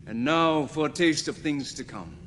And now for a taste of things to come.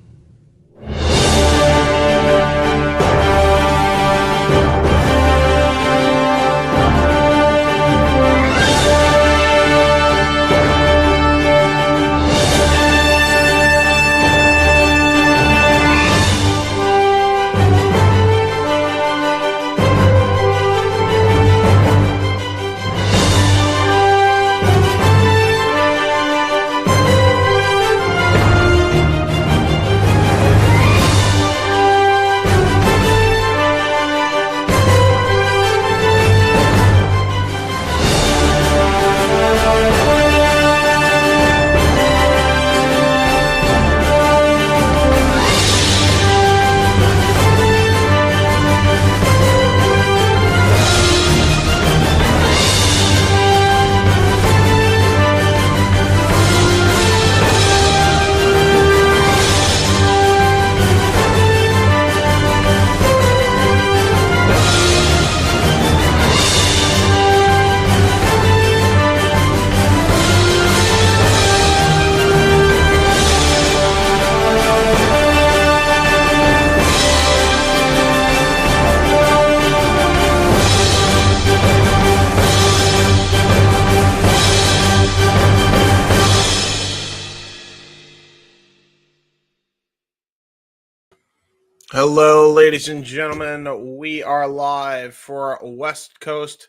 Hello, ladies and gentlemen. We are live for West Coast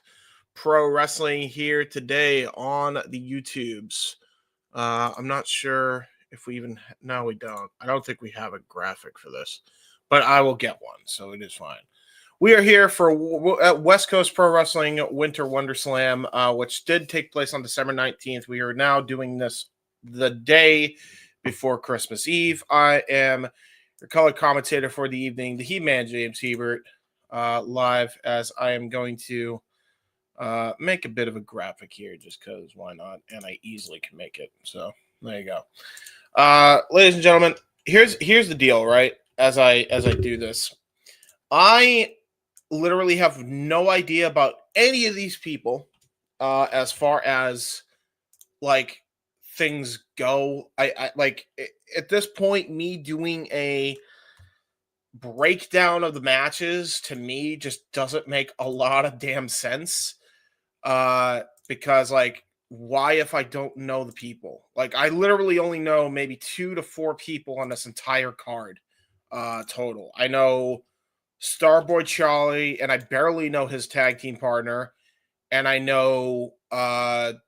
Pro Wrestling here today on the YouTubes. I'm not sure if we even... No, we don't. I don't think we have a graphic for this, but I will get one, so it is fine. We are here for West Coast Pro Wrestling Winter Wonderslam, which did take place on December 19th. We are now doing this the day before Christmas Eve. I am your color commentator for the evening, the Heb Man, James Hebert, live, as I am going to make a bit of a graphic here just because why not? And I easily can make it. So there you go. Ladies and gentlemen, here's the deal, right? As I do this, I literally have no idea about any of these people as far as like things go. I like at this point, me doing a breakdown of the matches to me just doesn't make a lot of damn sense. Because like, why if I don't know the people? Like, I literally only know maybe 2 to 4 people on this entire card total. I know Starboy Charlie, and I barely know his tag team partner, and I know fucking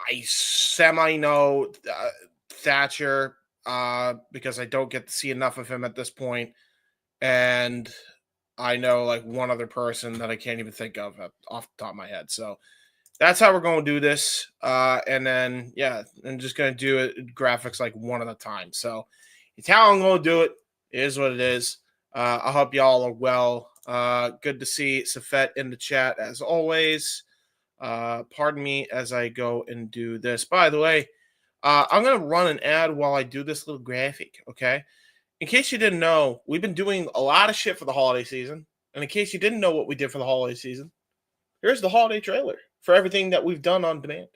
I semi-know Thatcher because I don't get to see enough of him at this point. And I know like one other person that I can't even think of off the top of my head. So that's how we're going to do this. And then, yeah, I'm just going to do it graphics like one at a time. So it's how I'm going to do it. It is what it is. I hope y'all are well. Good to see Safet in the chat as always. Pardon me as I go and do this. By the way, I'm going to run an ad while I do this little graphic, okay? In case you didn't know, we've been doing a lot of shit for the holiday season. And in case you didn't know what we did for the holiday season, here's the holiday trailer for everything that we've done on demand.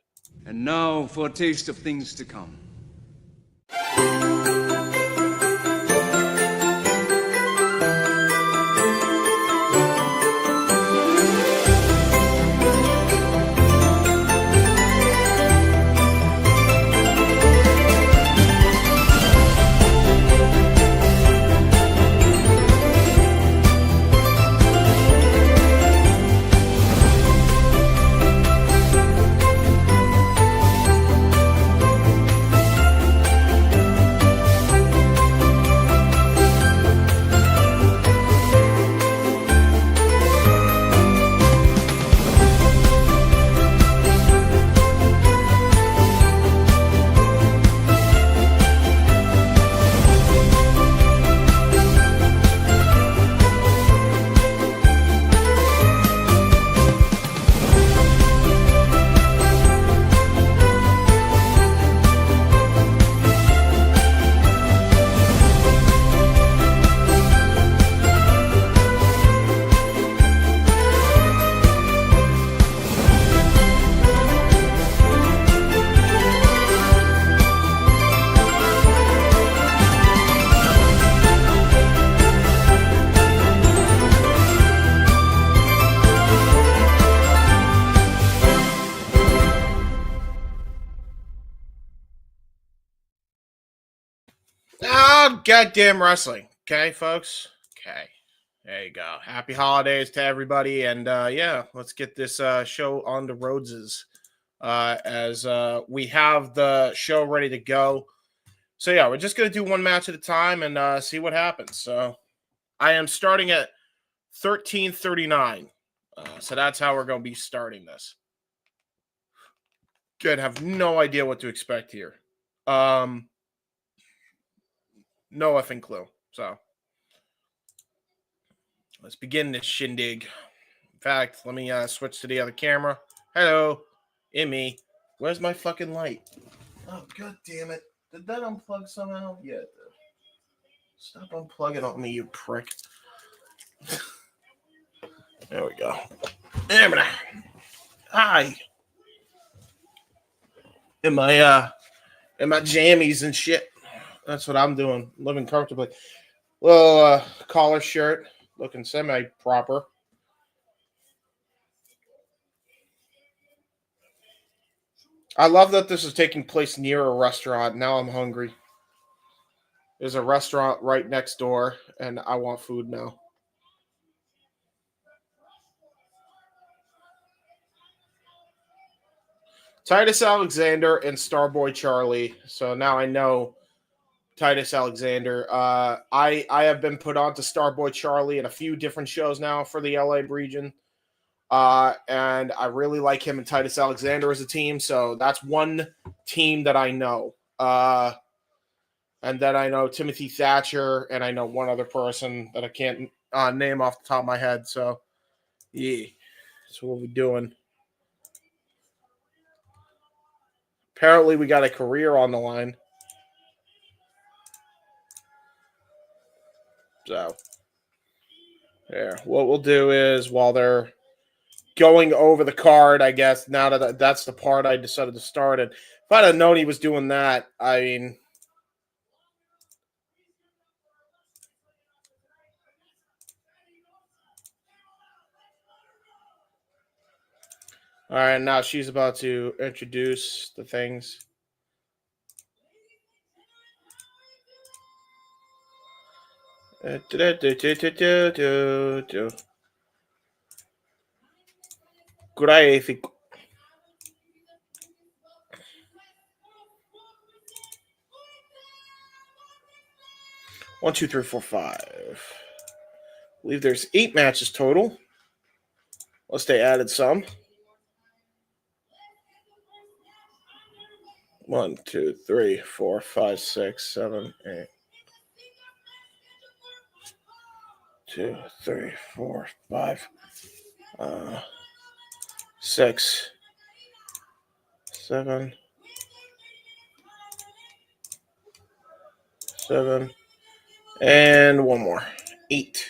And now for a taste of things to come. about goddamn wrestling. Okay, folks? Okay. There you go. Happy holidays to everybody. And yeah, let's get this show on the roadses as we have the show ready to go. So yeah, we're just going to do one match at a time and see what happens. So I am starting at 13:39. So that's how we're going to be starting this. Good. Have no idea what to expect here. No effing clue. So let's begin this shindig. In fact, let me switch to the other camera. Hello. Me. Where's my fucking light? Oh, god damn it. Did that unplug somehow? Yeah, it did. Stop unplugging on me, you prick. There we go. Hi. In my jammies and shit. That's what I'm doing. Living comfortably. Little collar shirt. Looking semi-proper. I love that this is taking place near a restaurant. Now I'm hungry. There's a restaurant right next door, and I want food now. Titus Alexander and Starboy Charlie. So now I know Titus Alexander. I have been put on to Starboy Charlie in a few different shows now for the LA region. And I really like him and Titus Alexander as a team. So that's one team that I know. And then I know Timothy Thatcher, and I know one other person that I can't name off the top of my head. So, yeah, that's what we're doing. Apparently, we got a career on the line. So, yeah, what we'll do is while they're going over the card, I guess, now that that's the part I decided to start. And if I'd have known he was doing that, I mean, all right, now she's about to introduce the things. Graphic. 1, 2, 3, 4, 5. I believe there's 8 matches total. Unless they added some. 1, 2, 3, 4, 5, 6, 7, 8. 2, 3, 4, 5, 6, 7, 7, and one more. 8.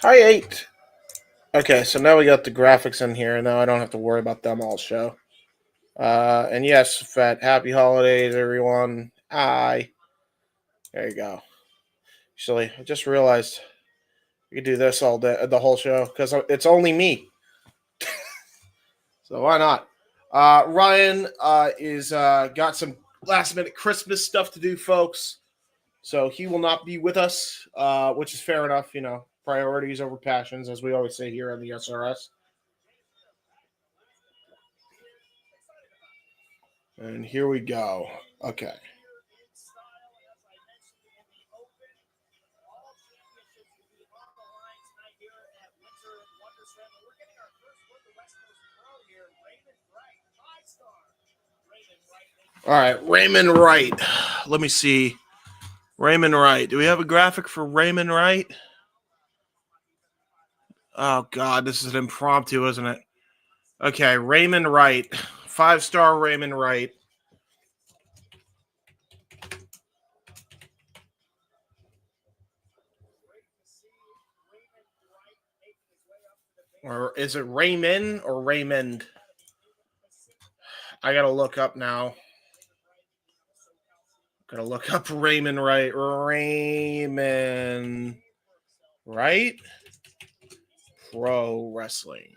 Hi, 8. Okay, so now we got the graphics in here, and now I don't have to worry about them all show. And yes, happy holidays, everyone. Hi. There you go. Actually, I just realized we could do this all day, the whole show, because it's only me. So why not? Ryan is got some last minute Christmas stuff to do, folks. So he will not be with us, which is fair enough. You know, priorities over passions, as we always say here on the SRS. And here we go. Okay. All right, Raymond Wright. Let me see. Raymond Wright. Do we have a graphic for Raymond Wright? Oh, God, this is an impromptu, isn't it? Okay, Raymond Wright. 5-star Raymond Wright. Or is it Raymond or Raymond? I got to look up now. Gotta look up Raymond Wright. Raymond Wright? Pro Wrestling.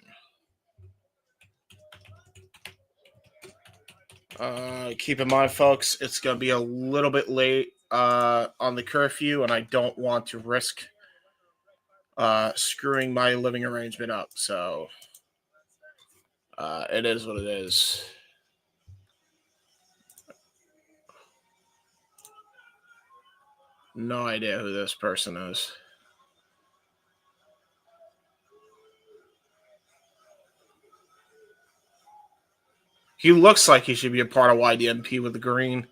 Keep in mind, folks, it's going to be a little bit late on the curfew, and I don't want to risk screwing my living arrangement up. So it is what it is. No idea who this person is. He looks like he should be a part of YDMP with the green.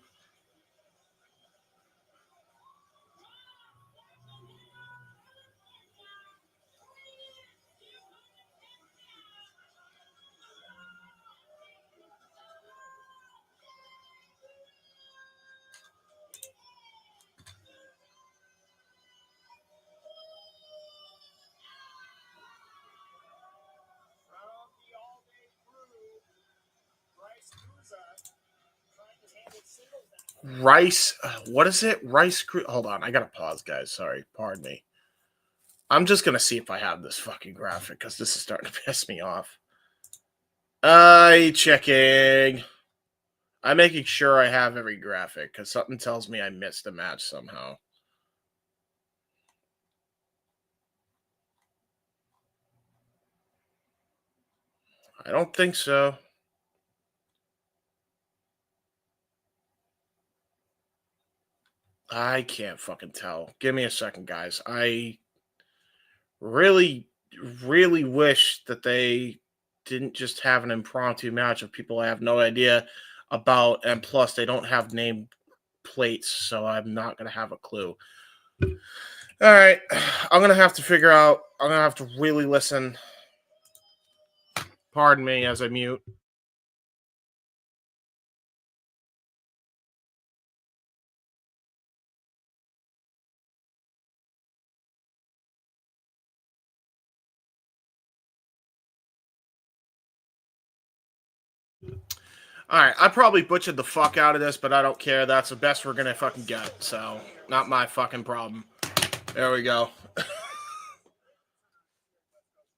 Rice, what is it? Hold on, I gotta pause, guys. Sorry, pardon me. I'm just gonna see if I have this fucking graphic because this is starting to piss me off. Checking. I'm making sure I have every graphic because something tells me I missed a match somehow. I don't think so. I can't fucking tell. Give me a second, guys. I really, really wish that they didn't just have an impromptu match of people I have no idea about, and plus they don't have name plates, so I'm not going to have a clue. All right, I'm going to have to figure out, I'm going to have to really listen. Pardon me as I mute. All right, I probably butchered the fuck out of this, but I don't care. That's the best we're going to fucking get, so not my fucking problem. There we go.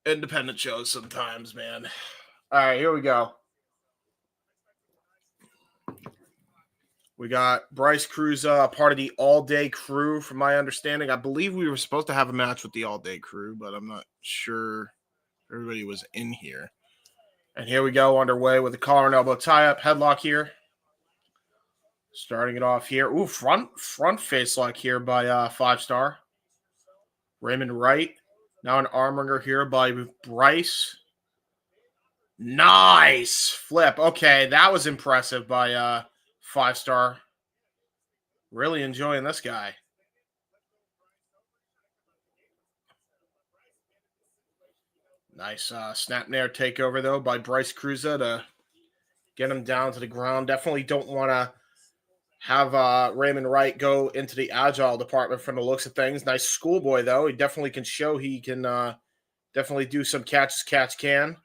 Independent shows sometimes, man. All right, here we go. We got Bryce Cruz, part of the All Day Crew, from my understanding. I believe we were supposed to have a match with the All Day Crew, but I'm not sure everybody was in here. And here we go, underway with the collar and elbow tie-up, headlock here. Starting it off here. Ooh, front face lock here by 5 Star. Raymond Wright. Now an arm wringer here by Bryce. Nice flip. Okay, that was impressive by 5 Star. Really enjoying this guy. Nice snap nair takeover, though, by Bryce Cruz to get him down to the ground. Definitely don't want to have Raymond Wright go into the agile department from the looks of things. Nice schoolboy, though. He definitely can show he can definitely do some catches catch can.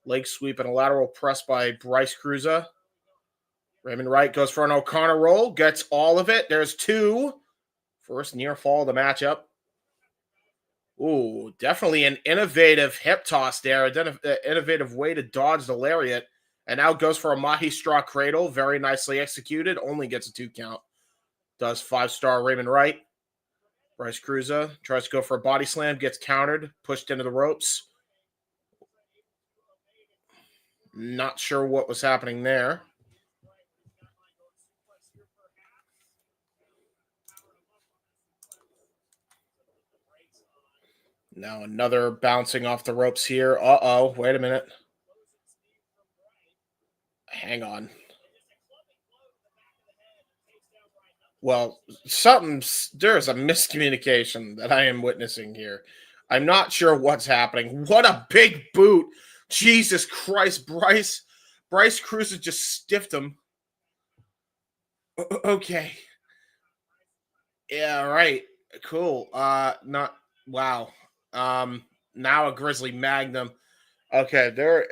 Leg sweep and a lateral press by Bryce Cruz. Raymond Wright goes for an O'Connor roll, gets all of it. There's 2. First near fall of the matchup. Ooh, definitely an innovative hip toss there. Innovative way to dodge the lariat. And now goes for a Mahi straw cradle. Very nicely executed. Only gets a 2 count. Does 5 Star Raymond Wright. Bryce Cruz tries to go for a body slam. Gets countered. Pushed into the ropes. Not sure what was happening there. Now another bouncing off the ropes here. Uh-oh, wait a minute. Hang on. Well, there's a miscommunication that I am witnessing here. I'm not sure what's happening. What a big boot. Jesus Christ, Bryce Cruz just stiffed him. Okay. Yeah, right. Cool. Wow. Now a Grizzly Magnum. Okay, they're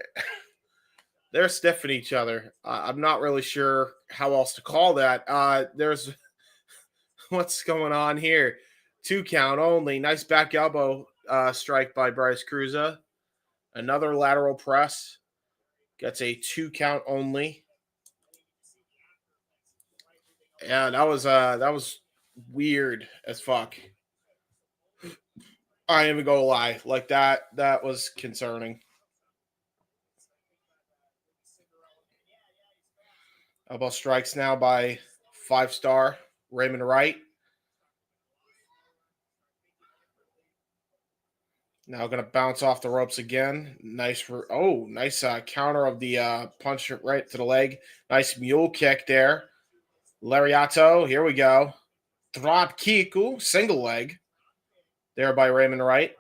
stiffing each other. I'm not really sure how else to call that. There's what's going on here? 2 count only. Nice back elbow strike by Bryce Cruz. Another lateral press. Gets a 2 count only. Yeah, that was weird as fuck. I ain't even gonna lie. Like that was concerning. Elbow strikes now by 5-star Raymond Wright. Now going to bounce off the ropes again. Nice counter of the punch right to the leg. Nice mule kick there. Lariato, here we go. Drop kick, single leg. There by Raymond Wright.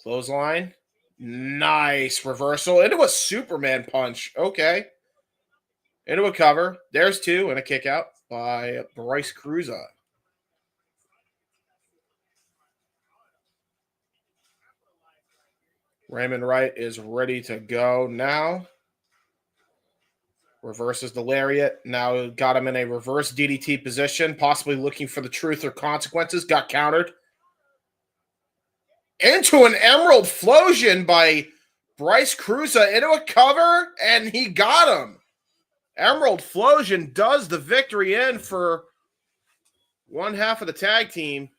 Clothesline. Nice reversal into a Superman punch. Okay. Into a cover. There's two and a kick out by Bryce Cruiser. Raymond Wright is ready to go now. Reverses the lariat. Now got him in a reverse DDT position, possibly looking for the truth or consequences. Got countered. Into an Emerald Flosion by Bryce Cruiser into a cover, and he got him. Emerald Flosion does the victory in for one half of the tag team.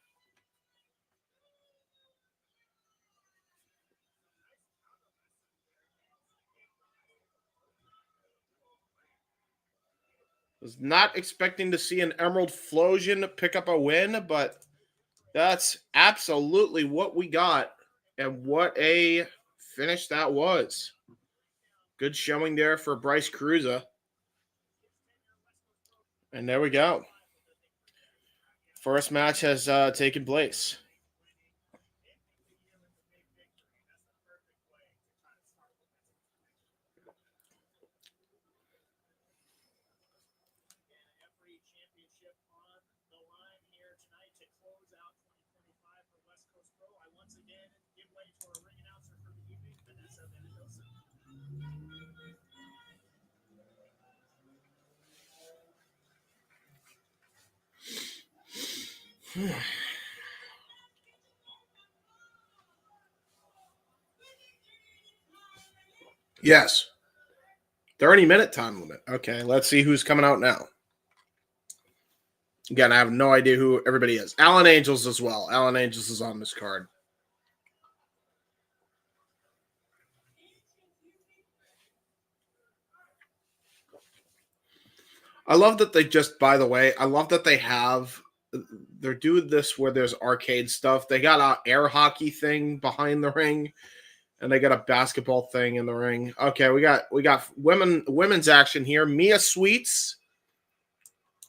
Was not expecting to see an Emerald Flosion pick up a win, but that's absolutely what we got. And what a finish that was. Good showing there for Bryce Cruiser. And there we go. First match has taken place. Yes. 30-minute time limit. Okay, let's see who's coming out now. Again, I have no idea who everybody is. Alan Angels as well. Alan Angels is on this card. I love that they just, by the way, I love that they're doing this where there's arcade stuff. They got an air hockey thing behind the ring, and they got a basketball thing in the ring. Okay, we got women's action here. Mia Sweets.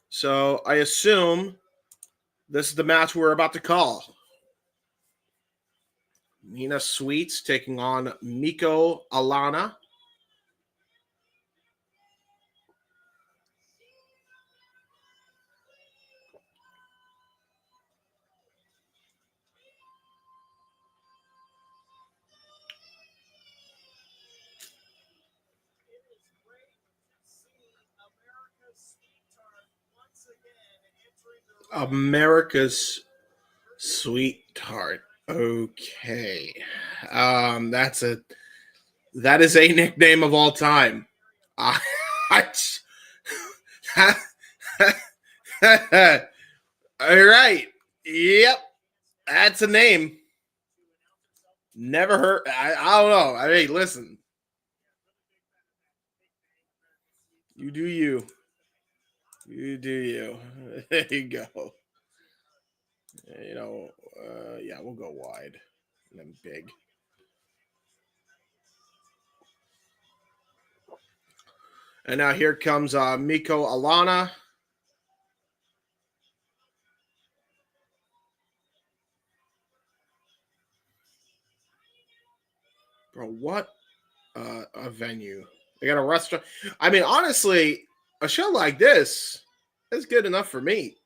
So I assume this is the match we're about to call. Mina Sweets taking on Miko Alana. America's Sweetheart. Okay. That is a nickname of all time. All right. Yep. That's a name. Never heard. I don't know. I mean, listen. You do you. You do you. There you go. Yeah, we'll go wide and then big. And now here comes Miko Alana. Bro, what a venue. They got a restaurant. I mean, honestly, a show like this is good enough for me.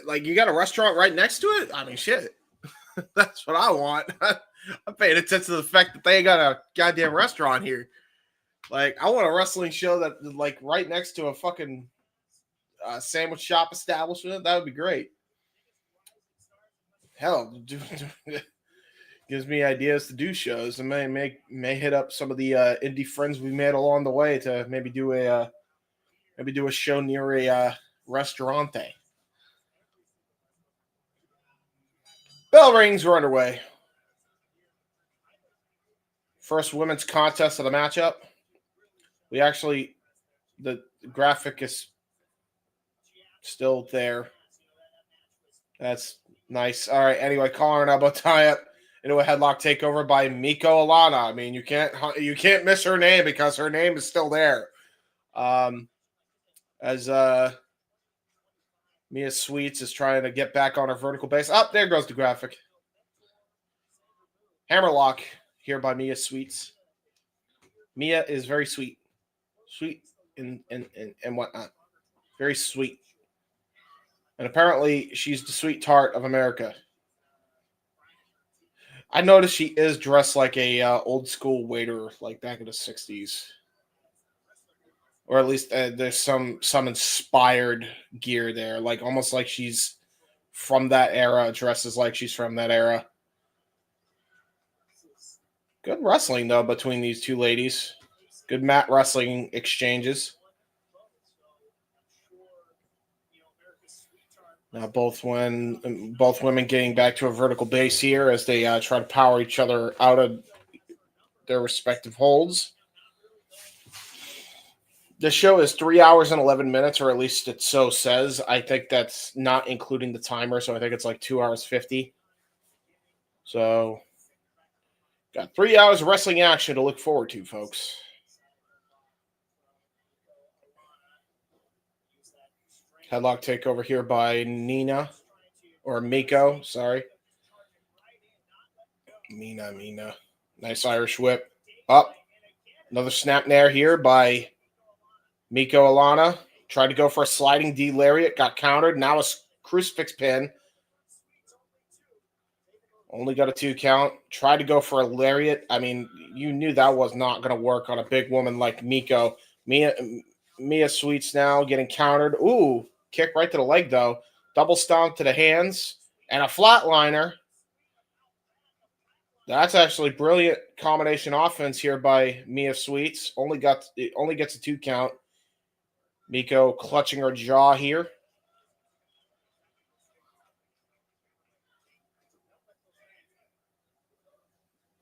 Like, you got a restaurant right next to it? I mean, shit. That's what I want. I'm paying attention to the fact that they got a goddamn restaurant here. Like, I want a wrestling show that, like, right next to a fucking sandwich shop establishment. That would be great. Hell, gives me ideas to do shows, and may hit up some of the indie friends we made along the way to maybe do a Maybe do a show near a restaurante. Bell rings, we're underway. First women's contest of the matchup. We actually, the graphic is still there. That's nice. All right, anyway, collar and elbow tie-up into a headlock takeover by Miko Alana. I mean, you can't miss her name because her name is still there. As Mia Sweets is trying to get back on her vertical base. Up there goes the graphic. Hammerlock here by Mia Sweets. Mia is very sweet. Sweet and whatnot. Very sweet. And apparently she's the sweet tart of America. I noticed she is dressed like a old school waiter, like back in the 60s. Or at least there's some inspired gear there. Like almost like she's from that era, dresses like she's from that era. Good wrestling, though, between these two ladies. Good mat wrestling exchanges. Now both women getting back to a vertical base here as they try to power each other out of their respective holds. The show is 3 hours and 11 minutes, or at least it so says. I think that's not including the timer, so I think it's like 2 hours 50. So, got 3 hours of wrestling action to look forward to, folks. Headlock takeover here by Miko, sorry. Mina. Nice Irish whip. Up. Another snap nair here by Miko Alana. Tried to go for a sliding D lariat. Got countered. Now a crucifix pin. Only got a 2 count. Tried to go for a lariat. I mean, you knew that was not going to work on a big woman like Miko. Mia Sweets now getting countered. Ooh, kick right to the leg, though. Double stomp to the hands. And a flatliner. That's actually brilliant combination offense here by Mia Sweets. Only gets a 2 count. Miko clutching her jaw here.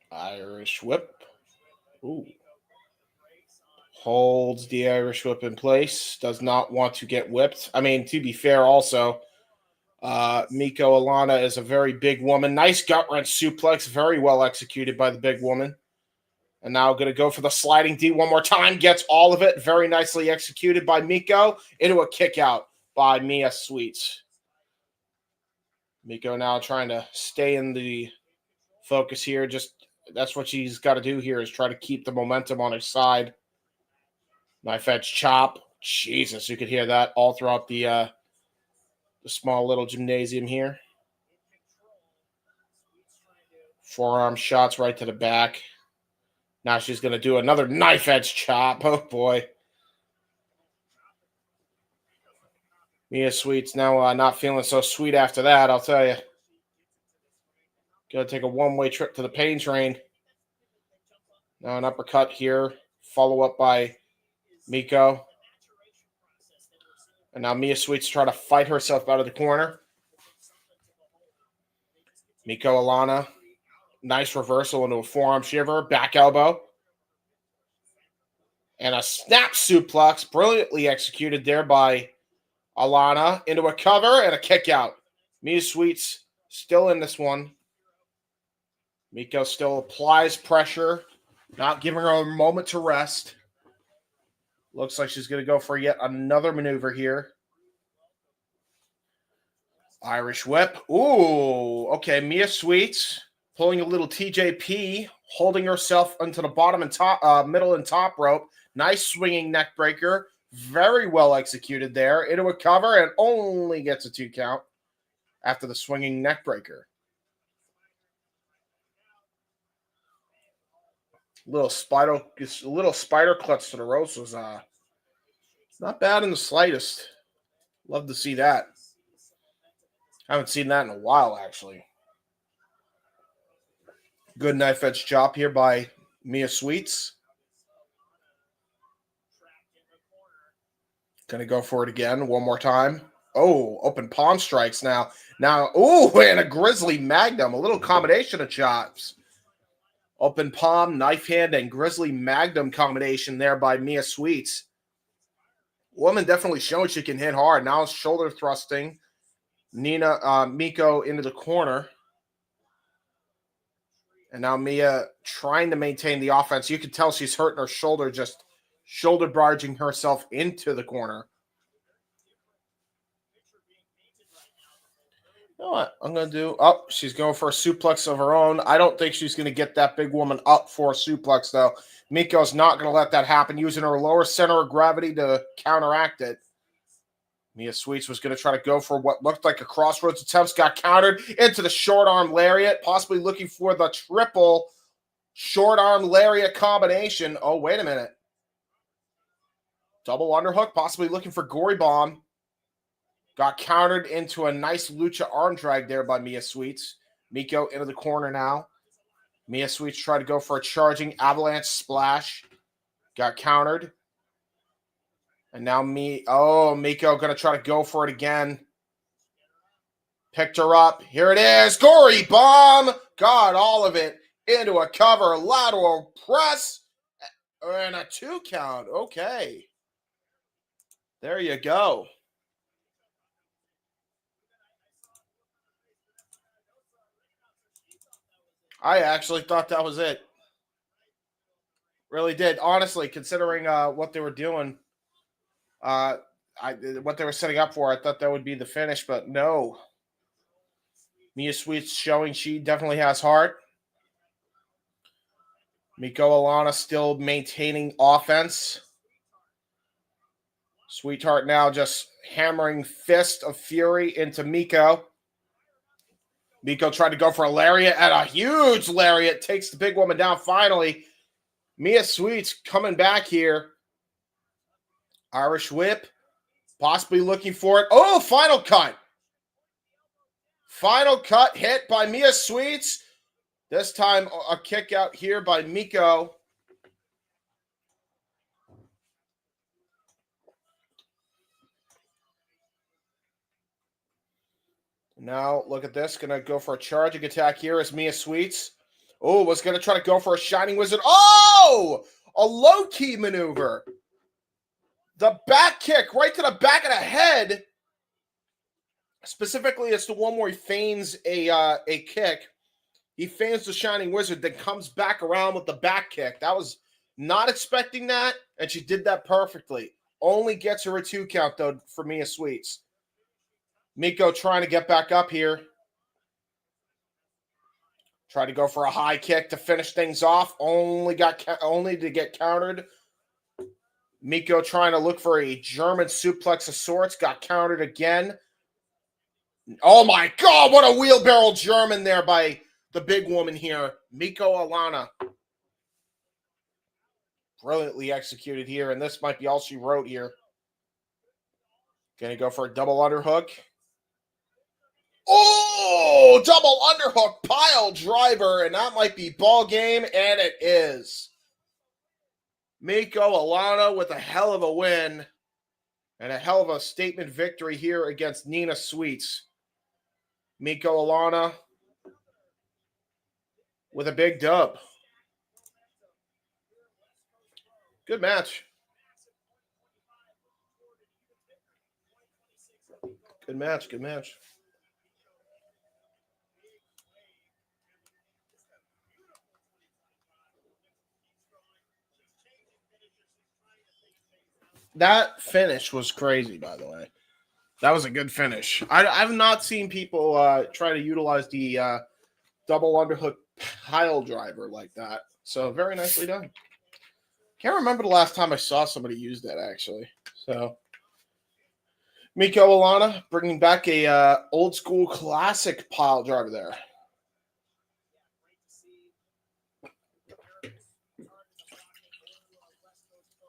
Irish whip. Ooh. Holds the Irish whip in place. Does not want to get whipped. I mean, to be fair, also, Miko Alana is a very big woman. Nice gut wrench suplex. Very well executed by the big woman. And now going to go for the sliding D one more time. Gets all of it. Very nicely executed by Miko. Into a kick out by Mia Sweets. Miko now trying to stay in the focus here. That's what she's got to do here is try to keep the momentum on her side. Knife edge chop. Jesus, you could hear that all throughout the small little gymnasium here. Forearm shots right to the back. Now she's going to do another knife edge chop. Oh, boy. Mia Sweets now not feeling so sweet after that, I'll tell you. Going to take a one-way trip to the pain train. Now an uppercut here. Follow up by Miko. And now Mia Sweets trying to fight herself out of the corner. Miko Alana. Nice reversal into a forearm shiver. Back elbow. And a snap suplex. Brilliantly executed there by Alana. Into a cover and a kick out. Mia Sweets still in this one. Miko still applies pressure. Not giving her a moment to rest. Looks like she's going to go for yet another maneuver here. Irish whip. Ooh, okay. Mia Sweets pulling a little TJP, holding herself into the bottom and top, middle and top rope. Nice swinging neck breaker. Very well executed there. Into a cover and only gets a 2 count after the swinging neck breaker. Little spider clutch to the ropes was not bad in the slightest. Love to see that. Haven't seen that in a while, actually. Good knife edge chop here by Mia Sweets. Gonna go for it again. One more time. Oh, open palm strikes now. Now, ooh, and a grizzly magnum. A little combination of chops. Open palm, knife hand, and grizzly magnum combination there by Mia Sweets. Woman definitely showing she can hit hard. Now shoulder thrusting. Miko into the corner. And now Mia trying to maintain the offense. You can tell she's hurting her shoulder, just shoulder barging herself into the corner. You know what I'm going to do? Oh, she's going for a suplex of her own. I don't think she's going to get that big woman up for a suplex, though. Miko's not going to let that happen, using her lower center of gravity to counteract it. Mia Sweets was going to try to go for what looked like a crossroads attempt, got countered into the short arm lariat, possibly looking for the triple short arm lariat combination. Oh, wait a minute. Double underhook, possibly looking for gory bomb. Got countered into a nice lucha arm drag there by Mia Sweets. Miko into the corner now. Mia Sweets tried to go for a charging avalanche splash. Got countered. And now Miko going to try to go for it again. Picked her up. Here it is. Gory bomb. Got all of it into a cover. Lateral press. And a 2 count. Okay. There you go. I actually thought that was it. Really did. Honestly, considering what they were doing, what they were setting up for, I thought that would be the finish, but no. Mia Sweets showing she definitely has heart. Miko Alana still maintaining offense. Sweetheart now just hammering Fist of Fury into Miko. Miko tried to go for a lariat, and a huge lariat takes the big woman down finally. Mia Sweets coming back here. Irish whip. Possibly looking for it. Oh, final cut. Final cut hit by Mia Sweets. This time a kick out here by Miko. Now, look at this. Going to go for a charging attack here as Mia Sweets. Oh, was going to try to go for a Shining Wizard. Oh! A low-key maneuver. The back kick right to the back of the head. Specifically, it's the one where he feigns a kick. He feigns the Shining Wizard, then comes back around with the back kick. That was not expecting that, and she did that perfectly. Only gets her a 2 count, though, for Mia Sweets. Miko trying to get back up here. Tried to go for a high kick to finish things off. Only to get countered. Miko trying to look for a German suplex of sorts. Got countered again. Oh my God, what a wheelbarrow German there by the big woman here. Miko Alana. Brilliantly executed here, and this might be all she wrote here. Gonna go for a double underhook. Oh, double underhook pile driver, and that might be ball game, and it is. Miko Alana with a hell of a win and a hell of a statement victory here against Nina Sweets. Miko Alana with a big dub. Good match. Good match, good match. That finish was crazy, by the way. That was a good finish. I've not seen people try to utilize the double underhook pile driver like that. So very nicely done. Can't remember the last time I saw somebody use that, actually. So Miko Alana bringing back a old school classic pile driver there.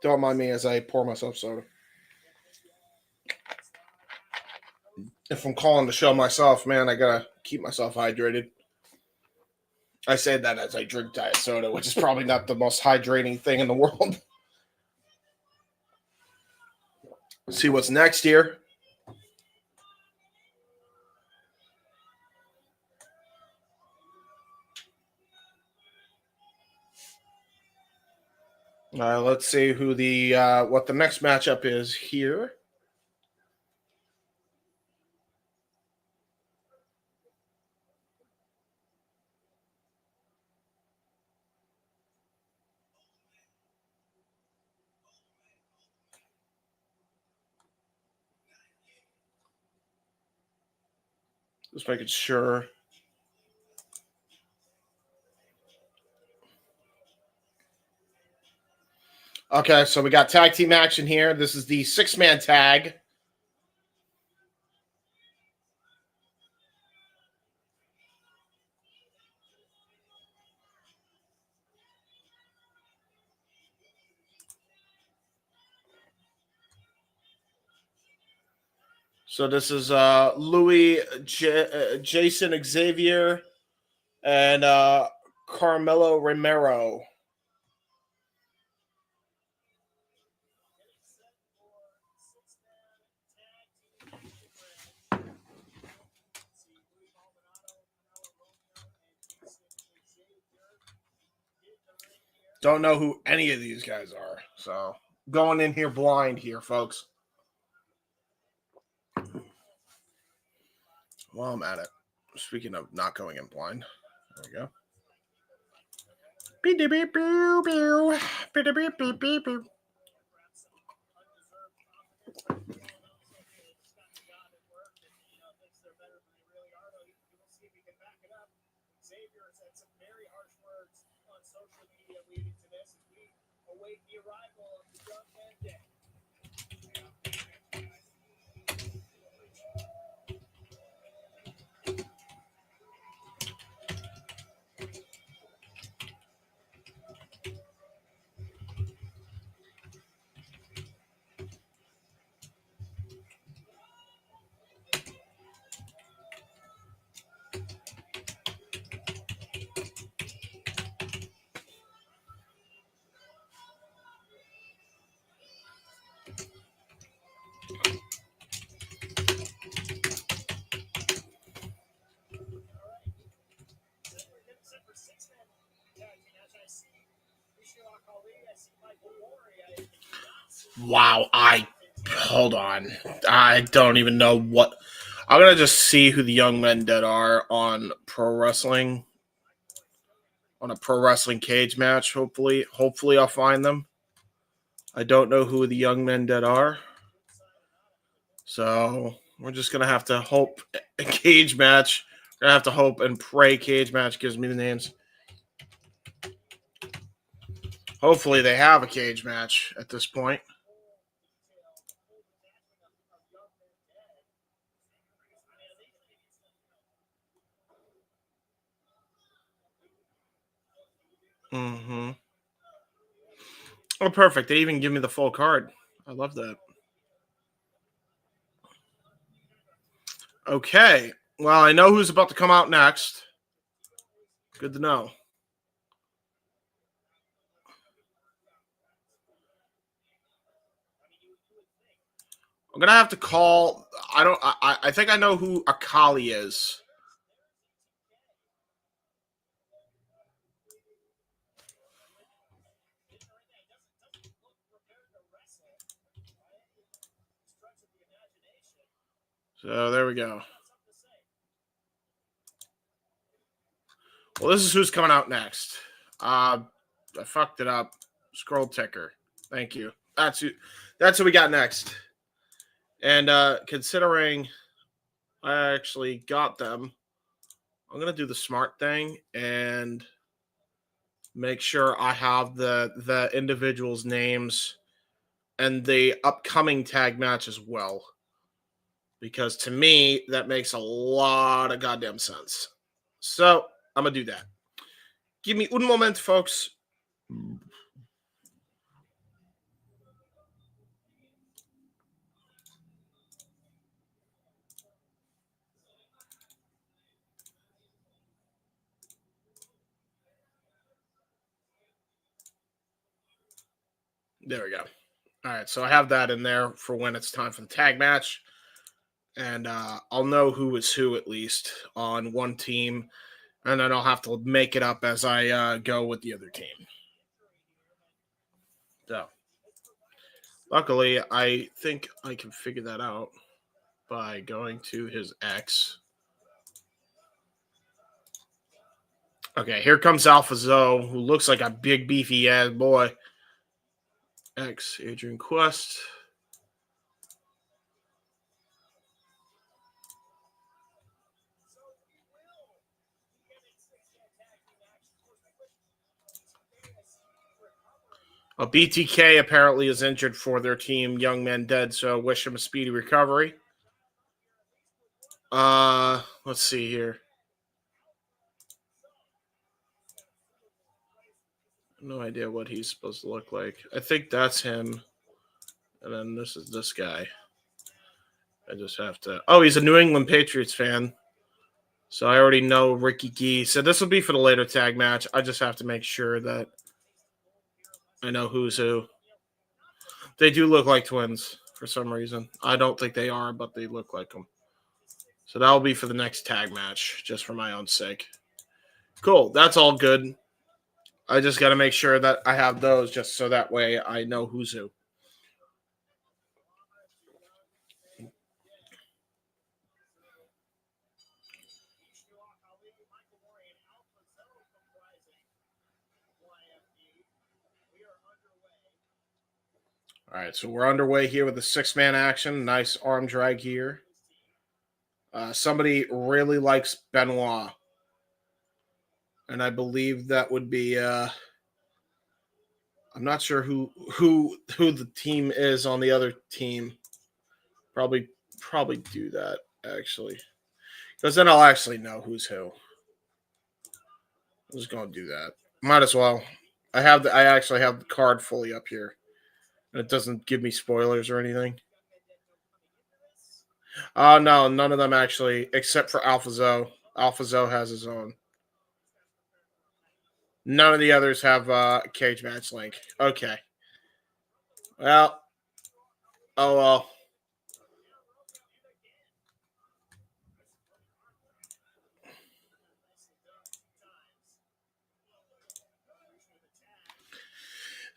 Don't mind me as I pour myself soda. If I'm calling the show myself, man, I gotta keep myself hydrated. I say that as I drink diet soda, which is probably not the most hydrating thing in the world. See what's next here. Let's see who the what the next matchup is here. Just making sure. Okay, so we got tag team action here. This is the 6-man tag. So this is Louie, Jason Xavier, and Carmelo Romero. Don't know who any of these guys are. So going in here blind here, folks. While I'm at it. Speaking of not going in blind. There we go. Wow, hold on. I don't even know what. I'm gonna just see who the young men that are on pro wrestling, on a pro wrestling cage match. Hopefully I'll find them. I don't know who the young men that are, so we're just gonna have to hope a cage match. We're gonna have to hope and pray cage match gives me the names. Hopefully they have a cage match at this point. Mm-hmm. Oh, perfect. They even give me the full card. I love that. Okay. Well, I know who's about to come out next. Good to know. I'm gonna have to call. I think I know who Akali is. So there we go. Well, this is who's coming out next. I fucked it up. Scroll ticker. Thank you. That's who we got next. And considering I actually got them, I'm gonna do the smart thing and make sure I have the individuals' names and the upcoming tag match as well. Because to me, that makes a lot of goddamn sense. So I'm gonna do that. Give me un moment, folks. There we go. All right, so I have that in there for when it's time for the tag match. And I'll know who is who at least on one team. And then I'll have to make it up as I go with the other team. So, luckily, I think I can figure that out by going to his X. Okay, here comes Alpha Zoe, who looks like a big, beefy ass boy. X, Adrian Quest. BTK apparently is injured for their team, Young Men Dead, so wish him a speedy recovery. Let's see here. No idea what he's supposed to look like. I think that's him. And then this is this guy. I just have to... Oh, he's a New England Patriots fan. So I already know Ricky Gee. So this will be for the later tag match. I just have to make sure that I know who's who. They do look like twins for some reason. I don't think they are, but they look like them. So that'll be for the next tag match, just for my own sake. Cool. That's all good. I just got to make sure that I have those just so that way I know who's who. All right, so we're underway here with the six-man action. Nice arm drag here. Somebody really likes Benoit. And I believe that would be I'm not sure who the team is on the other team. Probably do that, actually. Because then I'll actually know who's who. I'm just gonna do that. Might as well. I actually have the card fully up here. And it doesn't give me spoilers or anything. No, none of them actually, except for Alpha Zoe. Alpha Zoe has his own. None of the others have cage match link. Okay. Well. Oh well.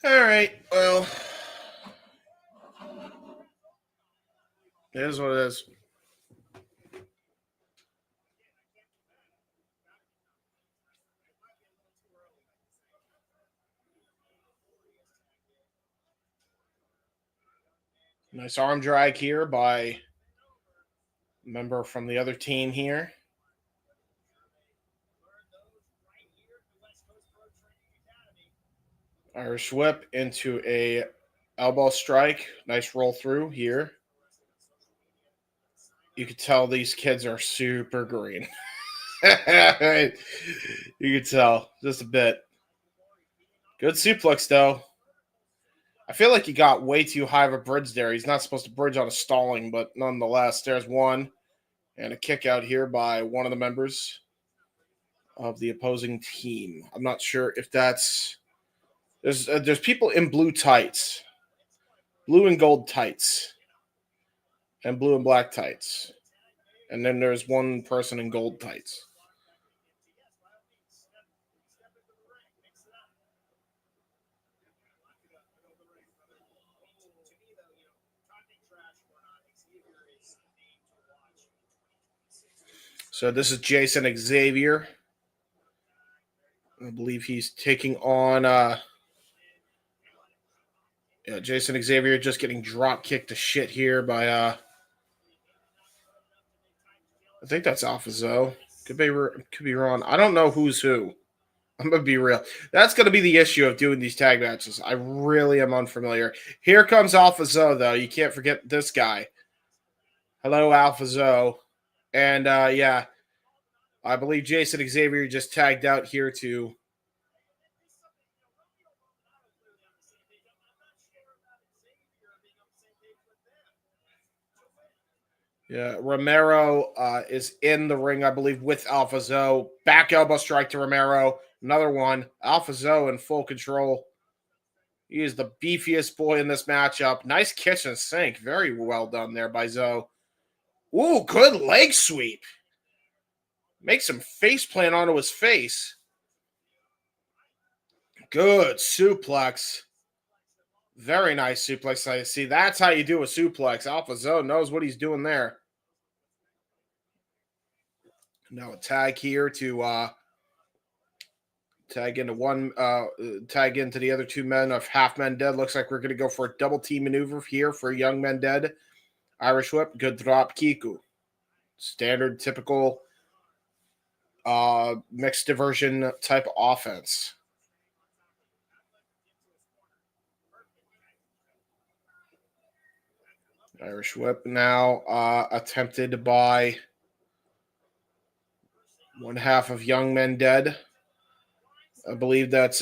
All right. Well. It is what it is. Nice arm drag here by a member from the other team here. Irish whip into a elbow strike. Nice roll through here. You could tell these kids are super green. You could tell just a bit. Good suplex, though. I feel like he got way too high of a bridge there. He's not supposed to bridge on a stalling, but nonetheless, there's one. And a kick out here by one of the members of the opposing team. I'm not sure if that's... There's people in blue tights. Blue and gold tights. And blue and black tights. And then there's one person in gold tights. So this is Jason Xavier. I believe he's taking on Jason Xavier just getting drop kicked to shit here by I think that's Alpha Zoe. Could be wrong. I don't know who's who. I'm gonna be real. That's gonna be the issue of doing these tag matches. I really am unfamiliar. Here comes Alpha Zoe, though. You can't forget this guy. Hello, Alpha Zoe. And yeah, I believe Jason Xavier just tagged out here too. Yeah, Romero is in the ring, I believe, with Alpha Zoe. Back elbow strike to Romero. Another one. Alpha Zoe in full control. He is the beefiest boy in this matchup. Nice kitchen sink. Very well done there by Zoe. Ooh, good leg sweep. Makes him face plant onto his face. Good suplex. Very nice suplex. I see. That's how you do a suplex. Alpha Zoe knows what he's doing there. Now a tag here to tag into tag into the other two men of Half Men Dead. Looks like we're going to go for a double team maneuver here for Young Men Dead. Irish whip, good drop, Kiku. Standard, typical mixed diversion type offense. Irish whip now attempted by one half of Young Men Dead. I believe that's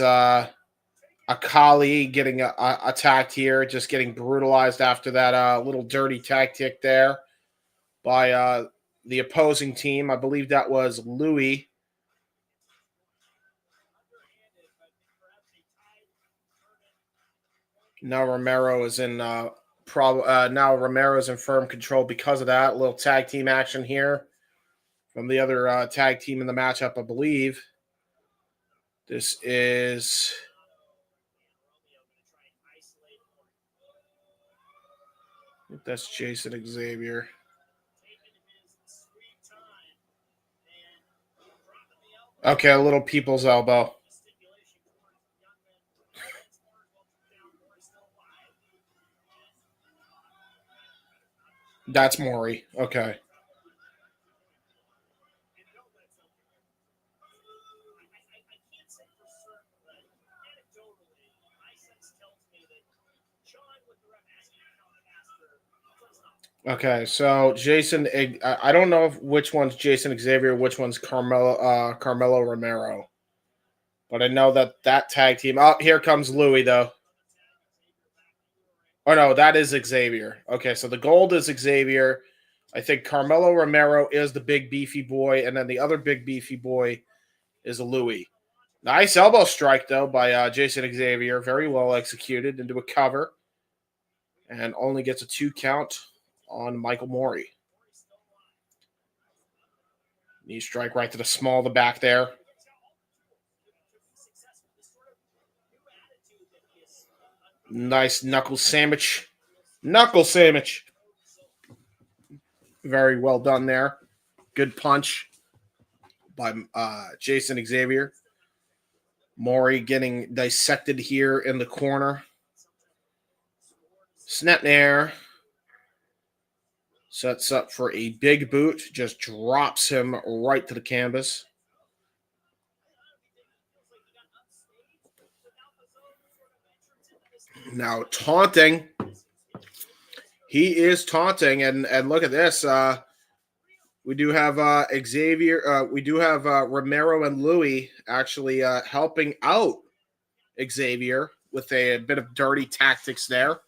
Akali getting attacked here, just getting brutalized after that little dirty tactic there by the opposing team. I believe that was Louie. Now Romero is in Romero's in firm control because of that. A little tag team action here from the other tag team in the matchup, I believe. This is I think that's Jason Xavier. Okay, a little people's elbow. That's Maury. Okay. Okay, so Jason, I don't know which one's Jason Xavier, which one's Carmelo Romero, but I know that tag team. Oh, here comes Louie though. Oh no, that is Xavier. Okay, so the gold is Xavier. I think Carmelo Romero is the big beefy boy, and then the other big beefy boy is a Louie. Nice elbow strike though by Jason Xavier, very well executed into a cover, and only gets a 2 count on Michael Maury. Knee strike right to the small of the back there. Nice knuckle sandwich. Knuckle sandwich. Very well done there. Good punch by Jason Xavier. Maury getting dissected here in the corner. Snap nair. Sets up for a big boot. Just drops him right to the canvas. Now taunting. He is taunting, and look at this. We do have Xavier. We do have Romero and Louie actually helping out Xavier with a bit of dirty tactics there.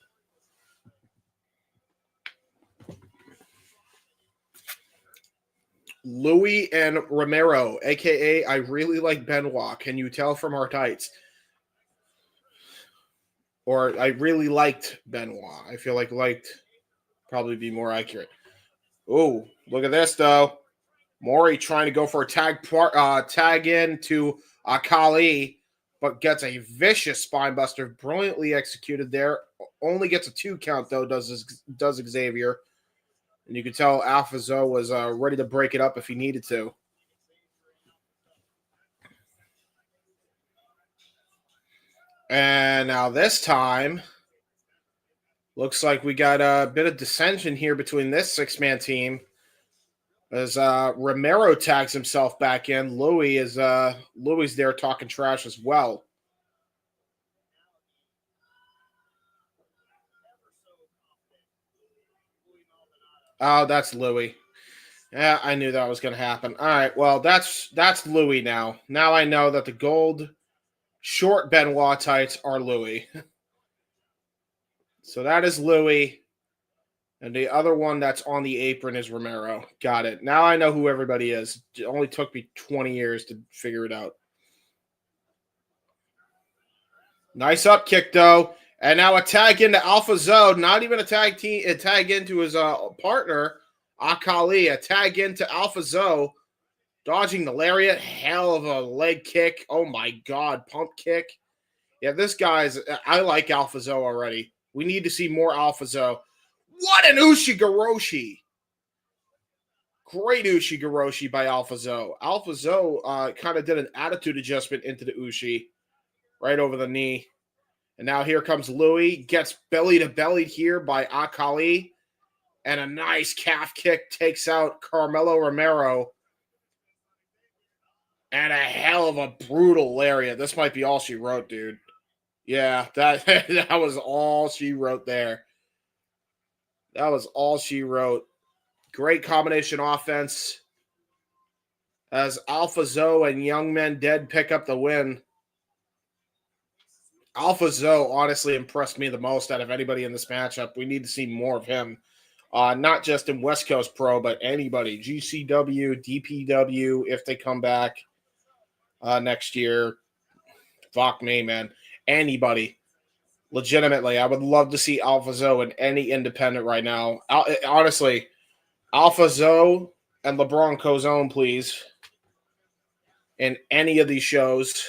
Louie and Romero, a.k.a. I really like Benoit. Can you tell from our tights? Or I really liked Benoit. I feel like liked probably be more accurate. Oh, look at this, though. Maury trying to go for a tag in to Akali, but gets a vicious spine buster. Brilliantly executed there. Only gets a 2 count, though, does Xavier. And you can tell Alpha Zoe was ready to break it up if he needed to. And now this time, looks like we got a bit of dissension here between this 6-man team. As Romero tags himself back in, Louie's there talking trash as well. Oh, that's Louie. Yeah, I knew that was going to happen. All right, well, that's Louie now. Now I know that the gold short Benoit tights are Louie. So that is Louie. And the other one that's on the apron is Romero. Got it. Now I know who everybody is. It only took me 20 years to figure it out. Nice up kick, though. And now a tag into Alpha Zoe. Not even a tag into his partner, Akali. A tag into Alpha Zoe. Dodging the lariat. Hell of a leg kick. Oh, my God. Pump kick. Yeah, this guy's... I like Alpha Zoe already. We need to see more Alpha Zoe. What an Ushigoroshi. Great Ushigoroshi by Alpha Zoe. Alpha Zoe kind of did an attitude adjustment into the Ushi. Right over the knee. And now here comes Louie. Gets belly to belly here by Akali. And a nice calf kick takes out Carmelo Romero. And a hell of a brutal lariat. This might be all she wrote, dude. Yeah, that was all she wrote there. That was all she wrote. Great combination offense. As Alpha Zoe and Young Men Dead pick up the win. Alpha Zoe honestly impressed me the most out of anybody in this matchup. We need to see more of him. Not just in West Coast Pro, but anybody. GCW, DPW, if they come back next year. Fuck me, man. Anybody. Legitimately, I would love to see Alpha Zoe in any independent right now. Honestly, Alpha Zoe and LeBron Cozone, please. In any of these shows.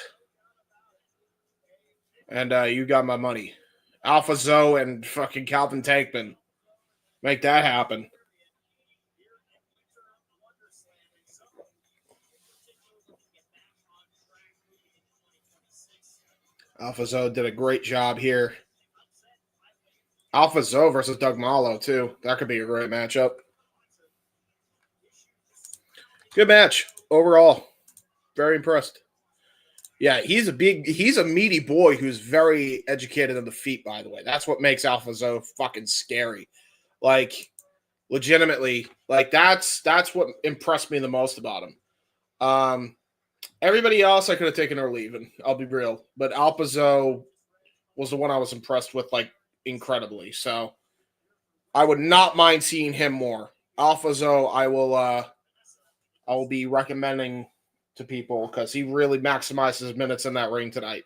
And you got my money. Alpha Zoe and fucking Calvin Tankman. Make that happen. Alpha Zoe did a great job here. Alpha Zoe versus Doug Malo, too. That could be a great matchup. Good match overall. Very impressed. Yeah, he's a meaty boy who's very educated on the feet, by the way. That's what makes Alpha Zoe fucking scary. Like, legitimately, like that's what impressed me the most about him. Everybody else I could have taken or leaving, I'll be real. But Alpha Zoe was the one I was impressed with, like, incredibly. So I would not mind seeing him more. Alpha Zoe, I will be recommending to people because he really maximized his minutes in that ring tonight.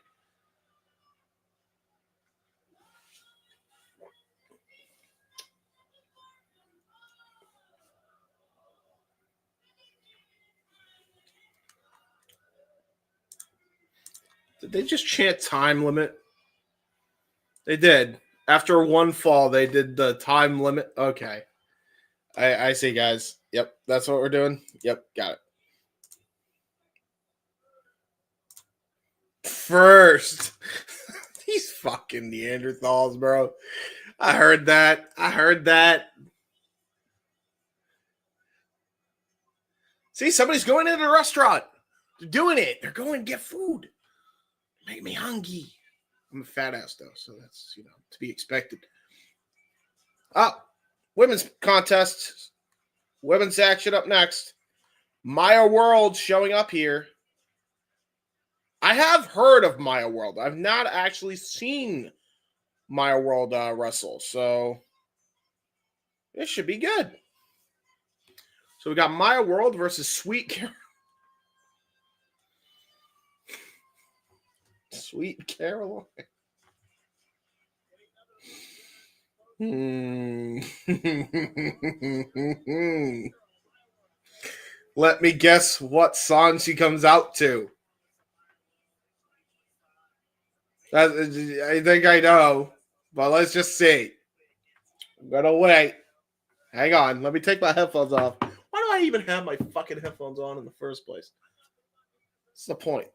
Did they just chant time limit? They did. After one fall, they did the time limit. Okay. I see, guys. Yep, that's what we're doing. Yep, got it. First. These fucking Neanderthals, bro. I heard that. See, somebody's going into the restaurant. They're doing it. They're going to get food. Make me hungry. I'm a fat ass, though, so that's, to be expected. Women's contest. Women's action up next. Maya World showing up here. I have heard of Maya World. I've not actually seen Maya World wrestle, so it should be good. So we got Maya World versus Sweet Caroline. Sweet Caroline. Let me guess what song she comes out to. I think I know, but let's just see. I'm gonna wait. Hang on. Let me take my headphones off. Why do I even have my fucking headphones on in the first place? What's the point?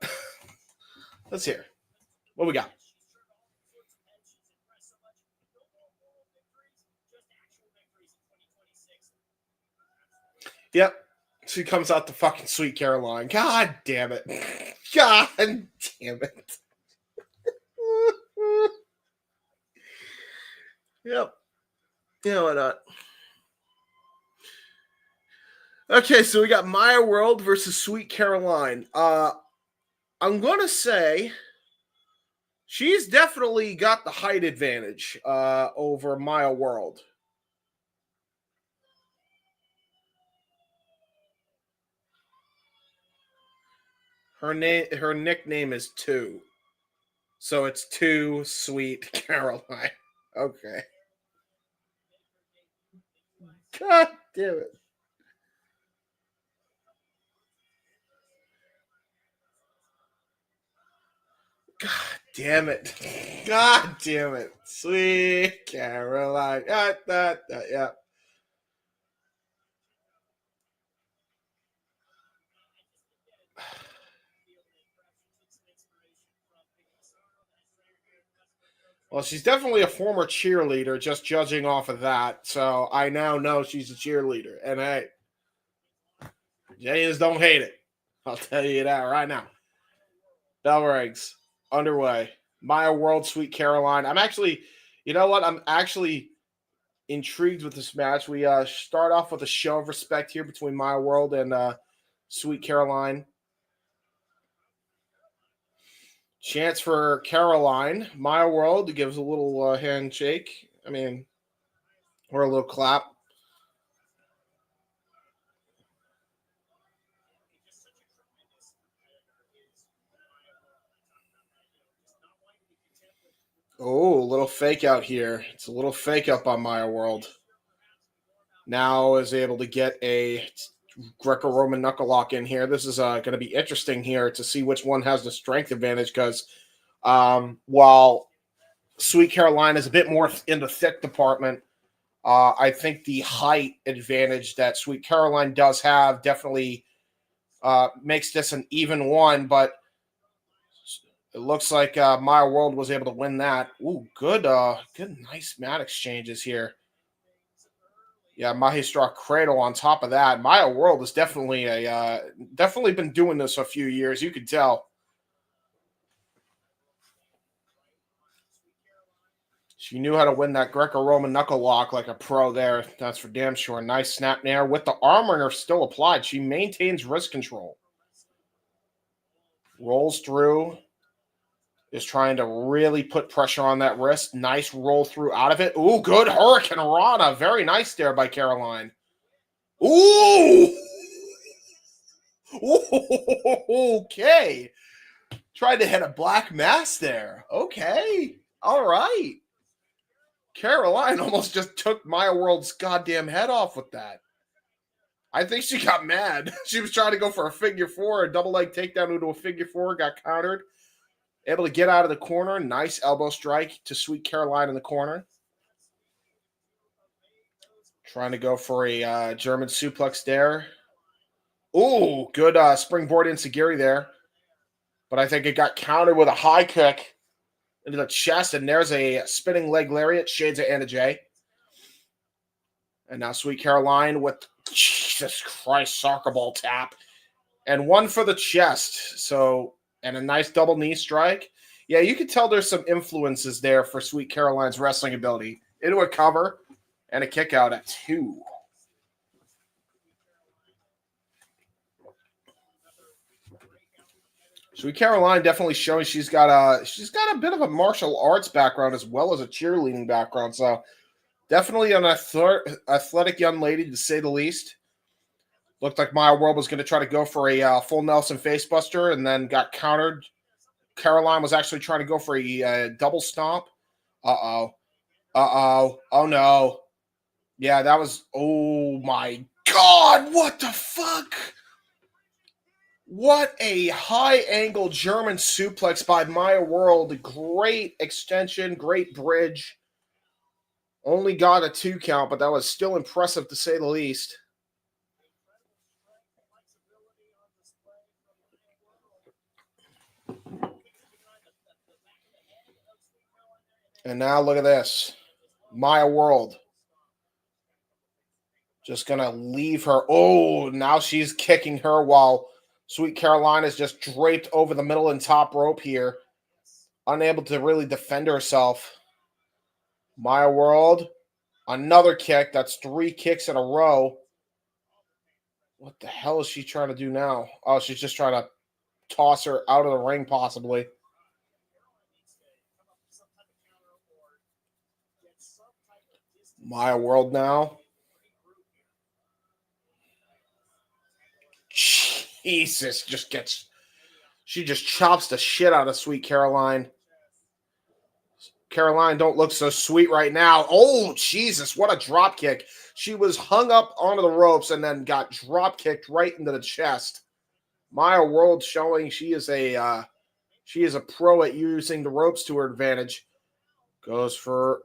Let's hear. What we got? Yep. She comes out to fucking Sweet Caroline. God damn it. God damn it. Yep. Why not? Okay, so we got Maya World versus Sweet Caroline. I'm going to say she's definitely got the height advantage over Maya World. Her nickname is 2. So it's 2 Sweet Caroline. Okay. God damn it. God damn it. God damn it. Sweet Caroline. Yeah. Well, she's definitely a former cheerleader, just judging off of that. So I now know she's a cheerleader. And hey, Jayas don't hate it. I'll tell you that right now. Bell rings underway. Maya World, Sweet Caroline. I'm actually, you know what? I'm actually intrigued with this match. We start off with a show of respect here between Maya World and Sweet Caroline. Chance for Caroline. Maya World gives a little handshake. I mean, or a little clap. Oh, a little fake out here. It's a little fake up on Maya World. Now is able to get a Greco-Roman knuckle lock in here. This is going to be interesting here to see which one has the strength advantage because while Sweet Caroline is a bit more in the thick department, I think the height advantage that Sweet Caroline does have definitely makes this an even one, but it looks like Maya World was able to win that. Ooh, good, nice mat exchanges here. Yeah, Mahistra Cradle on top of that. Maya World is definitely definitely been doing this a few years. You could tell. She knew how to win that Greco-Roman knuckle lock like a pro there. That's for damn sure. Nice snap nair with the armor still applied. She maintains wrist control. Rolls through. Is trying to really put pressure on that wrist. Nice roll through out of it. Ooh, good Hurricane Rana. Very nice there by Caroline. Ooh! Okay. Tried to hit a black mass there. Okay. All right. Caroline almost just took Maya World's goddamn head off with that. I think she got mad. She was trying to go for a figure four, a double leg takedown into a figure four, got countered. Able to get out of the corner. Nice elbow strike to Sweet Caroline in the corner. Trying to go for a German suplex there. Ooh, good springboard enziguri there. But I think it got countered with a high kick into the chest, and there's a spinning leg lariat, shades of Anna Jay. And now Sweet Caroline with, Jesus Christ, soccer ball tap. And one for the chest. So, and a nice double knee strike. Yeah, you can tell there's some influences there for Sweet Caroline's wrestling ability. Into a cover and a kick out at 2. Sweet Caroline definitely showing she's got a bit of a martial arts background as well as a cheerleading background. So definitely an athletic young lady to say the least. Looked like Maya World was going to try to go for a full Nelson facebuster and then got countered. Caroline was actually trying to go for a double stomp. Uh-oh. Oh, no. Yeah, that was... Oh, my God. What the fuck? What a high-angle German suplex by Maya World. Great extension, great bridge. Only got a 2 count, but that was still impressive to say the least. And now look at this. Maya World. Just going to leave her. Oh, now she's kicking her while Sweet Caroline is just draped over the middle and top rope here. Unable to really defend herself. Maya World. Another kick. That's 3 kicks in a row. What the hell is she trying to do now? Oh, she's just trying to toss her out of the ring, possibly. Maya World now. Jesus, she just chops the shit out of Sweet Caroline. Caroline don't look so sweet right now. Oh, Jesus, what a drop kick. She was hung up onto the ropes and then got drop kicked right into the chest. Maya World showing she is a pro at using the ropes to her advantage. Goes for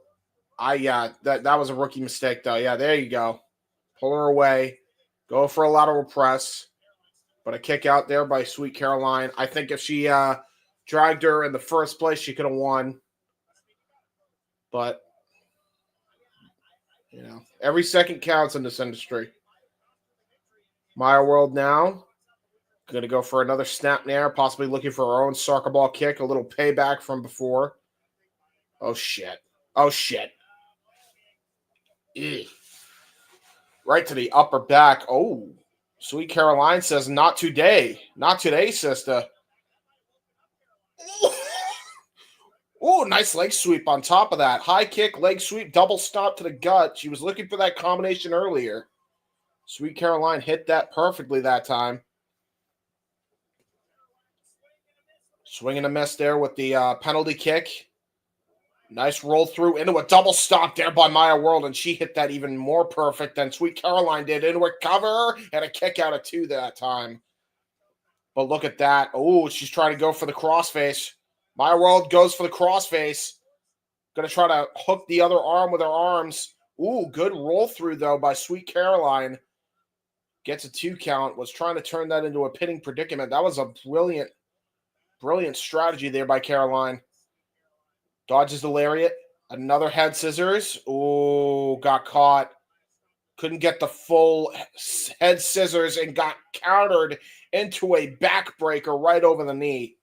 that was a rookie mistake though. Yeah, there you go. Pull her away. Go for a lateral press. But a kick out there by Sweet Caroline. I think if she dragged her in the first place, she could have won. But, you know, every second counts in this industry. Maya World now. Going to go for another snap nair, possibly looking for her own soccer ball kick. A little payback from before. Oh, shit. Oh, shit. Eugh. Right to the upper back. Oh, Sweet Caroline says, not today. Not today, sister. Oh, nice leg sweep on top of that. High kick, leg sweep, double stop to the gut. She was looking for that combination earlier. Sweet Caroline hit that perfectly that time. Swing and a miss there with the penalty kick. Nice roll through into a double stop there by Maya World, and she hit that even more perfect than Sweet Caroline did. Into a cover and a kick out of 2 that time. But look at that. Oh, she's trying to go for the crossface. Maya World goes for the crossface. Going to try to hook the other arm with her arms. Ooh, good roll through, though, by Sweet Caroline. Gets a 2 count. Was trying to turn that into a pinning predicament. That was a brilliant, brilliant strategy there by Caroline. Dodges the lariat. Another head scissors. Ooh, got caught. Couldn't get the full head scissors and got countered into a backbreaker right over the knee.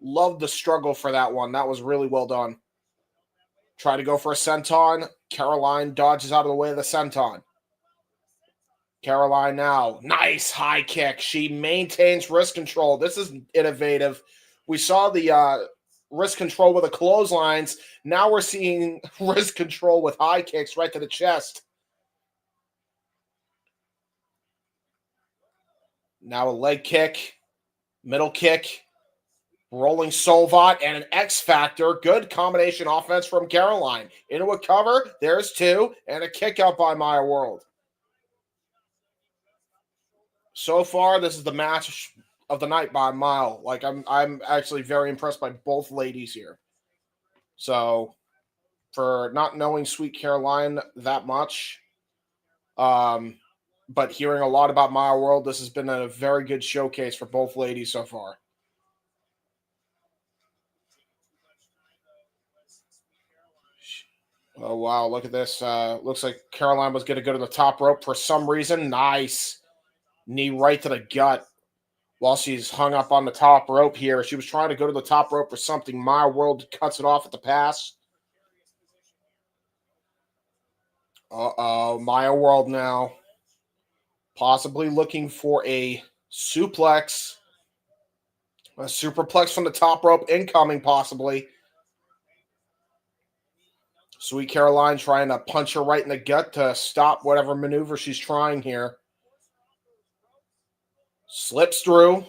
Loved the struggle for that one. That was really well done. Try to go for a senton. Caroline dodges out of the way of the senton. Caroline now. Nice high kick. She maintains wrist control. This is innovative. We saw the wrist control with the clotheslines. Now we're seeing wrist control with high kicks right to the chest. Now a leg kick. Middle kick. Rolling Solvat and an X Factor. Good combination offense from Caroline. Into a cover. There's 2. And a kick out by Maya World. So far, this is the match of the night by a mile. Like, I'm actually very impressed by both ladies here. So, for not knowing Sweet Caroline that much, but hearing a lot about Maya World, this has been a very good showcase for both ladies so far. Oh, wow. Look at this. Looks like Caroline was going to go to the top rope for some reason. Nice. Knee right to the gut while she's hung up on the top rope here. She was trying to go to the top rope for something. Maya World cuts it off at the pass. Uh-oh. Maya World now. Possibly looking for a suplex. A superplex from the top rope. Incoming, possibly. Sweet Caroline trying to punch her right in the gut to stop whatever maneuver she's trying here. Slips through.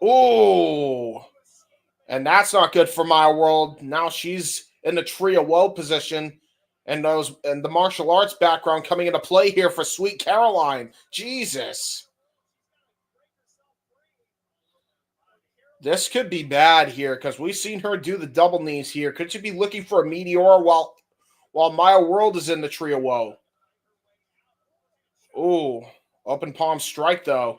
Ooh. And that's not good for Maya World. Now she's in the tree of woe position. And the martial arts background coming into play here for Sweet Caroline. Jesus. This could be bad here because we've seen her do the double knees here. Could she be looking for a meteor while Maya World is in the tree of woe? Ooh. Open palm strike, though.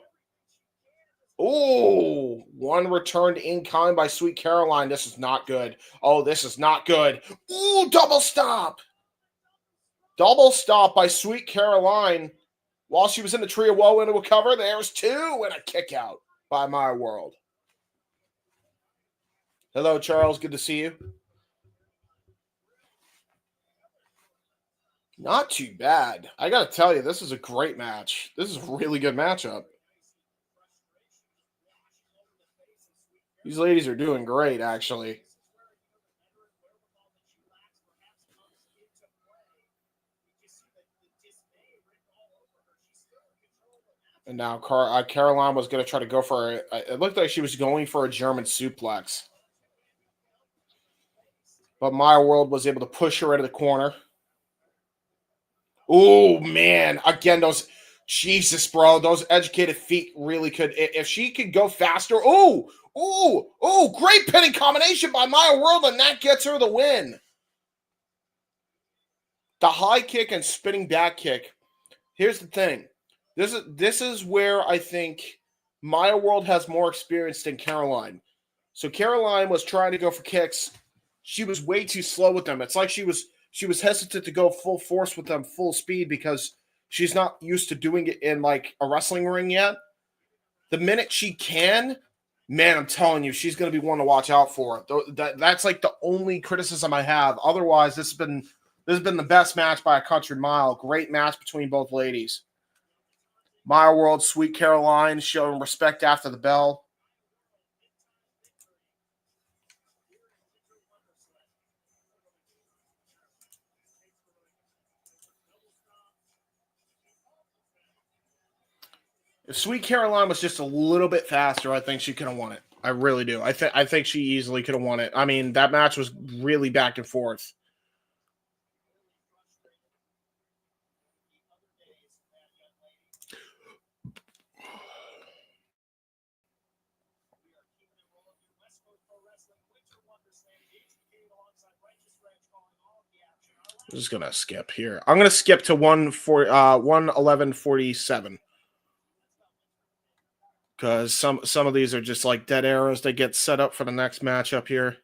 Ooh, one returned in kind by Sweet Caroline. This is not good. Oh, this is not good. Ooh, double stop. Double stop by Sweet Caroline while she was in the tree of woe into a cover. There's 2 and a kick out by Maya World. Hello, Charles. Good to see you. Not too bad. I got to tell you, this is a great match. This is a really good matchup. These ladies are doing great, actually. And now Caroline was going to try to go for it looked like she was going for a German suplex. But Maya World was able to push her into the corner. Oh, man. Again, those... Jesus, bro. Those educated feet really could... If she could go faster... Great pinning combination by Maya World, and that gets her the win. The high kick and spinning back kick. Here's the thing. This is where I think Maya World has more experience than Caroline. So Caroline was trying to go for kicks. She was way too slow with them. It's like she was hesitant to go full force with them, full speed, because she's not used to doing it in like a wrestling ring yet. The minute she can, man, I'm telling you, she's going to be one to watch out for. That's like the only criticism I have. Otherwise, this has been the best match by a country mile. Great match between both ladies. Maya World, Sweet Caroline showing respect after the bell. If Sweet Caroline was just a little bit faster, I think she could have won it. I really do. I think she easily could have won it. I mean, that match was really back and forth. I'm just going to skip here. I'm going to skip to 111.47. Because some of these are just like dead arrows that get set up for the next matchup here.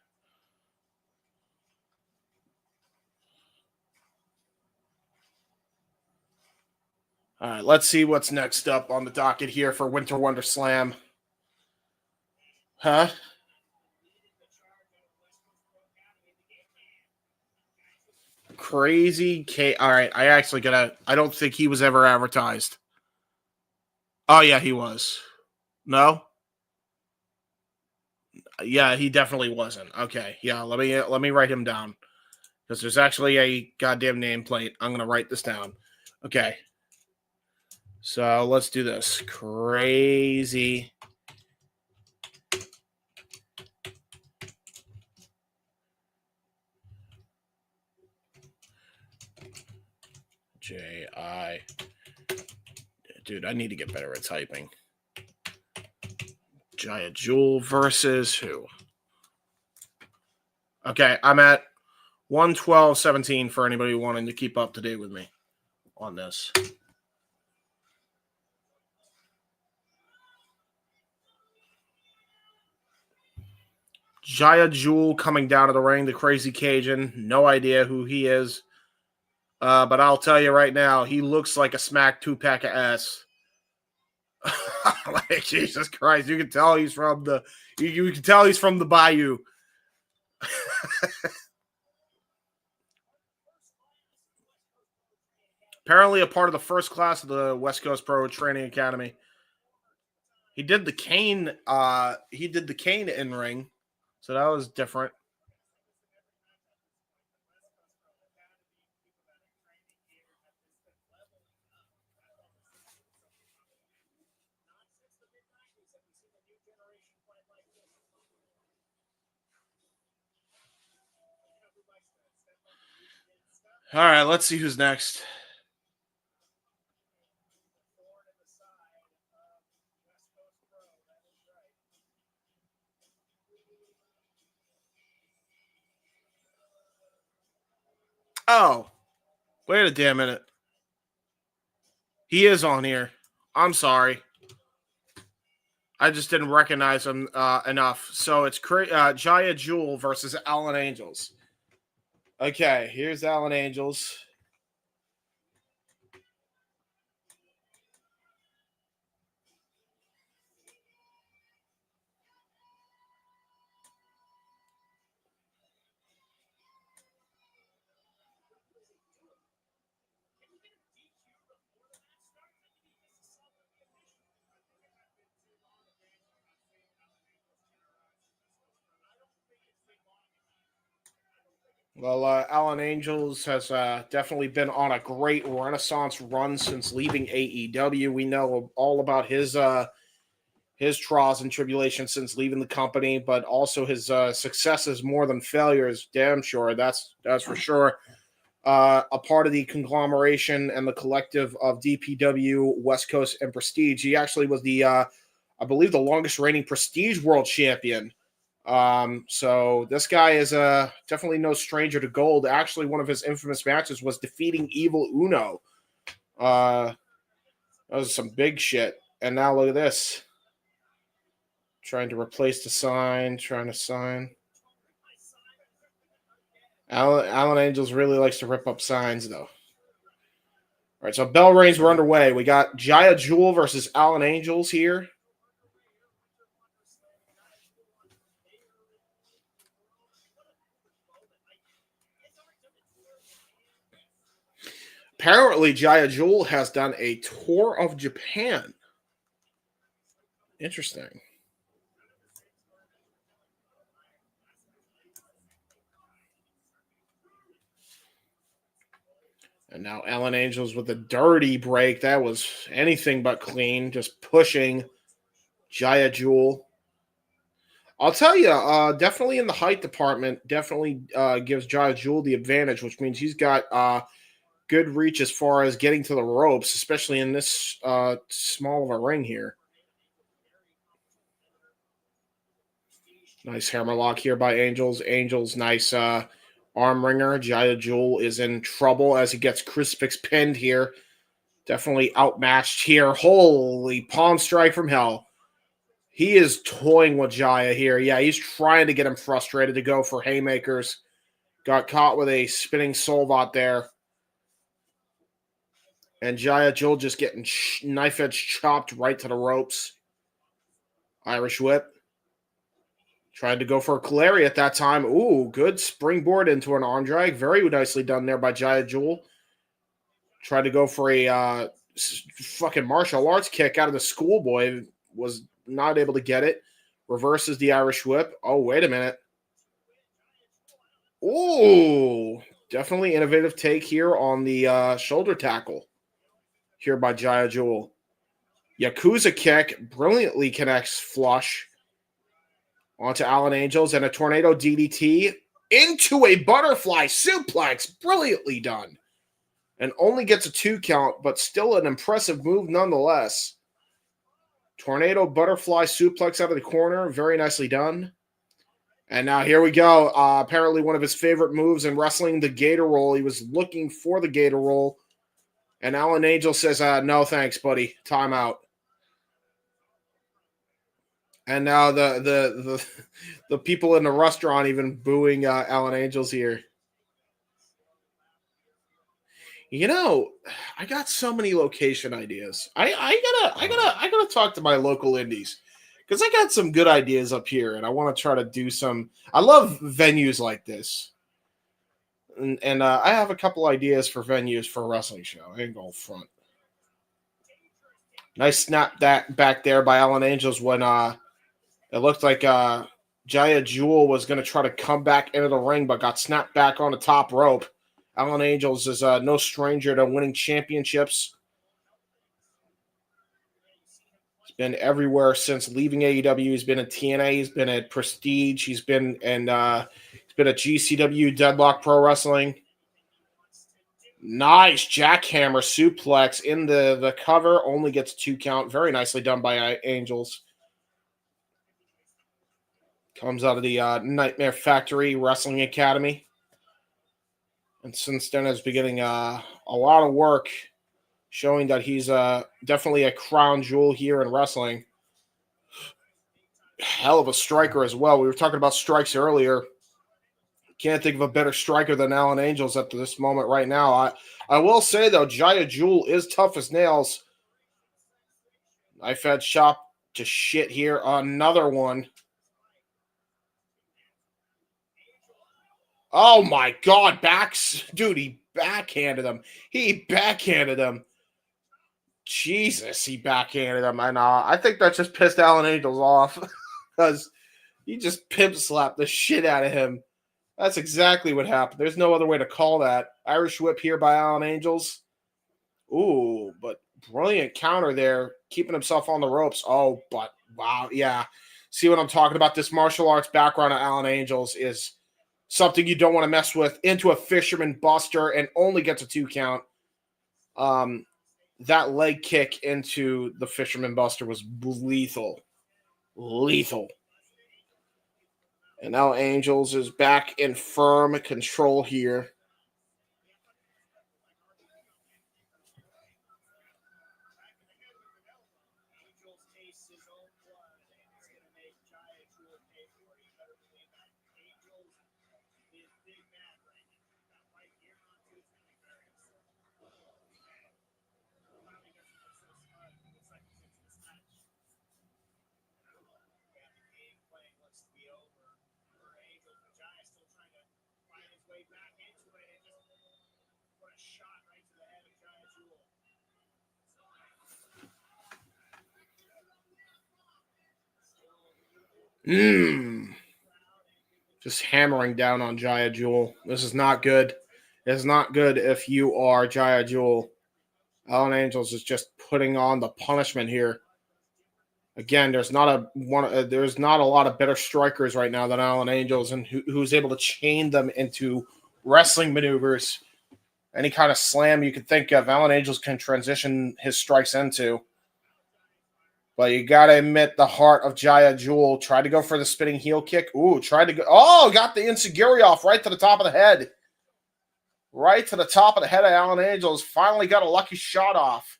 All right, let's see what's next up on the docket here for Winter Wonderslam. Huh? Crazy K. All right, I don't think he was ever advertised. Oh yeah, he was. No. Yeah, he definitely wasn't. Okay, yeah. Let me write him down because there's actually a goddamn nameplate. I'm gonna write this down. Okay. So let's do this. Crazy. J-I. Dude, I need to get better at typing. Jiah Jewell versus who? Okay, I'm at 112.17 for anybody wanting to keep up to date with me on this. Jiah Jewell coming down to the ring, the Crazy Cajun. No idea who he is. But I'll tell you right now, he looks like a smack 2-pack of ass. Like, Jesus Christ, you can tell he's from the bayou. Apparently a part of the first class of the West Coast Pro Training Academy. He did the cane in ring. So that was different. All right, let's see who's next. Oh, wait a damn minute. He is on here. I'm sorry. I just didn't recognize him enough. So it's Jiah Jewell versus Alan Angels. Okay, here's Alan Angels. Well, Alan Angels has definitely been on a great renaissance run since leaving AEW. We know all about his his trials and tribulations since leaving the company, but also his successes more than failures. Damn sure, that's for sure. A part of the conglomeration and the collective of DPW, West Coast, and Prestige. He actually was the, I believe, the longest reigning Prestige World Champion. So this guy is definitely no stranger to gold. Actually, one of his infamous matches was defeating Evil Uno. That was some big shit. And now look at this. Trying to replace the sign, trying to sign. Alan Angels really likes to rip up signs, though. All right, so bell rings were underway. We got Jiah Jewell versus Alan Angels here. Apparently, Jiah Jewell has done a tour of Japan. Interesting. And now Alan Angels with a dirty break. That was anything but clean. Just pushing Jiah Jewell. I'll tell you, definitely in the height department, definitely gives Jiah Jewell the advantage, which means he's got good reach as far as getting to the ropes, especially in this small of a ring here. Nice hammerlock here by Angels. Angels, nice arm ringer. Jiah Jewell is in trouble as he gets crucifix pinned here. Definitely outmatched here. Holy palm strike from hell. He is toying with Jiah here. Yeah, he's trying to get him frustrated to go for haymakers. Got caught with a spinning solvat there. And Jiah Jewell just getting knife edge chopped right to the ropes. Irish whip. Tried to go for a Kaleri at that time. Ooh, good springboard into an arm drag. Very nicely done there by Jiah Jewell. Tried to go for a fucking martial arts kick out of the schoolboy. Was not able to get it. Reverses the Irish whip. Oh, wait a minute. Ooh, definitely innovative take here on the shoulder tackle here by Jiah Jewell. Yakuza kick brilliantly connects flush onto Alan Angels and a tornado DDT into a butterfly suplex. Brilliantly done. And only gets a 2 count, but still an impressive move nonetheless. Tornado butterfly suplex out of the corner. Very nicely done. And now here we go. Apparently one of his favorite moves in wrestling, the gator roll. He was looking for the gator roll. And Alan Angel says, no thanks, buddy. Time out. And now the people in the restaurant even booing Alan Angels here. You know, I got so many location ideas. I gotta talk to my local indies because I got some good ideas up here, and I want to try to do some. I love venues like this, and I have a couple ideas for venues for a wrestling show. I ain't going front. Nice snap that back there by Alan Angels when it looked like Jiah Jewell was going to try to come back into the ring, but got snapped back on the top rope. Alan Angels is no stranger to winning championships. He's been everywhere since leaving AEW. He's been at TNA. He's been at Prestige. He's been at GCW, Deadlock Pro Wrestling. Nice jackhammer suplex in the cover. Only gets 2 count. Very nicely done by Angels. Comes out of the Nightmare Factory Wrestling Academy. And since then has been getting a lot of work, showing that he's definitely a crown jewel here in wrestling. Hell of a striker as well. We were talking about strikes earlier. Can't think of a better striker than Alan Angels at this moment right now. I will say, though, Jiah Jewell is tough as nails. Knife edge chop to shit here. Another one. Oh, my God. Dude, he backhanded him. Jesus, he backhanded him. And I think that just pissed Alan Angels off because he just pimp slapped the shit out of him. That's exactly what happened. There's no other way to call that. Irish whip here by Alan Angels. Ooh, but brilliant counter there, keeping himself on the ropes. Oh, but Wow, yeah. See what I'm talking about? This martial arts background of Alan Angels is something you don't want to mess with. Into a fisherman buster and only gets a 2 count. That leg kick into the fisherman buster was lethal. Lethal. And now Angels is back in firm control here. Just hammering down on Jiah Jewell. This is not good. It's not good if you are Jiah Jewell. Alan Angels is just putting on the punishment here. Again, there's not a lot of better strikers right now than Alan Angels, and who's able to chain them into wrestling maneuvers. Any kind of slam you could think of, Alan Angels can transition his strikes into. But you got to admit, the heart of Jiah Jewell tried to go for the spinning heel kick. Ooh, tried to go. Oh, got the enziguri off right to the top of the head. Right to the top of the head of Alan Angels. Finally got a lucky shot off.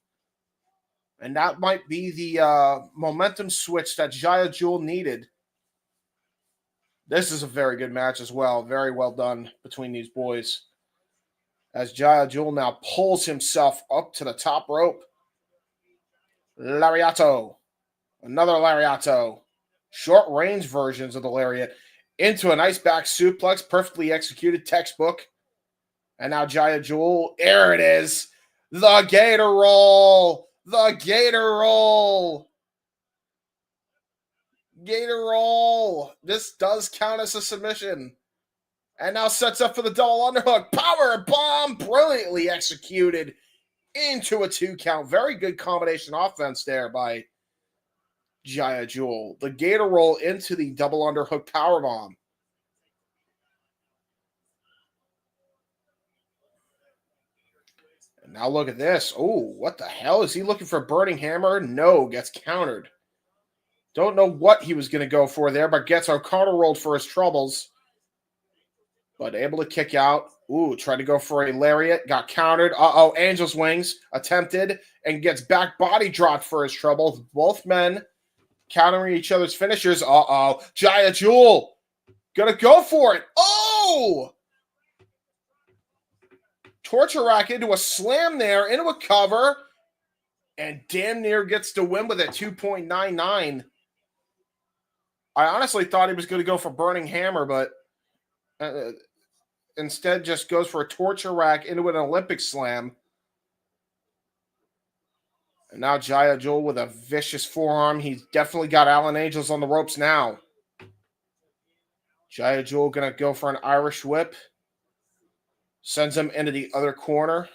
And that might be the momentum switch that Jiah Jewell needed. This is a very good match as well. Very well done between these boys. As Jiah Jewell now pulls himself up to the top rope. Lariato. Another lariato. Short range versions of the lariat. Into a nice back suplex. Perfectly executed, textbook. And now Jiah Jewell. There it is. The Gator Roll. The Gator Roll. Gator Roll. This does count as a submission. And now sets up for the double underhook. Power bomb. Brilliantly executed into a 2 count. Very good combination offense there by Jiah Jewell. The Gator Roll into the double underhook power bomb. And now look at this. Oh, what the hell? Is he looking for a burning hammer? No, gets countered. Don't know what he was going to go for there, but gets O'Connor rolled for his troubles. But able to kick out. Ooh, tried to go for a lariat. Got countered. Uh-oh, Angel's Wings attempted and gets back body dropped for his troubles. Both men countering each other's finishers. Uh-oh. Jiah Jewell gonna go for it. Oh! Torture rack into a slam there, into a cover. And damn near gets the win with a 2.99. I honestly thought he was going to go for Burning Hammer, but instead just goes for a torture rack into an Olympic slam. And now Jiah Jewell with a vicious forearm. He's definitely got Alan Angels on the ropes now. Jiah Jewell going to go for an Irish whip. Sends him into the other corner.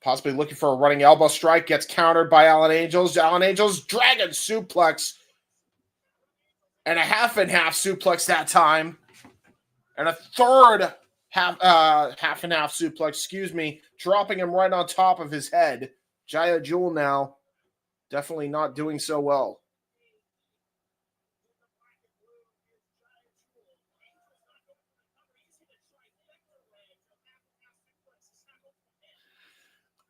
Possibly looking for a running elbow strike. Gets countered by Alan Angels. Alan Angels dragon suplex. And a half and half suplex that time. And a third half and half suplex, dropping him right on top of his head. Jiah Jewell now definitely not doing so well.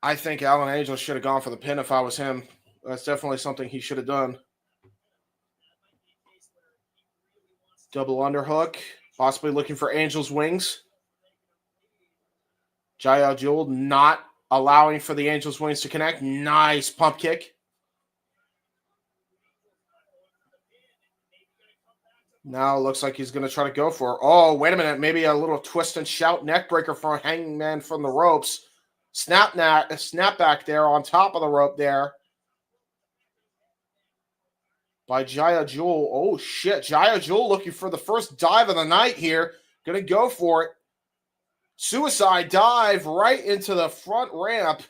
I think Alan Angels should have gone for the pin if I was him. That's definitely something he should have done. Double underhook. Possibly looking for Angel's Wings. Jiah Jewell not allowing for the Angel's Wings to connect. Nice pump kick. Now it looks like he's going to try to go for it. Oh, wait a minute. Maybe a little twist and shout neck breaker for a Hangman from the ropes. Snap back there on top of the rope there. By Jiah Jewell. Oh, shit. Jiah Jewell looking for the first dive of the night here. Going to go for it. Suicide dive right into the front ramp.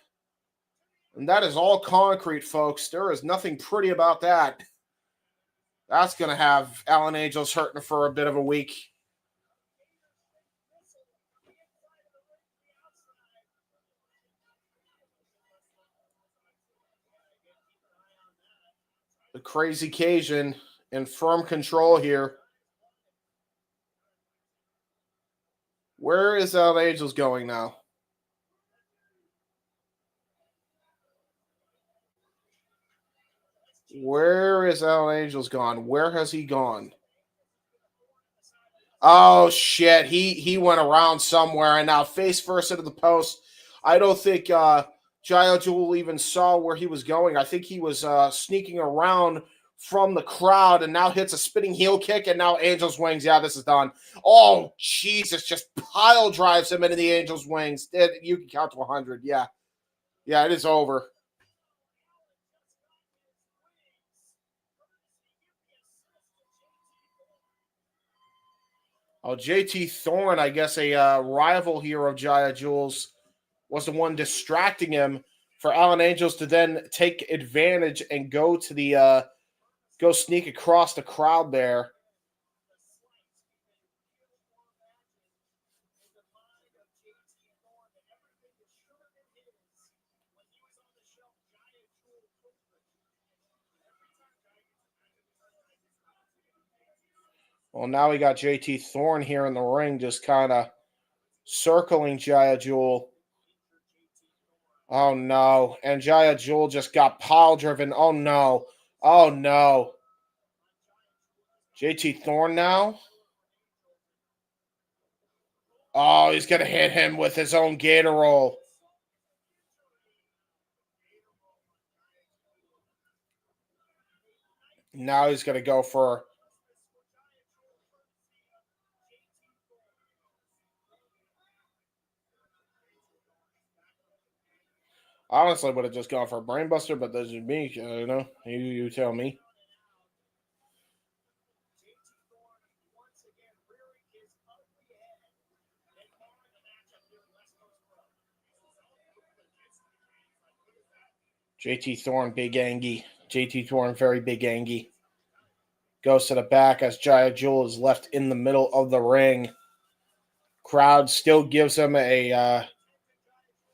And that is all concrete, folks. There is nothing pretty about that. That's going to have Alan Angels hurting for a bit of a week. The Crazy Cajun in firm control here. Where is Alan Angels going now? Where is Alan Angels gone? Where has he gone? Oh, shit. He went around somewhere and now face first into the post. I don't think Jewell even saw where he was going. I think he was sneaking around from the crowd and now hits a spinning heel kick and now Angels wings. Yeah, this is done. Oh, Jesus. Just pile drives him into the Angels wings. You can count to 100. Yeah. Yeah, it is over. Oh, JT Thorne, I guess a rival here of Jiah Julz, was the one distracting him for Alan Angels to then take advantage and go to the go sneak across the crowd there. Well, now we got JT Thorne here in the ring, just kind of circling Jiah Jewell. Oh, no. And Jiah Jewell just got pile driven. Oh, no. Oh, no. JT Thorne now. Oh, he's going to hit him with his own gator roll. Now he's going to go for... Honestly, would have just gone for a brainbuster, but that's just me. You know, you tell me. JT Thorne, big Angie. JT Thorne, very big Angie. Goes to the back as Jiah Jewell is left in the middle of the ring. Crowd still gives him a,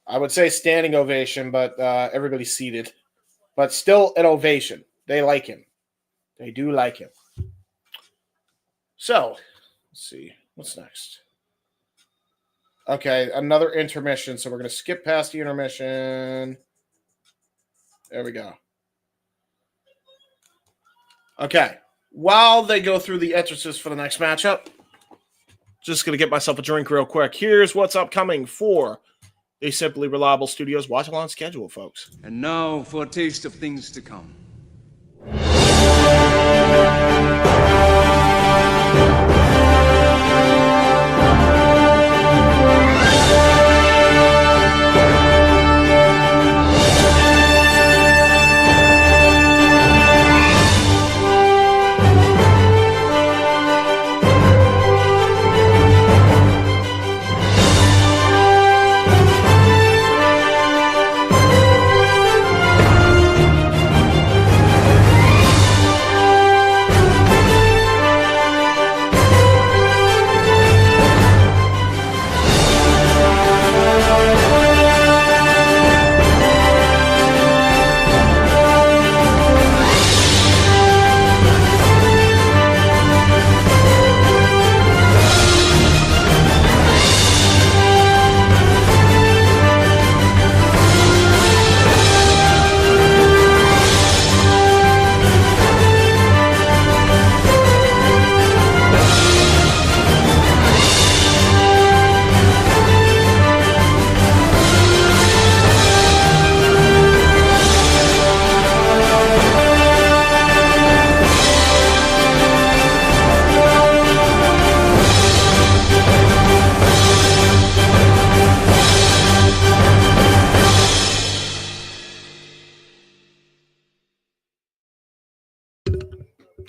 I would say standing ovation, but everybody's seated. But still an ovation. They like him. They do like him. So, let's see. What's next? Okay, another intermission. So we're going to skip past the intermission. There we go. Okay. While they go through the entrances for the next matchup, just going to get myself a drink real quick. Here's what's upcoming for the Simply Reliable Studios watch-along schedule, folks. And now for a taste of things to come.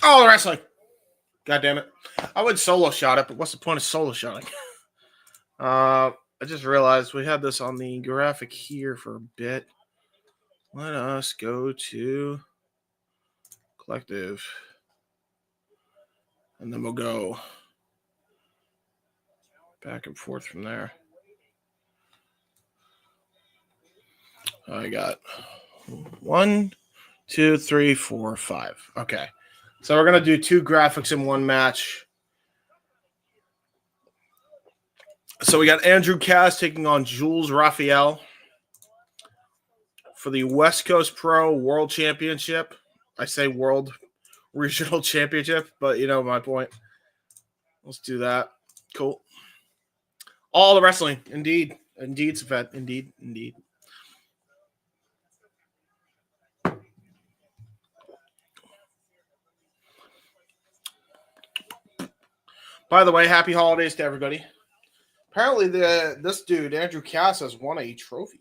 Oh, wrestling. God damn it. I would solo shot it, but what's the point of solo shotting? I just realized we had this on the graphic here for a bit. Let us go to collective. And then we'll go back and forth from there. I got 1, 2, 3, 4, 5. Okay. So we're going to do 2 graphics in one match. So we got Andrew Cass taking on Julz Rafael for the West Coast Pro World Championship. I say World Regional Championship, but you know my point. Let's do that. Cool. All the wrestling. Indeed. Indeed, Safet. Indeed. Indeed. By the way, happy holidays to everybody. Apparently, this dude, Andrew Cass, has won a trophy.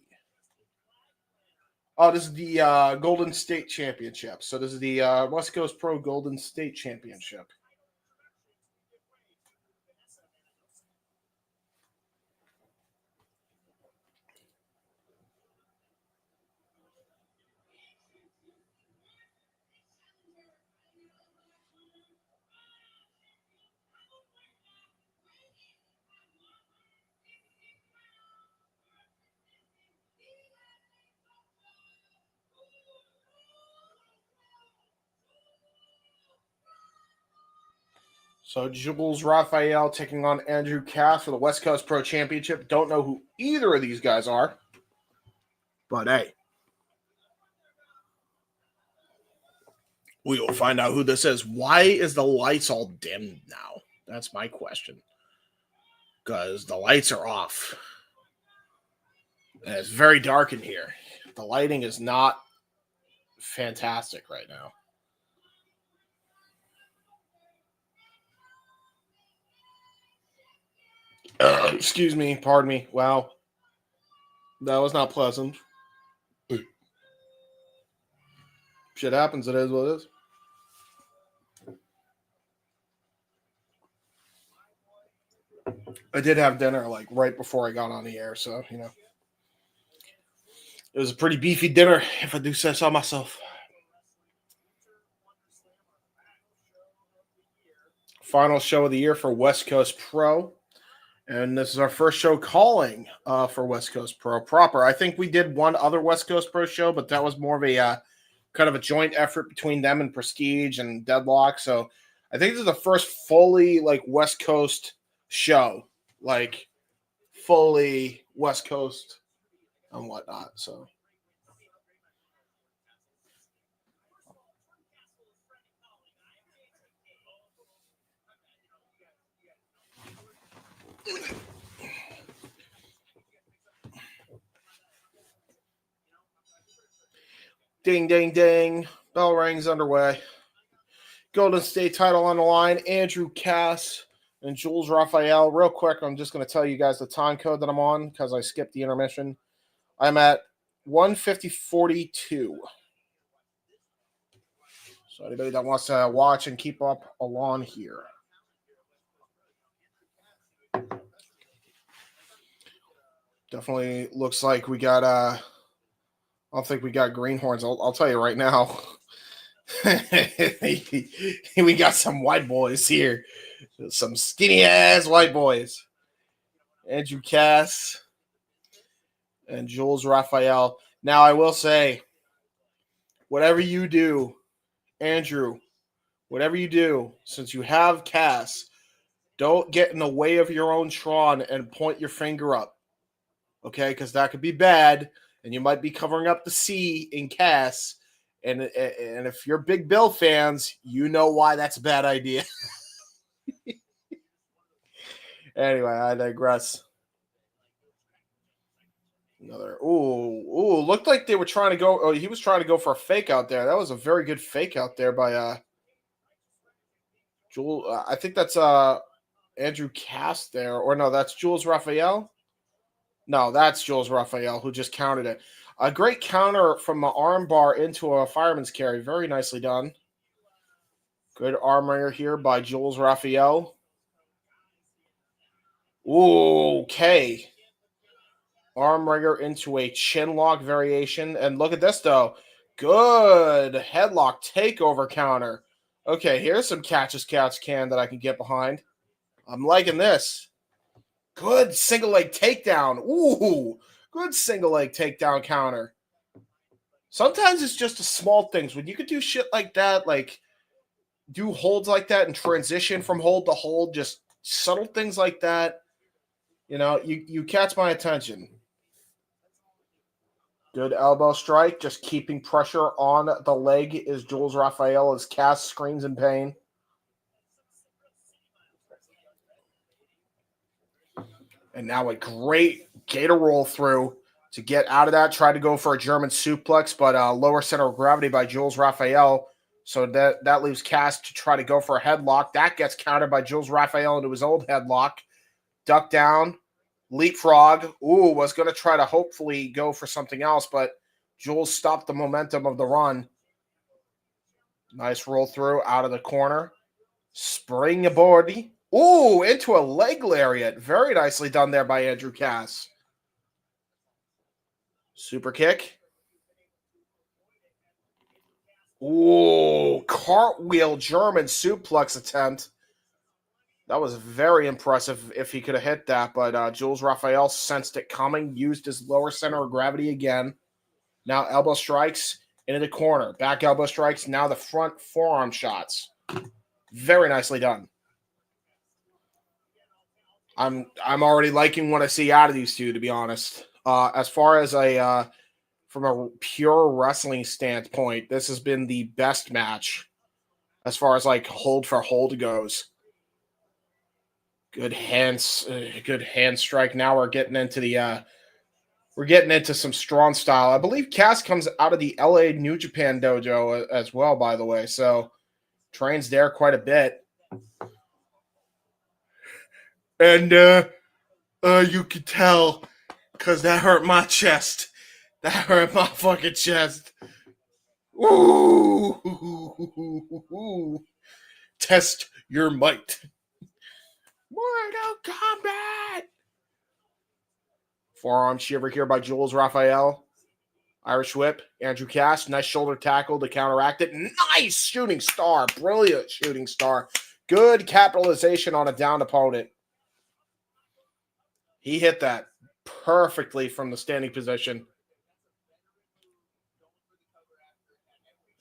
Oh, this is the Golden State Championship. So this is the West Coast Pro Golden State Championship. So Julz Rafael taking on Andrew Cass for the West Coast Pro Championship. Don't know who either of these guys are. But hey, we will find out who this is. Why is the lights all dimmed now? That's my question. Because the lights are off. And it's very dark in here. The lighting is not fantastic right now. Excuse me, pardon me. Wow. That was not pleasant. Shit happens, it is what it is. I did have dinner like right before I got on the air, so you know. It was a pretty beefy dinner, if I do say so myself. Final show of the year for West Coast Pro. And this is our first show calling for West Coast Pro proper. I think we did one other West Coast Pro show, but that was more of a kind of a joint effort between them and Prestige and Deadlock. So I think this is the first fully like West Coast show, like fully West Coast and whatnot. So. Ding, ding, ding. Bell rings underway. Golden State title on the line. Andrew Cass and Julz Rafael. Real quick, I'm just going to tell you guys the time code that I'm on because I skipped the intermission. I'm at 150.42. So anybody that wants to watch and keep up along here. Definitely looks like we got I don't think we got greenhorns. I'll tell you right now. We got some white boys here. Some skinny ass white boys. Andrew Cass and Julz Rafael. Now I will say, whatever you do, Andrew, whatever you do, since you have Cass, don't get in the way of your own Tron and point your finger up. Okay, because that could be bad, and you might be covering up the C in Cass. And if you're big Bill fans, you know why that's a bad idea. Anyway, I digress. Another looked like they were trying to go. Oh, he was trying to go for a fake out there. That was a very good fake out there by Jewell. I think that's Andrew Cass there, or no, that's Julz Rafael. No, that's Julz Rafael who just countered it. A great counter from an arm bar into a fireman's carry. Very nicely done. Good armor here by Julz Rafael. Ooh, okay. Arm wringer into a chin lock variation. And look at this, though. Good headlock takeover counter. Okay, here's some catch can that I can get behind. I'm liking this. Good single leg takedown. Ooh, good single leg takedown counter. Sometimes it's just the small things. When you could do shit like that, like do holds like that and transition from hold to hold, just subtle things like that. You know, you catch my attention. Good elbow strike, just keeping pressure on the leg is Julz Rafael as Cass screams in pain. And now a great gator roll through to get out of that. Tried to go for a German suplex, but lower center of gravity by Julz Rafael. So that leaves Cass to try to go for a headlock. That gets countered by Julz Rafael into his old headlock. Duck down. Leapfrog. Ooh, was going to try to hopefully go for something else, but Julz stopped the momentum of the run. Nice roll through out of the corner. Springboard. Ooh, into a leg lariat. Very nicely done there by Andrew Cass. Super kick. Ooh, cartwheel German suplex attempt. That was very impressive if he could have hit that, but Julz Rafael sensed it coming, used his lower center of gravity again. Now elbow strikes into the corner. Back elbow strikes, now the front forearm shots. Very nicely done. I'm already liking what I see out of these two, to be honest. As far as from a pure wrestling standpoint, this has been the best match as far as like hold for hold goes. Good hand strike. Now we're getting into some strong style. I believe Cass comes out of the LA New Japan dojo as well, by the way. So trains there quite a bit. And you could tell because that hurt my chest. That hurt my fucking chest. Ooh. Test your might. Mortal Kombat. Forearm shiver here by Julz Rafael. Irish whip. Andrew Cass. Nice shoulder tackle to counteract it. Nice shooting star. Brilliant shooting star. Good capitalization on a downed opponent. He hit that perfectly from the standing position.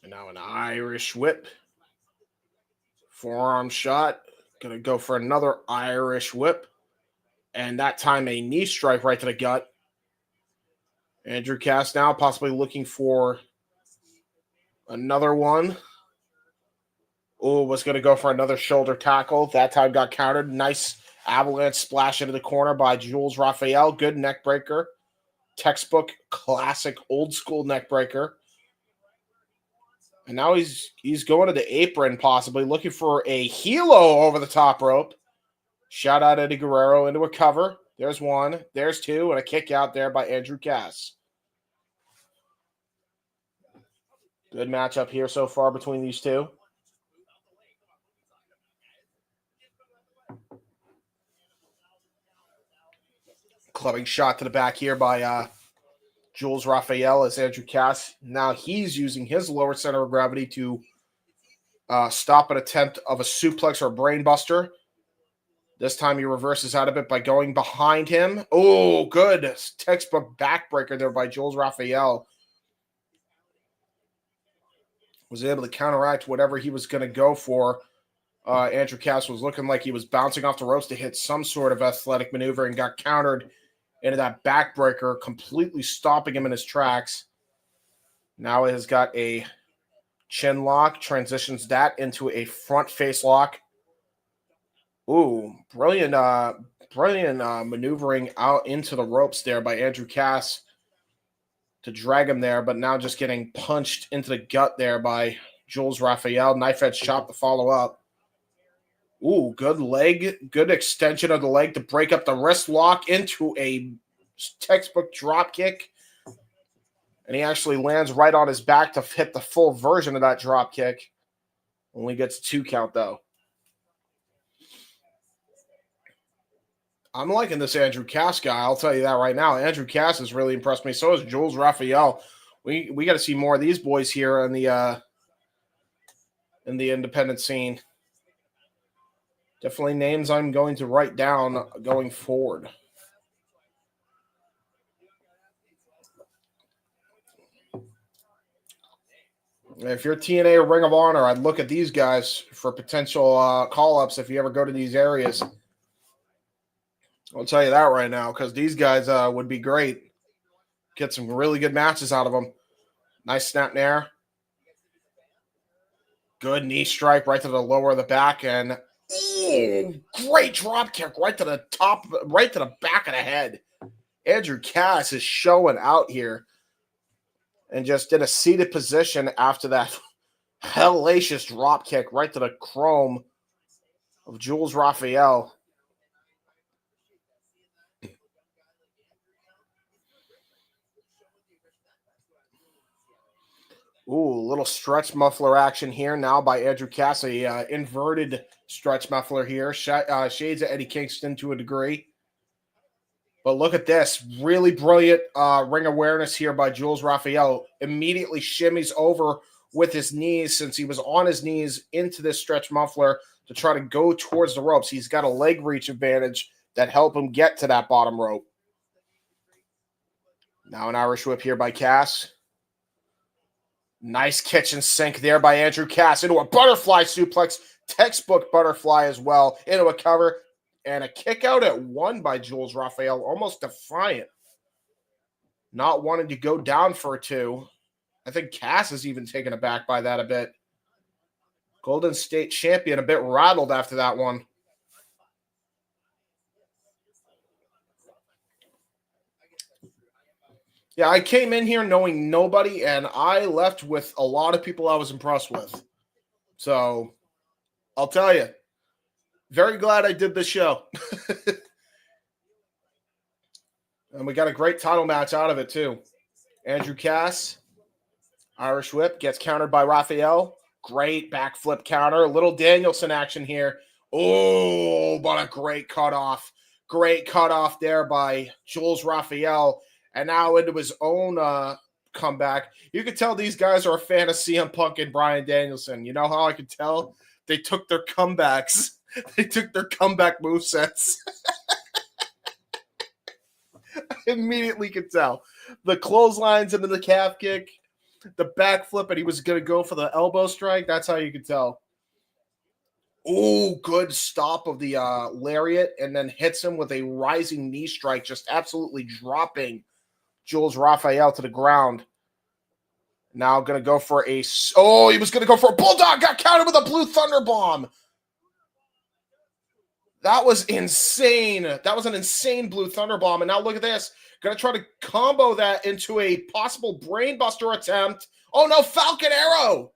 And now an Irish whip. Forearm shot. Going to go for another Irish whip. And that time a knee strike right to the gut. Andrew Cass now possibly looking for another one. Oh, was going to go for another shoulder tackle. That time got countered. Nice avalanche splash into the corner by Julz Rafael. Good neck breaker. Textbook, classic, old school neck breaker. And now he's going to the apron, possibly looking for a helo over the top rope. Shout out Eddie Guerrero into a cover. There's one. There's two. And a kick out there by Andrew Cass. Good matchup here so far between these two. Clubbing shot to the back here by Julz Rafael as Andrew Cass. Now he's using his lower center of gravity to stop an attempt of a suplex or a brain buster. This time he reverses out of it by going behind him. Oh, good. Textbook backbreaker there by Julz Rafael. Was able to counteract whatever he was going to go for. Andrew Cass was looking like he was bouncing off the ropes to hit some sort of athletic maneuver and got countered into that backbreaker, completely stopping him in his tracks. Now he has got a chin lock, transitions that into a front face lock. Ooh, brilliant maneuvering out into the ropes there by Andrew Cass to drag him there, but now just getting punched into the gut there by Julz Rafael. Knife edge chop to follow up. Ooh, good leg, good extension of the leg to break up the wrist lock into a textbook drop kick. And he actually lands right on his back to hit the full version of that drop kick. Only gets a 2 count though. I'm liking this Andrew Cass guy. I'll tell you that right now. Andrew Cass has really impressed me. So has Julz Rafael. We got to see more of these boys here in the independent scene. Definitely names I'm going to write down going forward. If you're TNA or Ring of Honor, I'd look at these guys for potential call-ups if you ever go to these areas. I'll tell you that right now, because these guys would be great. Get some really good matches out of them. Nice snap there. Good knee strike right to the lower of the back, and great drop kick right to the top, right to the back of the head. Andrew Cass is showing out here and just in a seated position after that hellacious drop kick right to the chrome of Julz Rafael. Ooh, little stretch muffler action here now by Andrew Cass. A inverted stretch muffler here. Shades of Eddie Kingston to a degree. But look at this. Really brilliant ring awareness here by Julz Rafael. Immediately shimmies over with his knees since he was on his knees into this stretch muffler to try to go towards the ropes. He's got a leg reach advantage that help him get to that bottom rope. Now an Irish whip here by Cass. Nice kitchen sink there by Andrew Cass into a butterfly suplex. Textbook butterfly as well. Into a cover. And a kick out at one by Julz Rafael. Almost defiant. Not wanting to go down for a two. I think Cass is even taken aback by that a bit. Golden State champion a bit rattled after that one. Yeah, I came in here knowing nobody, and I left with a lot of people I was impressed with. So, I'll tell you, very glad I did this show. And we got a great title match out of it, too. Andrew Cass, Irish whip, gets countered by Rafael. Great backflip counter. Little Danielson action here. Oh, but a great cutoff. Great cutoff there by Julz Rafael. And now into his own comeback. You can tell these guys are a fan of CM Punk and Bryan Danielson. You know how I can tell? They took their comebacks. They took their comeback movesets. I immediately could tell. The clotheslines into the calf kick, the backflip, and he was going to go for the elbow strike. That's how you could tell. Oh, good stop of the lariat, and then hits him with a rising knee strike, just absolutely dropping Julz Rafael to the ground. Now going to go for a... Oh, he was going to go for a bulldog. Got countered with a blue thunder bomb. That was insane. That was an insane blue thunder bomb. And now look at this. Going to try to combo that into a possible brainbuster attempt. Oh, no, Falcon Arrow.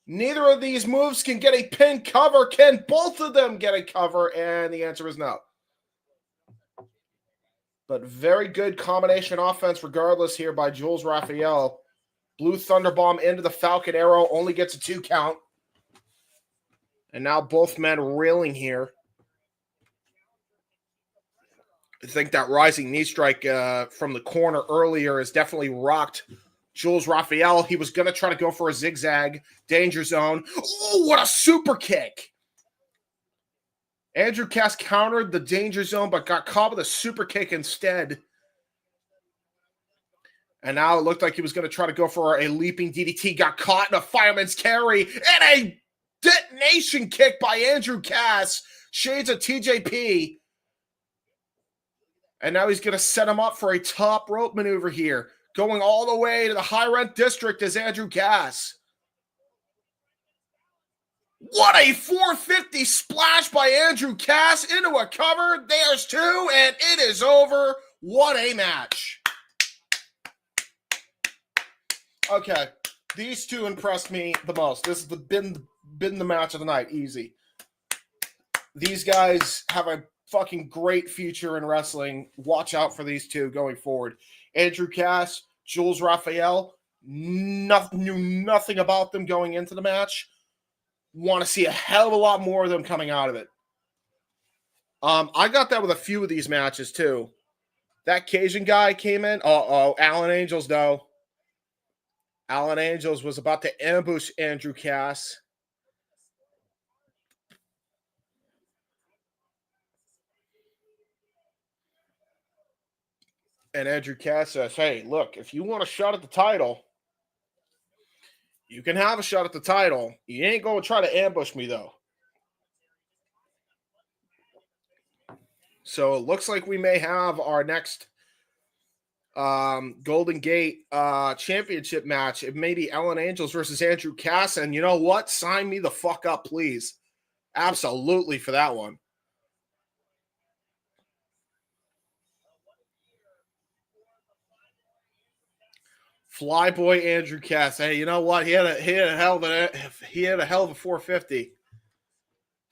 Neither of these moves can get a pin cover. Can both of them get a cover? And the answer is no. But very good combination offense regardless here by Julz Rafael. Blue Thunder Bomb into the Falcon Arrow. Only gets a 2 count. And now both men reeling here. I think that rising knee strike from the corner earlier has definitely rocked Julz Rafael. He was going to try to go for a zigzag. Danger zone. Oh, what a super kick. Andrew Cass countered the danger zone, but got caught with a super kick instead. And now it looked like he was going to try to go for a leaping DDT. Got caught in a fireman's carry. And a detonation kick by Andrew Cass. Shades of TJP. And now he's going to set him up for a top rope maneuver here. Going all the way to the high rent district is Andrew Cass. What a 450 splash by Andrew Cass into a cover. There's 2, and it is over. What a match. Okay, these two impressed me the most. This has been the match of the night. Easy. These guys have a fucking great future in wrestling. Watch out for these two going forward. Andrew Cass, Julz Rafael, knew nothing about them going into the match. Want to see a hell of a lot more of them coming out of it. I got that with a few of these matches too. That Cajun guy came in. Alan Angels though. Alan Angels was about to ambush Andrew Cass. And Andrew Cass says, hey, look, if you want a shot at the title, you can have a shot at the title. You ain't going to try to ambush me, though. So it looks like we may have our next Golden Gate championship match. It may be Alan Angels versus Andrew Cass. And you know what? Sign me the fuck up, please. Absolutely for that one. Flyboy Andrew Cass. Hey, you know what? He had a hell of a 450.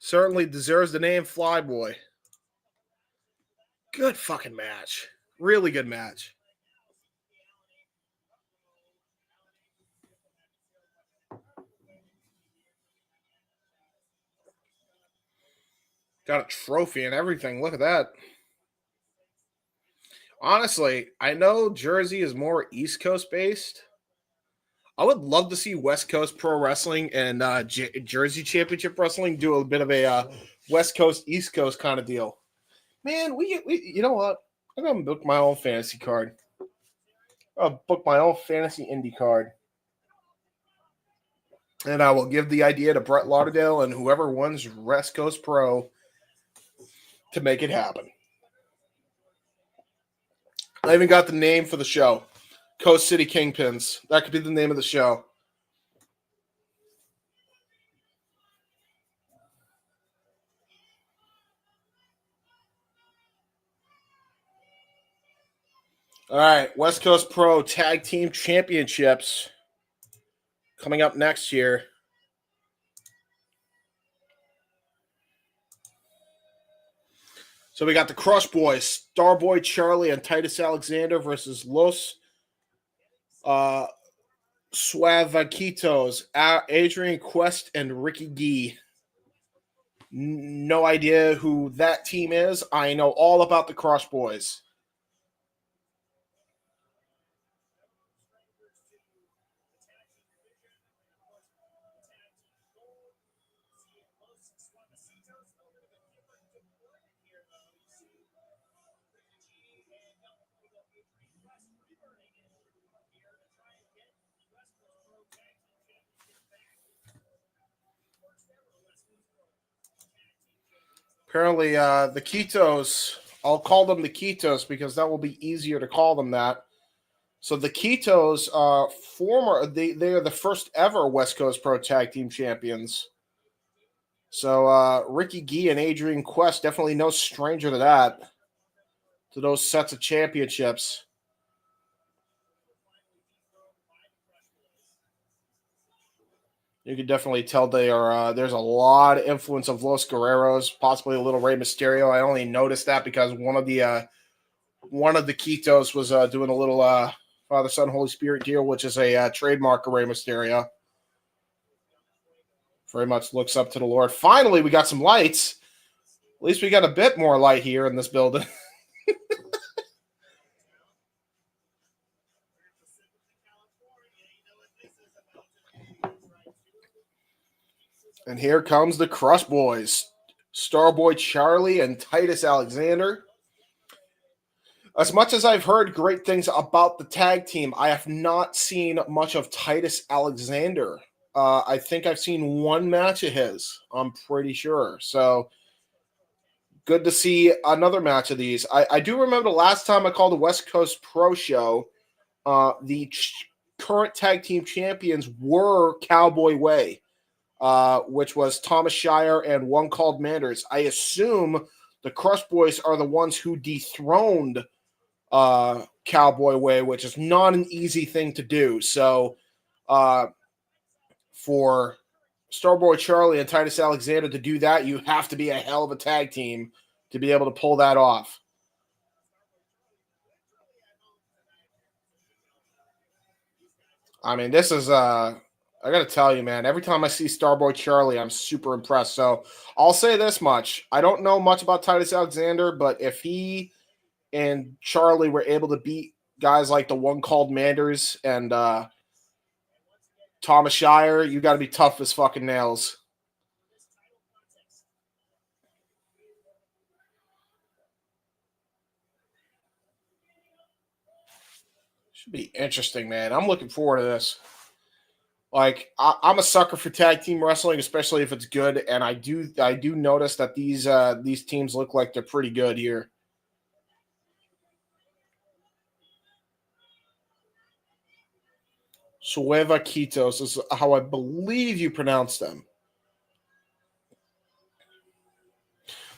Certainly deserves the name Flyboy. Good fucking match. Really good match. Got a trophy and everything. Look at that. Honestly, I know Jersey is more East Coast based. I would love to see West Coast Pro Wrestling and Jersey Championship Wrestling do a bit of a West Coast East Coast kind of deal. Man, we you know what? I'm gonna book my own fantasy card. I'll book my own fantasy indie card, and I will give the idea to Brett Lauderdale and whoever wins West Coast Pro to make it happen. I even got the name for the show. Coast City Kingpins. That could be the name of the show. All right, West Coast Pro Tag Team Championships coming up next year. So we got the Crush Boys, Starboy Charlie and Titus Alexander versus Los Suavaquitos, Adrian Quest and Ricky Gee. No idea who that team is. I know all about the Crush Boys. Apparently, the Citos, I'll call them the Citos because that will be easier to call them that. So the Citos, they are the first ever West Coast Pro Tag Team Champions. So Ricky Gee and Adrian Quest, definitely no stranger to that, to those sets of championships. You can definitely tell they are. There's a lot of influence of Los Guerreros, possibly a little Rey Mysterio. I only noticed that because one of the Citos was doing a little Father, Son, Holy Spirit deal, which is a trademark of Rey Mysterio. Very much looks up to the Lord. Finally, we got some lights. At least we got a bit more light here in this building. And here comes the Crush Boys. Starboy Charlie and Titus Alexander. As much as I've heard great things about the tag team, I have not seen much of Titus Alexander. I think I've seen one match of his. I'm pretty sure. So good to see another match of these. I do remember the last time I called the West Coast Pro Show, the current tag team champions were Cowboy Way, which was Thomas Shire and one called Manders. I assume the Crush Boys are the ones who dethroned Cowboy Way, which is not an easy thing to do. So for Starboy Charlie and Titus Alexander to do that, you have to be a hell of a tag team to be able to pull that off. I mean, this is I got to tell you, man, every time I see Starboy Charlie, I'm super impressed. So I'll say this much. I don't know much about Titus Alexander, but if he and Charlie were able to beat guys like the one called Manders and Thomas Shire, you got to be tough as fucking nails. Should be interesting, man. I'm looking forward to this. Like I'm a sucker for tag team wrestling, especially if it's good, and I do notice that these teams look like they're pretty good here. Sueva Citos is how I believe you pronounce them.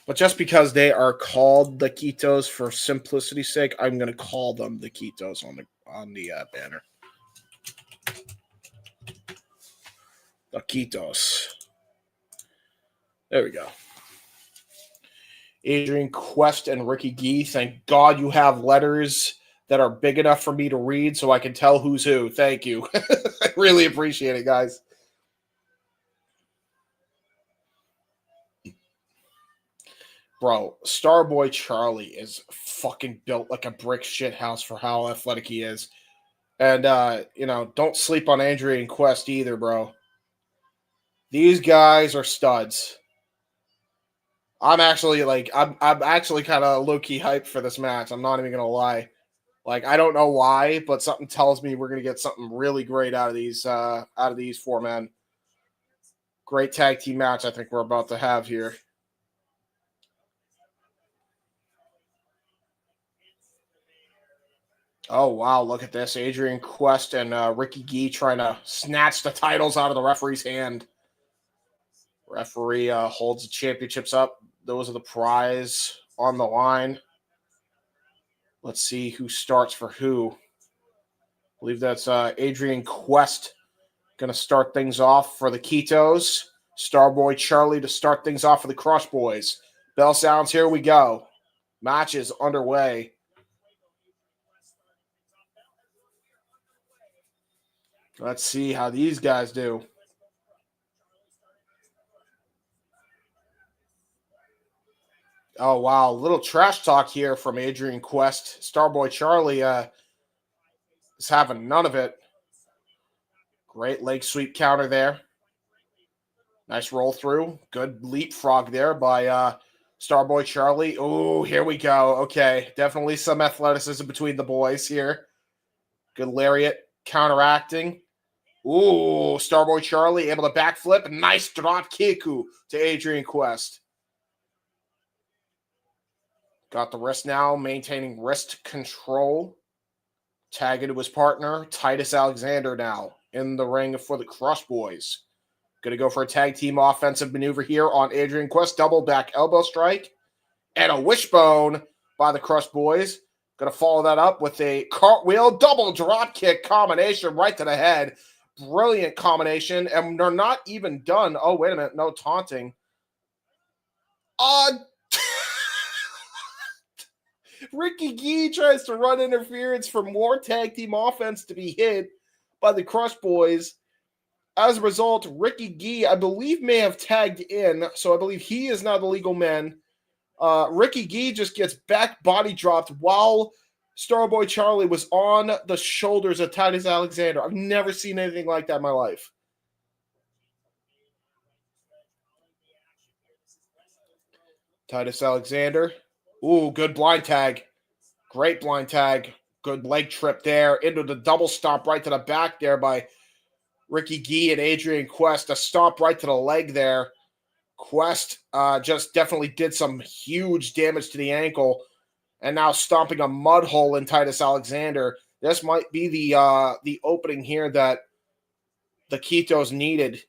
But just because they are called the Citos for simplicity's sake, I'm going to call them the Citos on the banner. The Citos. There we go. Adrian Quest and Ricky Gee. Thank God you have letters that are big enough for me to read so I can tell who's who. Thank you. I really appreciate it, guys. Bro, Starboy Charlie is fucking built like a brick shit house for how athletic he is. And, don't sleep on Adrian Quest either, bro. These guys are studs. I'm actually kind of low-key hyped for this match. I'm not even going to lie. Like, I don't know why, but something tells me we're going to get something really great out of these four men. Great tag team match I think we're about to have here. Oh, wow, look at this. Adrian Quest and Ricky Gee trying to snatch the titles out of the referee's hand. Referee holds the championships up. Those are the prize on the line. Let's see who starts for who. I believe that's Adrian Quest going to start things off for the Citos. Starboy Charlie to start things off for the Crush Boys. Bell sounds, here we go. Match is underway. Let's see how these guys do. Oh, wow. A little trash talk here from Adrian Quest. Starboy Charlie is having none of it. Great leg sweep counter there. Nice roll through. Good leapfrog there by Starboy Charlie. Oh, here we go. Okay. Definitely some athleticism between the boys here. Good lariat counteracting. Ooh, Starboy Charlie able to backflip. Nice drop kicku to Adrian Quest. Got the wrist now, maintaining wrist control. Tagging to his partner, Titus Alexander now in the ring for the Crush Boys. Going to go for a tag team offensive maneuver here on Adrian Quest. Double back elbow strike. And a wishbone by the Crush Boys. Going to follow that up with a cartwheel double drop kick combination right to the head. Brilliant combination. And they're not even done. Oh, wait a minute. No taunting. Ricky Gee tries to run interference for more tag team offense to be hit by the Crush Boys. As a result, Ricky Gee, I believe, may have tagged in, so I believe he is now the legal man. Ricky Gee just gets back body dropped while Starboy Charlie was on the shoulders of Titus Alexander. I've never seen anything like that in my life. Titus Alexander. Ooh, good blind tag. Great blind tag. Good leg trip there into the double stomp right to the back there by Ricky Gee and Adrian Quest. A stomp right to the leg there. Quest just definitely did some huge damage to the ankle and now stomping a mud hole in Titus Alexander. This might be the opening here that the Citos needed.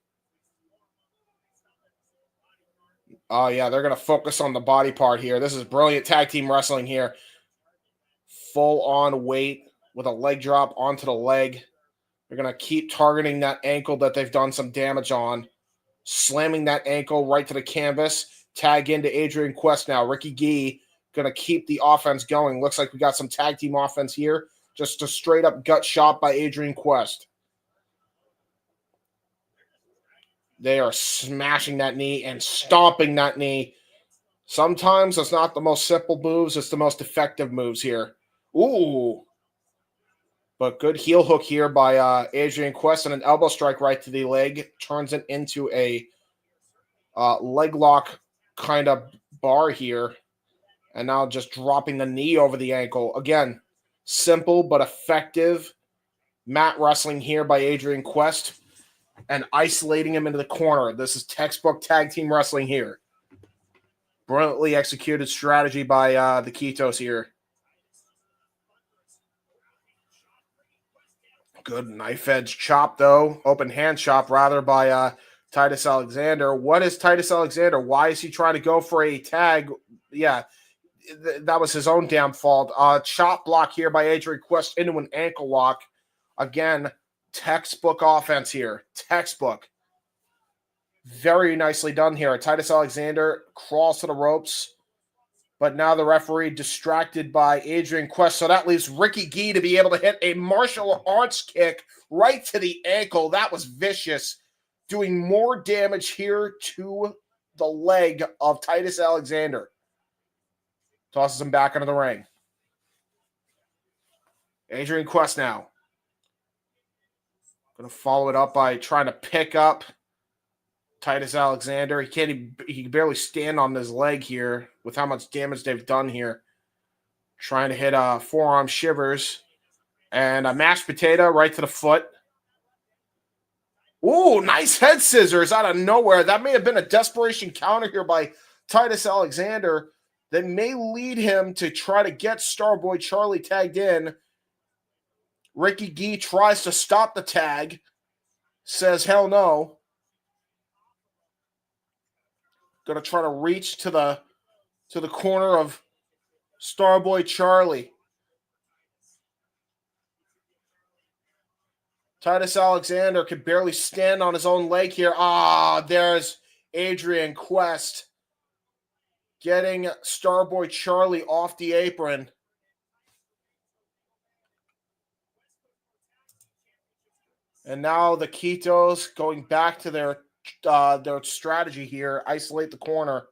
Oh, yeah, they're going to focus on the body part here. This is brilliant tag team wrestling here. Full on weight with a leg drop onto the leg. They're going to keep targeting that ankle that they've done some damage on. Slamming that ankle right to the canvas. Tag into Adrian Quest now. Ricky Gee going to keep the offense going. Looks like we got some tag team offense here. Just a straight up gut shot by Adrian Quest. They are smashing that knee and stomping that knee. Sometimes it's not the most simple moves, it's the most effective moves here. Ooh. But good heel hook here by Adrian Quest, and an elbow strike right to the leg. Turns it into a leg lock kind of bar here. And now just dropping the knee over the ankle. Again, simple but effective mat wrestling here by Adrian Quest. And isolating him into the corner. This is textbook tag team wrestling here. Brilliantly executed strategy by the Citos here. Good knife edge chop, though. Open hand chop, rather, by Titus Alexander. What is Titus Alexander? Why is he trying to go for a tag? Yeah, that was his own damn fault. Chop block here by Adrian Quest into an ankle lock. Again, textbook offense here. Textbook. Very nicely done here. Titus Alexander crawls to the ropes. But now the referee distracted by Adrian Quest. So that leaves Ricky Gee to be able to hit a martial arts kick right to the ankle. That was vicious. Doing more damage here to the leg of Titus Alexander. Tosses him back into the ring. Adrian Quest now. Going to follow it up by trying to pick up Titus Alexander. He can barely stand on his leg here with how much damage they've done here. Trying to hit forearm shivers. And a mashed potato right to the foot. Ooh, nice head scissors out of nowhere. That may have been a desperation counter here by Titus Alexander that may lead him to try to get Starboy Charlie tagged in. Ricky Gee tries to stop the tag. Says, hell no. Going to try to reach to the corner of Starboy Charlie. Titus Alexander can barely stand on his own leg here. There's Adrian Quest getting Starboy Charlie off the apron. And now the Citos going back to their strategy here. Isolate the corner.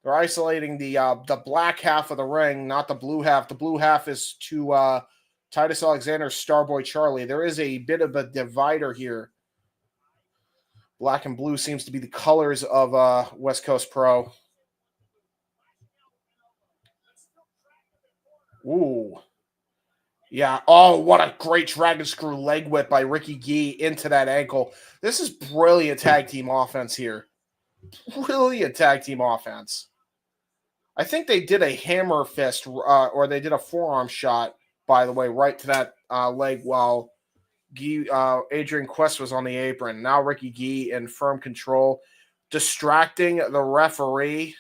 They're isolating the black half of the ring, not the blue half. The blue half is to Titus Alexander, Starboy Charlie. There is a bit of a divider here. Black and blue seems to be the colors of West Coast Pro. Ooh. Yeah. Oh, what a great dragon screw leg whip by Ricky Gee into that ankle. This is brilliant tag team offense here. Brilliant tag team offense. I think they did a hammer fist or they did a forearm shot, by the way, right to that leg while Adrian Quest was on the apron. Now Ricky Gee in firm control, distracting the referee.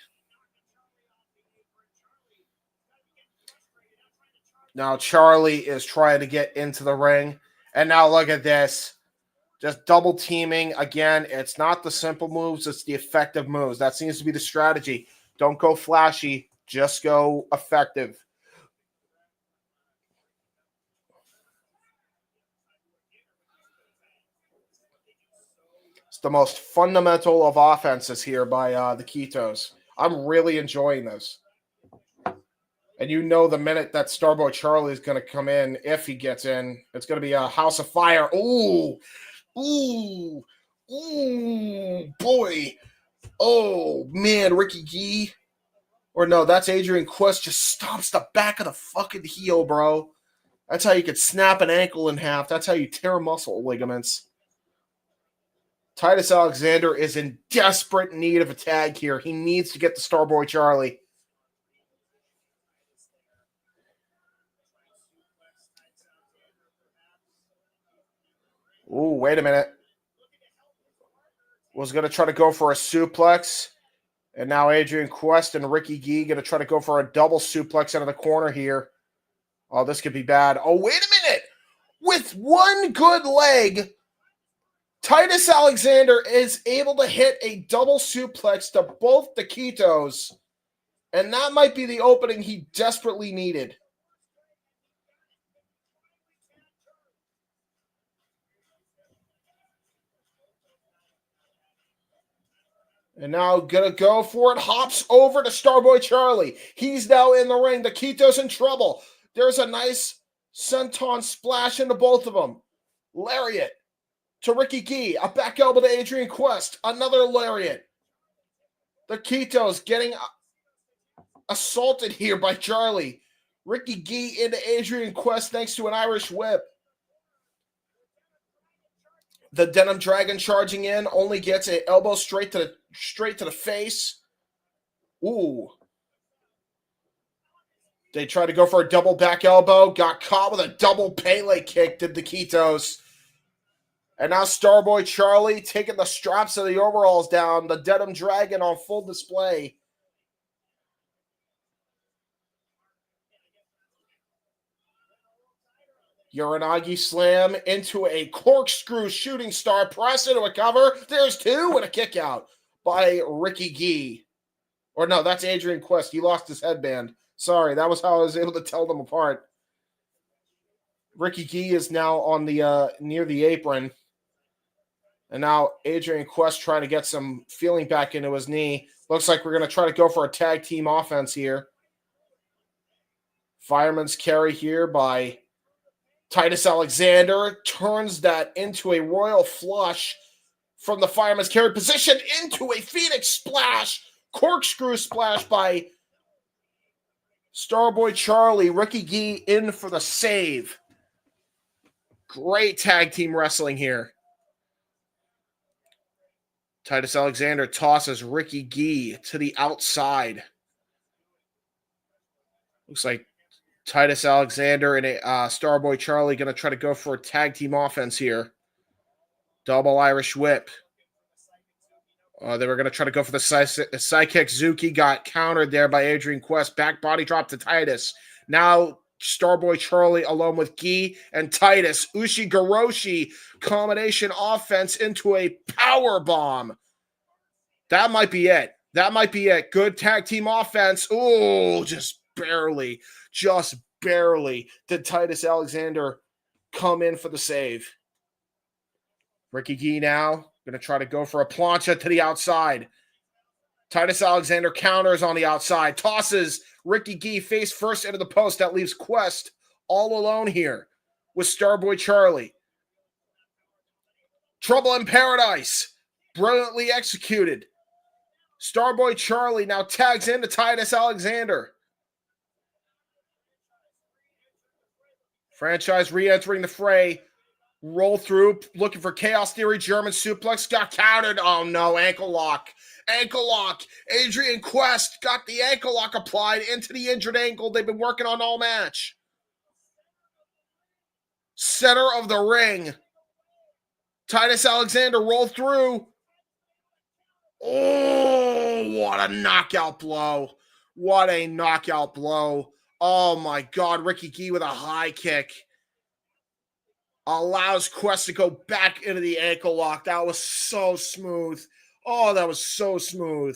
Now Charlie is trying to get into the ring. And now look at this. Just double teaming. Again, it's not the simple moves, it's the effective moves. That seems to be the strategy. Don't go flashy, just go effective. It's the most fundamental of offenses here by the Citos. I'm really enjoying this. And you know the minute that Starboy Charlie is going to come in, if he gets in, it's going to be a house of fire. Ooh, ooh, ooh, boy. Oh, man, Ricky Gee. Or no, that's Adrian Quest. Just stomps the back of the fucking heel, bro. That's how you could snap an ankle in half. That's how you tear muscle ligaments. Titus Alexander is in desperate need of a tag here. He needs to get the Starboy Charlie. Ooh, wait a minute. Was going to try to go for a suplex. And now Adrian Quest and Ricky Gee going to try to go for a double suplex out of the corner here. Oh, this could be bad. Oh, wait a minute. With one good leg, Titus Alexander is able to hit a double suplex to both the Citos. And that might be the opening he desperately needed. And now gonna go for it. Hops over to Starboy Charlie. He's now in the ring. The Citos in trouble. There's a nice senton splash into both of them. Lariat to Ricky Gee. A back elbow to Adrian Quest. Another lariat. The Citos getting assaulted here by Charlie. Ricky Gee into Adrian Quest thanks to an Irish whip. The Denim Dragon charging in only gets an elbow straight to the face. Ooh. They tried to go for a double back elbow. Got caught with a double Pele kick, did the Citos. And now Starboy Charlie taking the straps of the overalls down. The Denim Dragon on full display. Uranagi slam into a corkscrew shooting star press into a cover. There's two and a kick out by Ricky Gee. Or no, that's Adrian Quest. He lost his headband. Sorry, that was how I was able to tell them apart. Ricky Gee is now on the near the apron. And now Adrian Quest trying to get some feeling back into his knee. Looks like we're going to try to go for a tag team offense here. Fireman's carry here by Titus Alexander turns that into a royal flush from the Fireman's carry position into a Phoenix splash. Corkscrew splash by Starboy Charlie. Ricky Gee in for the save. Great tag team wrestling here. Titus Alexander tosses Ricky Gee to the outside. Looks like Titus Alexander and Starboy Charlie going to try to go for a tag team offense here. Double Irish whip. They were going to try to go for the side kick. Zuki got countered there by Adrian Quest. Back body drop to Titus. Now Starboy Charlie along with Gee and Titus. Ushi-Goroshi combination offense into a power bomb. That might be it. That might be it. Good tag team offense. Oh, just barely did Titus Alexander come in for the save. Ricky Gee now going to try to go for a plancha to the outside. Titus Alexander counters on the outside. Tosses Ricky Gee face first into the post. That leaves Quest all alone here with Starboy Charlie. Trouble in Paradise. Brilliantly executed. Starboy Charlie now tags into Titus Alexander. Franchise re-entering the fray. Roll through, looking for Chaos Theory, German suplex. Got countered. Oh no, ankle lock. Ankle lock. Adrian Quest got the ankle lock applied into the injured ankle they've been working on all match. Center of the ring. Titus Alexander rolled through. Oh, what a knockout blow. What a knockout blow. Oh my God, Ricky Gee with a high kick. Allows Quest to go back into the ankle lock. That was so smooth. Oh, that was so smooth.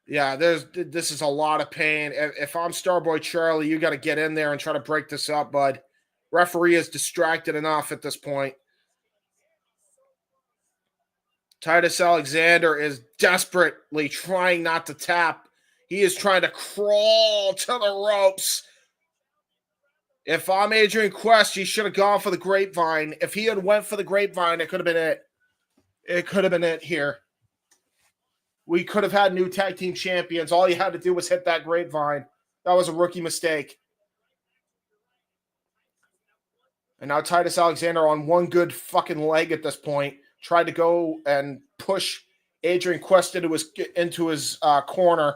Yeah, this is a lot of pain. If I'm Starboy Charlie, you got to get in there and try to break this up, bud. Referee is distracted enough at this point. Titus Alexander is desperately trying not to tap. He is trying to crawl to the ropes. If I'm Adrian Quest, he should have gone for the grapevine. If he had went for the grapevine, it could have been it. It could have been it here. We could have had new tag team champions. All you had to do was hit that grapevine. That was a rookie mistake. And now Titus Alexander on one good fucking leg at this point. Tried to go and push Adrian Quest into his corner.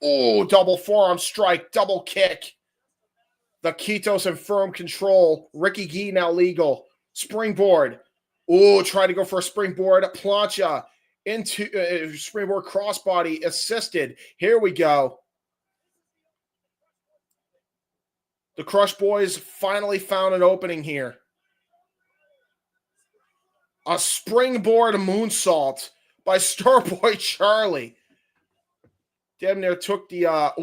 Oh, double forearm strike, double kick. The Citos in firm control. Ricky Gee now legal. Springboard. Oh, try to go for a springboard. Plancha into springboard crossbody assisted. Here we go. The Crush Boys finally found an opening here. A springboard moonsault by Starboy Charlie. Damn near took the,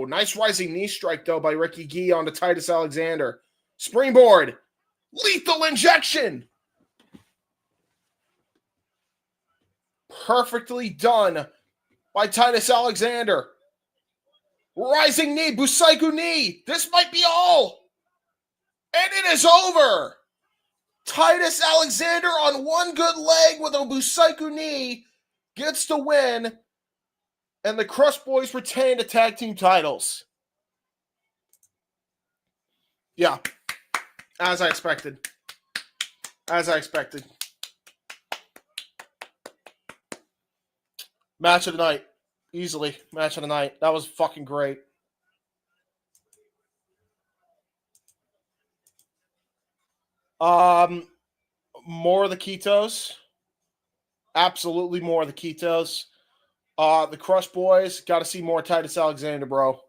nice rising knee strike, though, by Ricky Gee onto Titus Alexander. Springboard. Lethal injection. Perfectly done by Titus Alexander. Rising knee, Busaiku knee. This might be all. And it is over. Titus Alexander on one good leg with a Busaiku knee gets the win. And the Crush Boys retain the tag team titles. Yeah. As I expected. Match of the night. Easily. Match of the night. That was fucking great. More of the Citos. Absolutely more of the Citos. The Crush Boys. Got to see more Titus Alexander, bro.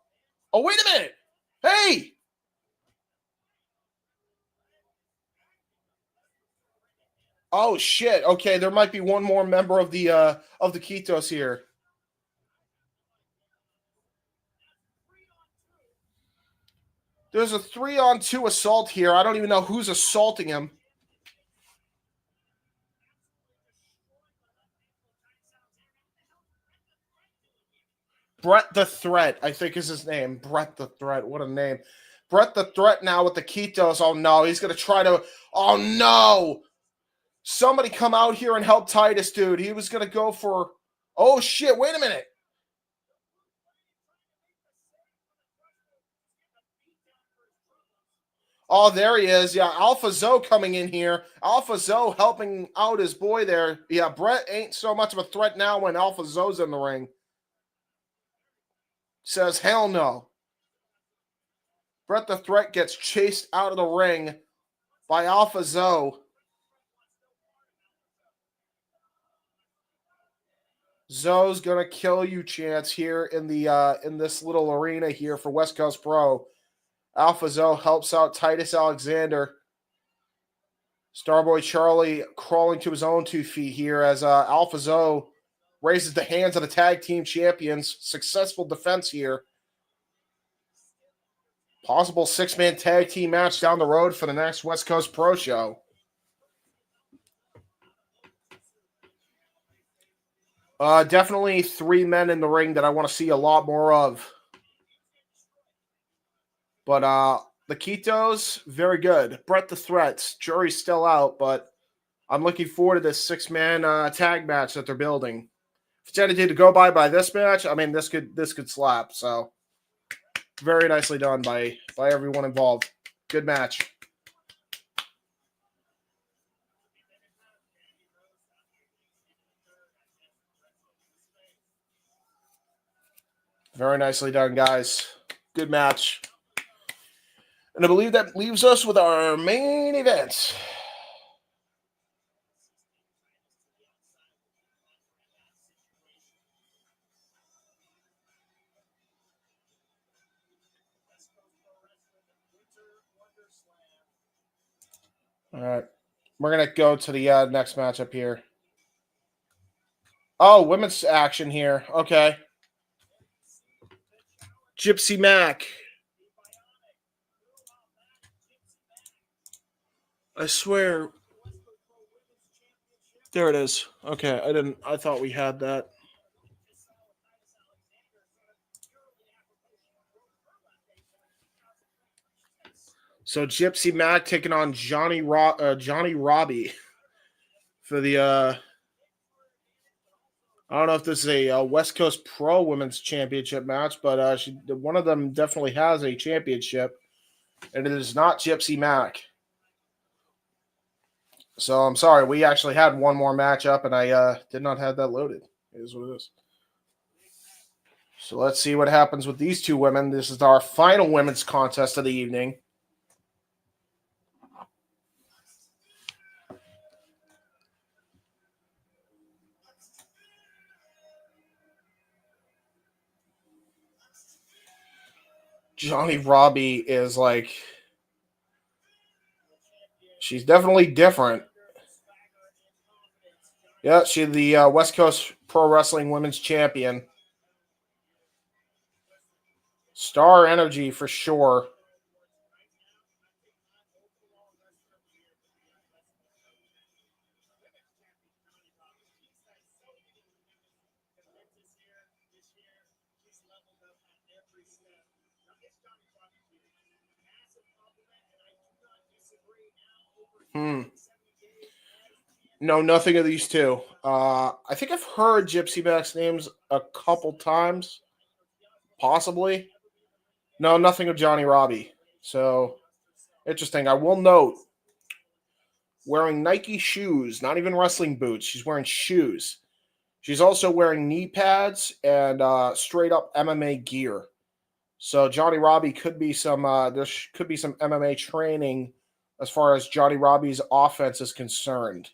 Oh, wait a minute. Hey! Oh, shit. Okay, there might be one more member of the Citos here. There's a 3-on-2 assault here. I don't even know who's assaulting him. Brett the Threat, I think is his name. Brett the Threat. What a name. Brett the Threat now with the Citos. Oh, no. He's going to try to... Oh, no. Somebody come out here and help Titus, dude. He was going to go for... Oh, shit. Wait a minute. Oh, there he is. Yeah, Alpha Zoe coming in here. Alpha Zoe helping out his boy there. Yeah, Brett ain't so much of a threat now when Alpha Zoe's in the ring. Says, hell no. Brett the Threat gets chased out of the ring by Alpha Zoe. Zoe's gonna kill you, Chance, here in the in this little arena here for West Coast Pro. Alpha Zoe helps out Titus Alexander. Starboy Charlie crawling to his own 2 feet here as Alpha Zoe raises the hands of the tag team champions. Successful defense here. Possible 6-man tag team match down the road for the next West Coast Pro show. Definitely 3 men in the ring that I want to see a lot more of. But the Citos, very good. Brett the Threats, jury's still out, but I'm looking forward to this 6-man tag match that they're building. If it's anything to go by this match, I mean, this could slap. So very nicely done by everyone involved. Good match. Very nicely done, guys. Good match. And I believe that leaves us with our main event. All right. We're going to go to the next matchup here. Oh, women's action here. Okay. Gypsy Mac. I swear. There it is. Okay, I thought we had that. So Gypsy Mac taking on Johnnie Robbie for the I don't know if this is a West Coast Pro Women's Championship match, but one of them definitely has a championship, and it is not Gypsy Mac. So I'm sorry, we actually had one more match up, and I did not have that loaded. It is what it is. So let's see what happens with these two women. This is our final women's contest of the evening. Johnnie Robbie is like, she's definitely different. Yeah, she's the West Coast Pro Wrestling Women's Champion. Star energy for sure. No, nothing of these two. I think I've heard Gypsy Mac's names a couple times, possibly. No, nothing of Johnnie Robbie. So interesting. I will note, wearing Nike shoes, not even wrestling boots. She's wearing shoes. She's also wearing knee pads and straight up MMA gear. So Johnnie Robbie could be some. Could be some MMA training as far as Johnnie Robbie's offense is concerned.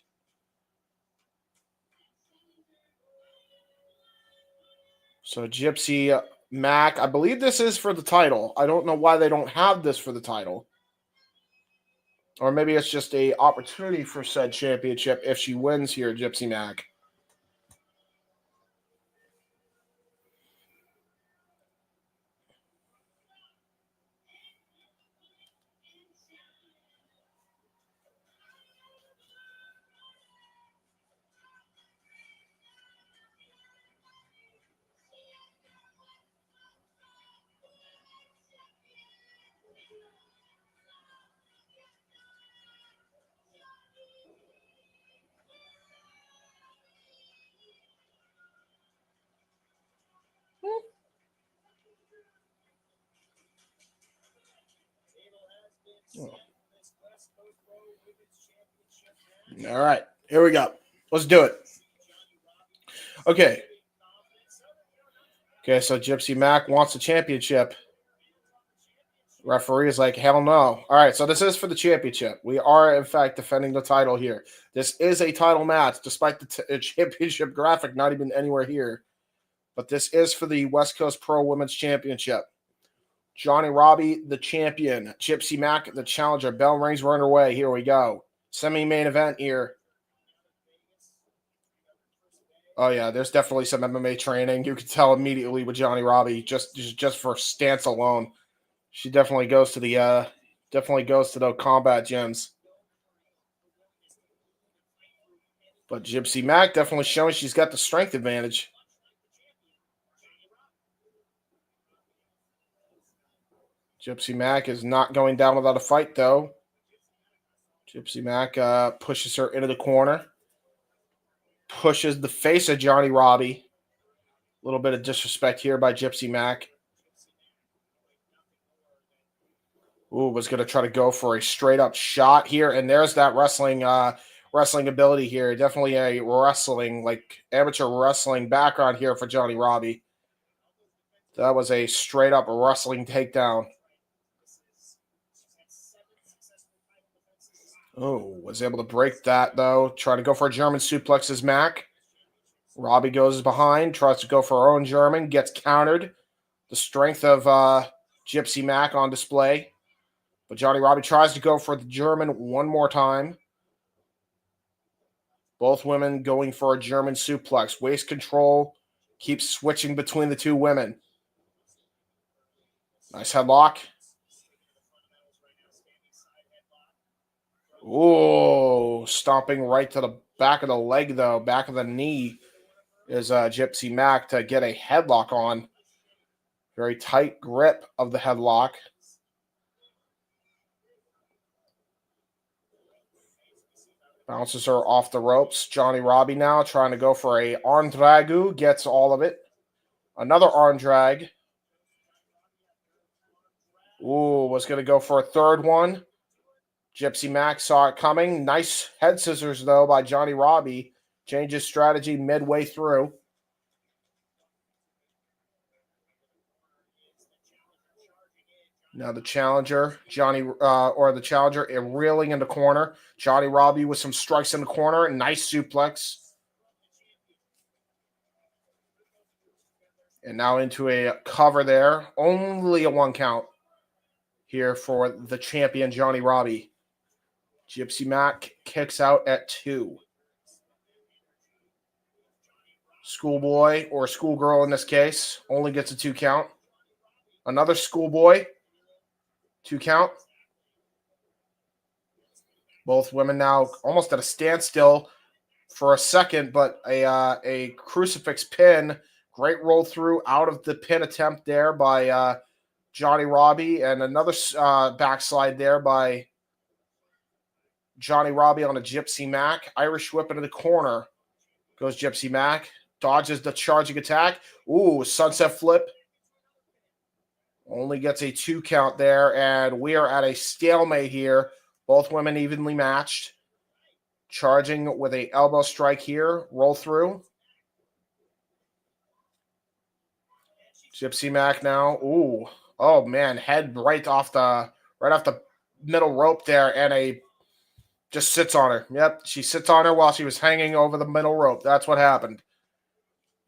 So Gypsy Mac, I believe this is for the title. I don't know why they don't have this for the title. Or maybe it's just a opportunity for said championship if she wins here, Gypsy Mac. All right, here we go. Let's do it. Okay. Okay, so Gypsy Mac wants the championship. Referee is like, hell no. All right, so this is for the championship. We are, in fact, defending the title here. This is a title match, despite the championship graphic not even anywhere here. But this is for the West Coast Pro Women's Championship. Johnnie Robbie, the champion. Gypsy Mac, the challenger. Bell rings, we're underway. Here we go. Semi-main event here. Oh, yeah, there's definitely some MMA training. You can tell immediately with Johnnie Robbie, just for stance alone. She definitely goes to the combat gyms. But Gypsy Mac definitely showing she's got the strength advantage. Gypsy Mac is not going down without a fight, though. Gypsy Mac pushes her into the corner. Pushes the face of Johnnie Robbie. A little bit of disrespect here by Gypsy Mac. Ooh, was going to try to go for a straight-up shot here. And there's that wrestling ability here. Definitely a amateur wrestling background here for Johnnie Robbie. That was a straight-up wrestling takedown. Oh, was able to break that, though. Trying to go for a German suplexes Mac. Robbie goes behind, tries to go for her own German, gets countered. The strength of Gypsy Mac on display. But Johnnie Robbie tries to go for the German one more time. Both women going for a German suplex. Waist control keeps switching between the two women. Nice headlock. Ooh, stomping right to the back of the leg, though. Back of the knee is Gypsy Mac to get a headlock on. Very tight grip of the headlock. Bounces her off the ropes. Johnnie Robbie now trying to go for a arm dragu. Gets all of it. Another arm drag. Ooh, was going to go for a third one. Gypsy Mac saw it coming. Nice head scissors, though, by Johnnie Robbie. Changes strategy midway through. Now the challenger, reeling in the corner. Johnnie Robbie with some strikes in the corner. Nice suplex. And now into a cover there. Only a 1 count here for the champion, Johnnie Robbie. Gypsy Mac kicks out at 2. Schoolboy, or schoolgirl in this case, only gets a 2 count. Another schoolboy. 2 count. Both women now almost at a standstill for a second, but a crucifix pin. Great roll through out of the pin attempt there by Johnnie Robbie, and another backslide there by Johnnie Robbie on a Gypsy Mac. Irish whip into the corner. Goes Gypsy Mac. Dodges the charging attack. Ooh, sunset flip. Only gets a 2 count there, and we are at a stalemate here. Both women evenly matched. Charging with a elbow strike here. Roll through. Gypsy Mac now. Ooh. Oh, man. Head right off the middle rope there, and just sits on her. Yep, she sits on her while she was hanging over the middle rope. That's what happened.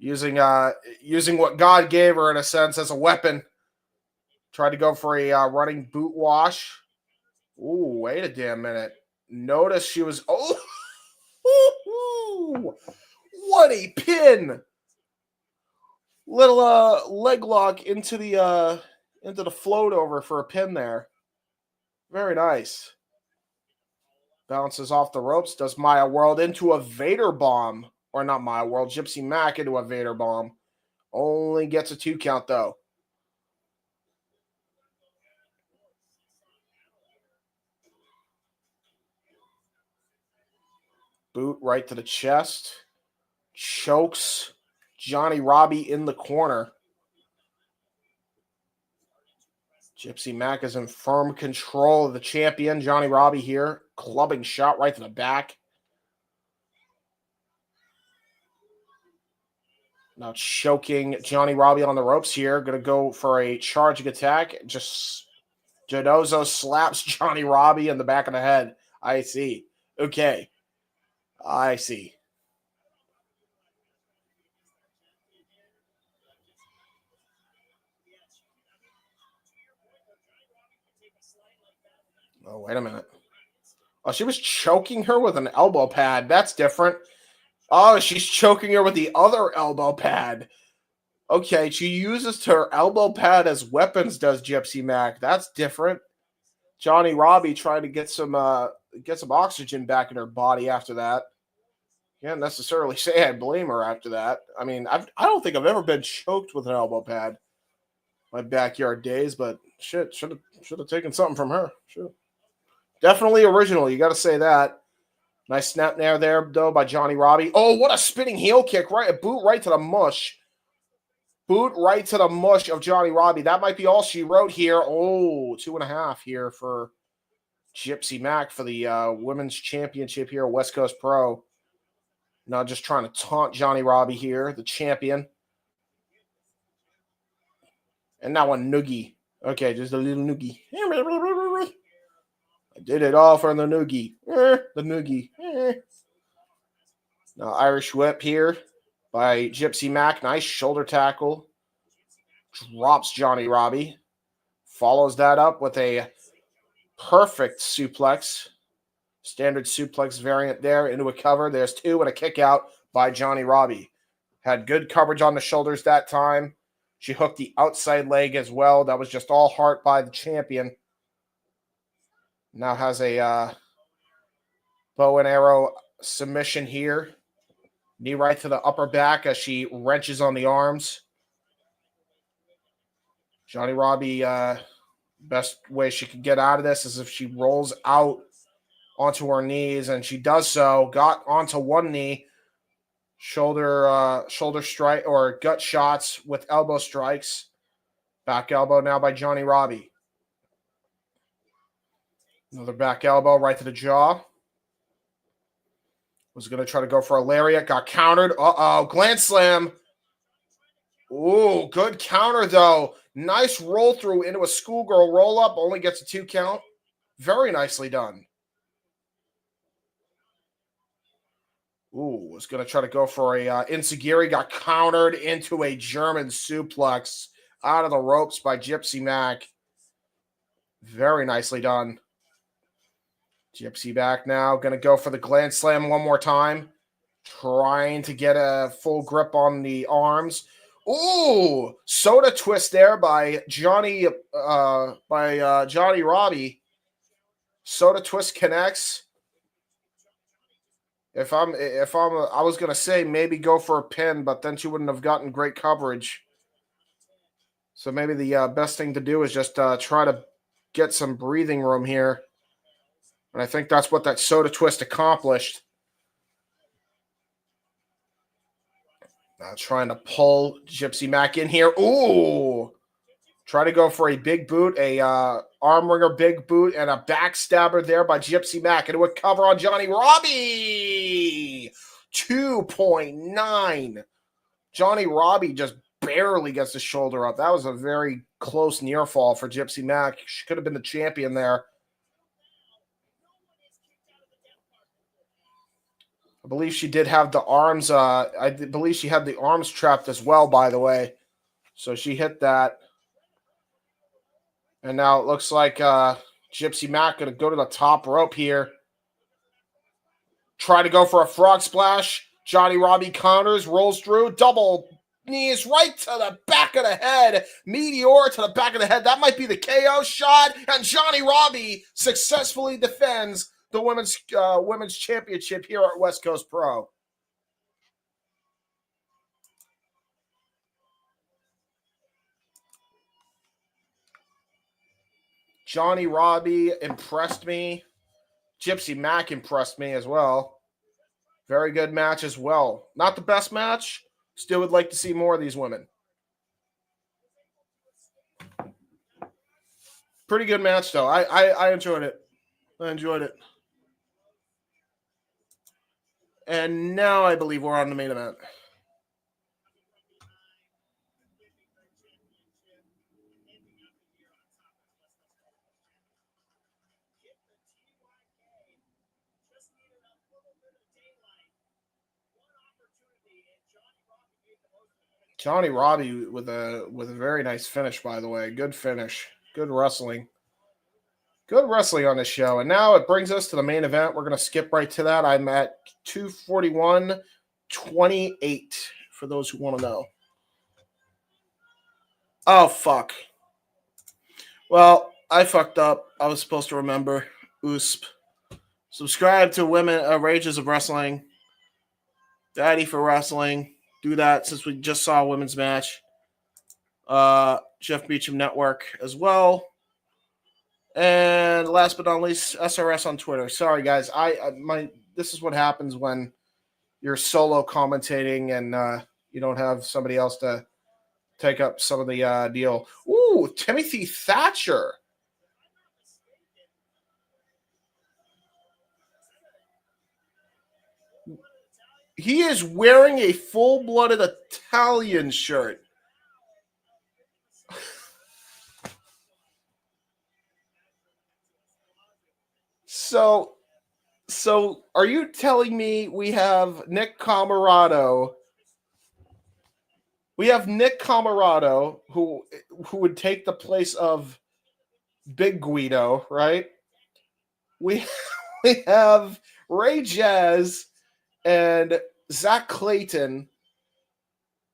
Using what God gave her, in a sense, as a weapon. Tried to go for a running boot wash. Ooh, wait a damn minute. Notice she was... Oh! What a pin! Little leg lock into the float over for a pin there. Very nice. Bounces off the ropes. Does Maya World into a Vader bomb. Or not Maya World. Gypsy Mac into a Vader bomb. Only gets a 2 count though. Boot right to the chest. Chokes Johnnie Robbie in the corner. Gypsy Mac is in firm control of the champion. Johnnie Robbie here. Clubbing shot right to the back. Now choking Johnnie Robbie on the ropes here. Going to go for a charging attack. Just Genozo slaps Johnnie Robbie in the back of the head. I see. Okay. I see. Oh, wait a minute. Oh, she was choking her with an elbow pad. That's different. Oh, she's choking her with the other elbow pad. Okay, she uses her elbow pad as weapons, does Gypsy Mac. That's different. Johnnie Robbie trying to get some oxygen back in her body after that. Can't necessarily say I blame her after that. I mean, I don't think I've ever been choked with an elbow pad. My backyard days, but shit, should have taken something from her. Sure. Definitely original. You got to say that. Nice snap nair there, though, by Johnnie Robbie. Oh, what a spinning heel kick. Right, a boot right to the mush. Boot right to the mush of Johnnie Robbie. That might be all she wrote here. Oh, 2.5 here for Gypsy Mac for the Women's Championship here, West Coast Pro. Now just trying to taunt Johnnie Robbie here, the champion. And now a noogie. Okay, just a little noogie. I did it all for the noogie. The noogie. Now Irish whip here by Gypsy Mac. Nice shoulder tackle. Drops Johnnie Robbie. Follows that up with a perfect suplex. Standard suplex variant there into a cover. There's 2 and a kick out by Johnnie Robbie. Had good coverage on the shoulders that time. She hooked the outside leg as well. That was just all heart by the champion. Now has a bow and arrow submission here. Knee right to the upper back as she wrenches on the arms. Johnnie Robbie, best way she could get out of this is if she rolls out onto her knees, and she does so. Got onto one knee. Shoulder strike or gut shots with elbow strikes. Back elbow now by Johnnie Robbie. Another back elbow right to the jaw. Was going to try to go for a lariat. Got countered. Uh-oh. Glance slam. Ooh, good counter, though. Nice roll through into a schoolgirl roll up. Only gets a 2 count. Very nicely done. Ooh, was going to try to go for a Insegiri. Got countered into a German suplex out of the ropes by Gypsy Mac. Very nicely done. Gypsy back now. Going to go for the Gland Slam one more time. Trying to get a full grip on the arms. Ooh, soda twist there by Johnnie Robbie. Soda twist connects. I was gonna say maybe go for a pin, but then she wouldn't have gotten great coverage. So maybe the best thing to do is just try to get some breathing room here. And I think that's what that soda twist accomplished. Trying to pull Gypsy Mac in here. Ooh! Try to go for a big boot, a arm wringer big boot, and a backstabber there by Gypsy Mac. And it would cover on Johnnie. Robbie! 2.9. Johnnie Robbie just barely gets the shoulder up. That was a very close near fall for Gypsy Mac. She could have been the champion there. I believe she did have the arms. I believe she had the arms trapped as well, by the way. So she hit that. And now it looks like Gypsy Mac going to go to the top rope here. Try to go for a frog splash. Johnnie Robbie counters, rolls through, double knees right to the back of the head. Meteor to the back of the head. That might be the KO shot. And Johnnie Robbie successfully defends the women's championship here at West Coast Pro. Johnnie Robbie impressed me. Gypsy Mac impressed me as well. Very good match as well. Not the best match. Still would like to see more of these women. Pretty good match, though. I enjoyed it. I enjoyed it. And now I believe we're on the main event. Johnnie Robbie with a very nice finish, by the way. Good finish. Good wrestling. Good wrestling on this show. And now it brings us to the main event. We're going to skip right to that. I'm at 241.28 for those who want to know. Oh, fuck. Well, I fucked up. I was supposed to remember. Oosp. Subscribe to Rages of Wrestling. Daddy for Wrestling. Do that since we just saw a women's match. Jeff Beecham Network as well. And last but not least, SRS on Twitter. Sorry, guys. This is what happens when you're solo commentating and you don't have somebody else to take up some of the deal. Ooh, Timothy Thatcher. He is wearing a full-blooded Italian shirt. So are you telling me we have Nick Camarado? We have Nick Camarado who would take the place of Big Guido, right? We have Ray Jazz and Zach Clayton,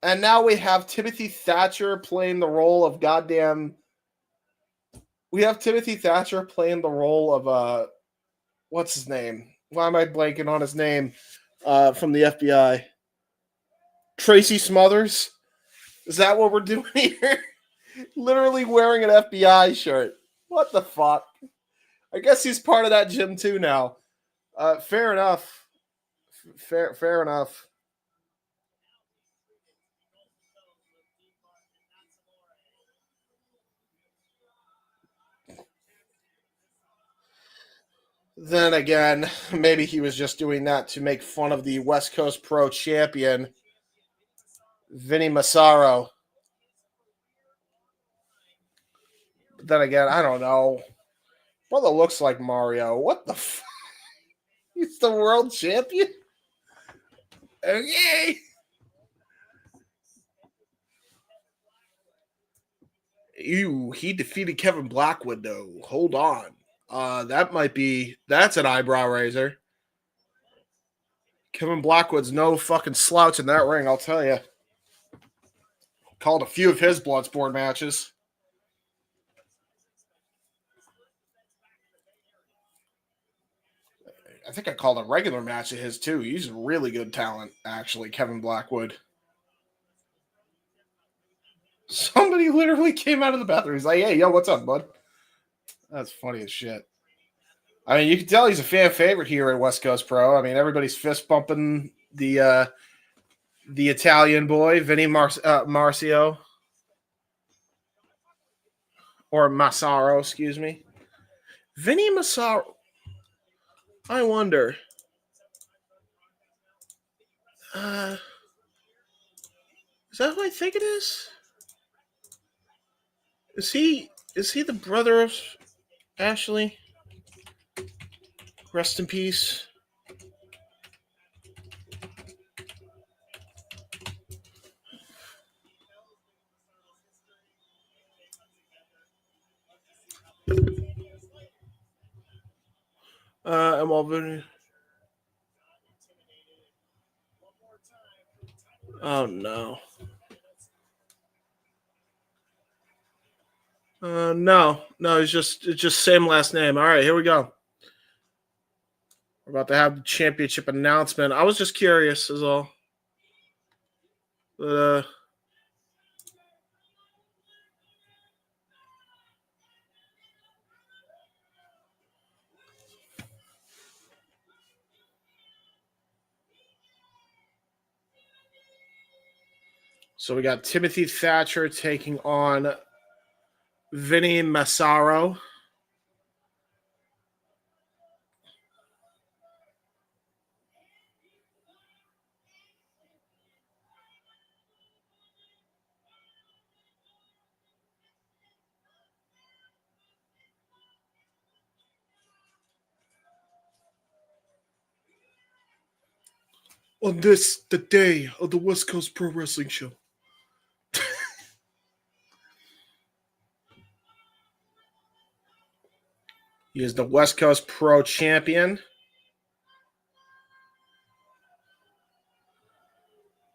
and now we have Timothy Thatcher playing the role of goddamn. We have Timothy Thatcher playing the role of what's his name? Why am I blanking on his name? From the FBI, Tracy Smothers. Is that what we're doing here? Literally wearing an FBI shirt. What the fuck? I guess he's part of that gym too now. Fair enough. Fair enough. Then again, maybe he was just doing that to make fun of the West Coast Pro champion, Vinnie Massaro. But then again, I don't know. Brother looks like Mario. What the fuck? He's the world champion? Okay. Ew, he defeated Kevin Blackwood, though. Hold on. That's an eyebrow raiser. Kevin Blackwood's no fucking slouch in that ring, I'll tell you. Called a few of his Bloodsport matches. I think I called a regular match of his, too. He's a really good talent, actually, Kevin Blackwood. Somebody literally came out of the bathroom. He's like, hey, yo, what's up, bud? That's funny as shit. I mean, you can tell he's a fan favorite here at West Coast Pro. I mean, everybody's fist bumping the Italian boy, Vinnie Marcio. Or Massaro, excuse me. Vinnie Massaro. I wonder. Is that who I think it is? Is he the brother of Ashley? Rest in peace. I'm all Vinnie. Oh no. No, it's just same last name. All right, here we go. We're about to have the championship announcement. I was just curious, is all. But, so we got Timothy Thatcher taking on Vinnie Massaro. On this, the day of the West Coast Pro Wrestling Show. He is the West Coast Pro Champion.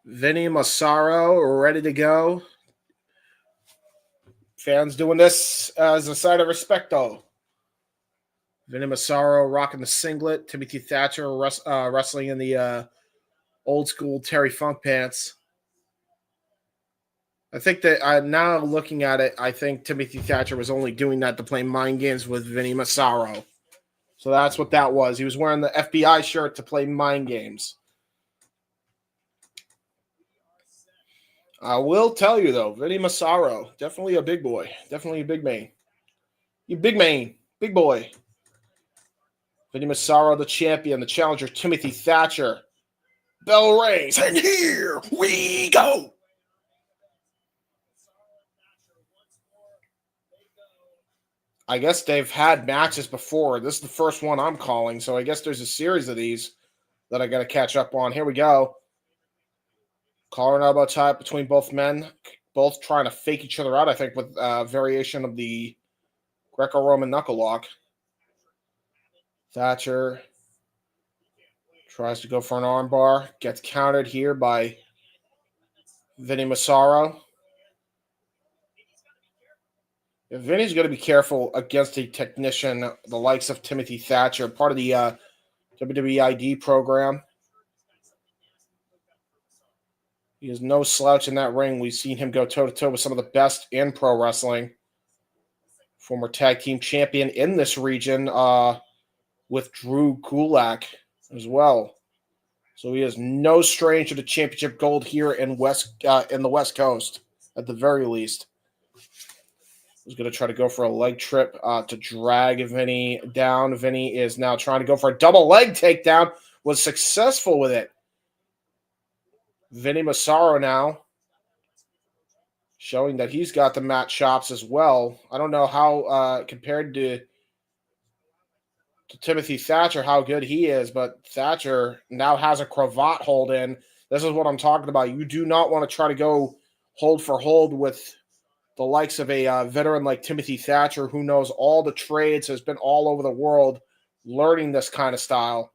Vinnie Massaro ready to go. Fans doing this as a sign of respect, though. Vinnie Massaro rocking the singlet. Timothy Thatcher wrestling in the old school Terry Funk pants. I think that now looking at it, I think Timothy Thatcher was only doing that to play mind games with Vinnie Massaro. So that's what that was. He was wearing the FBI shirt to play mind games. I will tell you, though, Vinnie Massaro, definitely a big boy. Definitely a big man. You big man. Big boy. Vinnie Massaro, the champion, the challenger, Timothy Thatcher. Bell rings, and here we go. I guess they've had matches before. This is the first one I'm calling, so I guess there's a series of these that I got to catch up on. Here we go. Collar and elbow tie between both men, both trying to fake each other out, I think, with variation of the Greco-Roman knuckle lock. Thatcher tries to go for an armbar, gets countered here by Vinnie Massaro. Vinny's going to be careful against a technician, the likes of Timothy Thatcher, part of the WWEID program. He is no slouch in that ring. We've seen him go toe-to-toe with some of the best in pro wrestling. Former tag team champion in this region with Drew Gulak as well. So he is no stranger to championship gold here in the West Coast, at the very least. He's going to try to go for a leg trip to drag Vinny down. Vinny is now trying to go for a double leg takedown. Was successful with it. Vinnie Massaro now showing that he's got the mat chops as well. I don't know how, compared to Timothy Thatcher, how good he is, but Thatcher now has a cravat hold in. This is what I'm talking about. You do not want to try to go hold for hold with the likes of a veteran like Timothy Thatcher, who knows all the trades, has been all over the world learning this kind of style.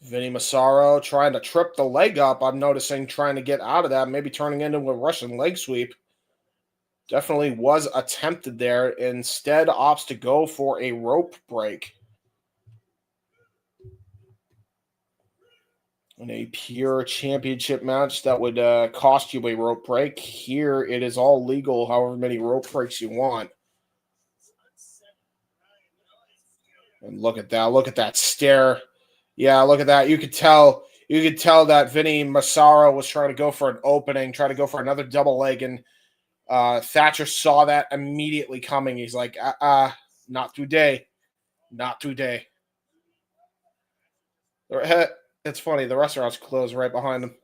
Vinnie Massaro trying to trip the leg up. I'm noticing trying to get out of that, maybe turning into a Russian leg sweep. Definitely was attempted there. Instead, opts to go for a rope break. In a pure championship match that would cost you a rope break, here it is all legal, however many rope breaks you want. And look at that stare. Yeah, look at that. You could tell that Vinnie Massaro was trying to go for an opening, trying to go for another double leg, and Thatcher saw that immediately coming. He's like, not today. Not today. It's funny, the restaurant's closed right behind them.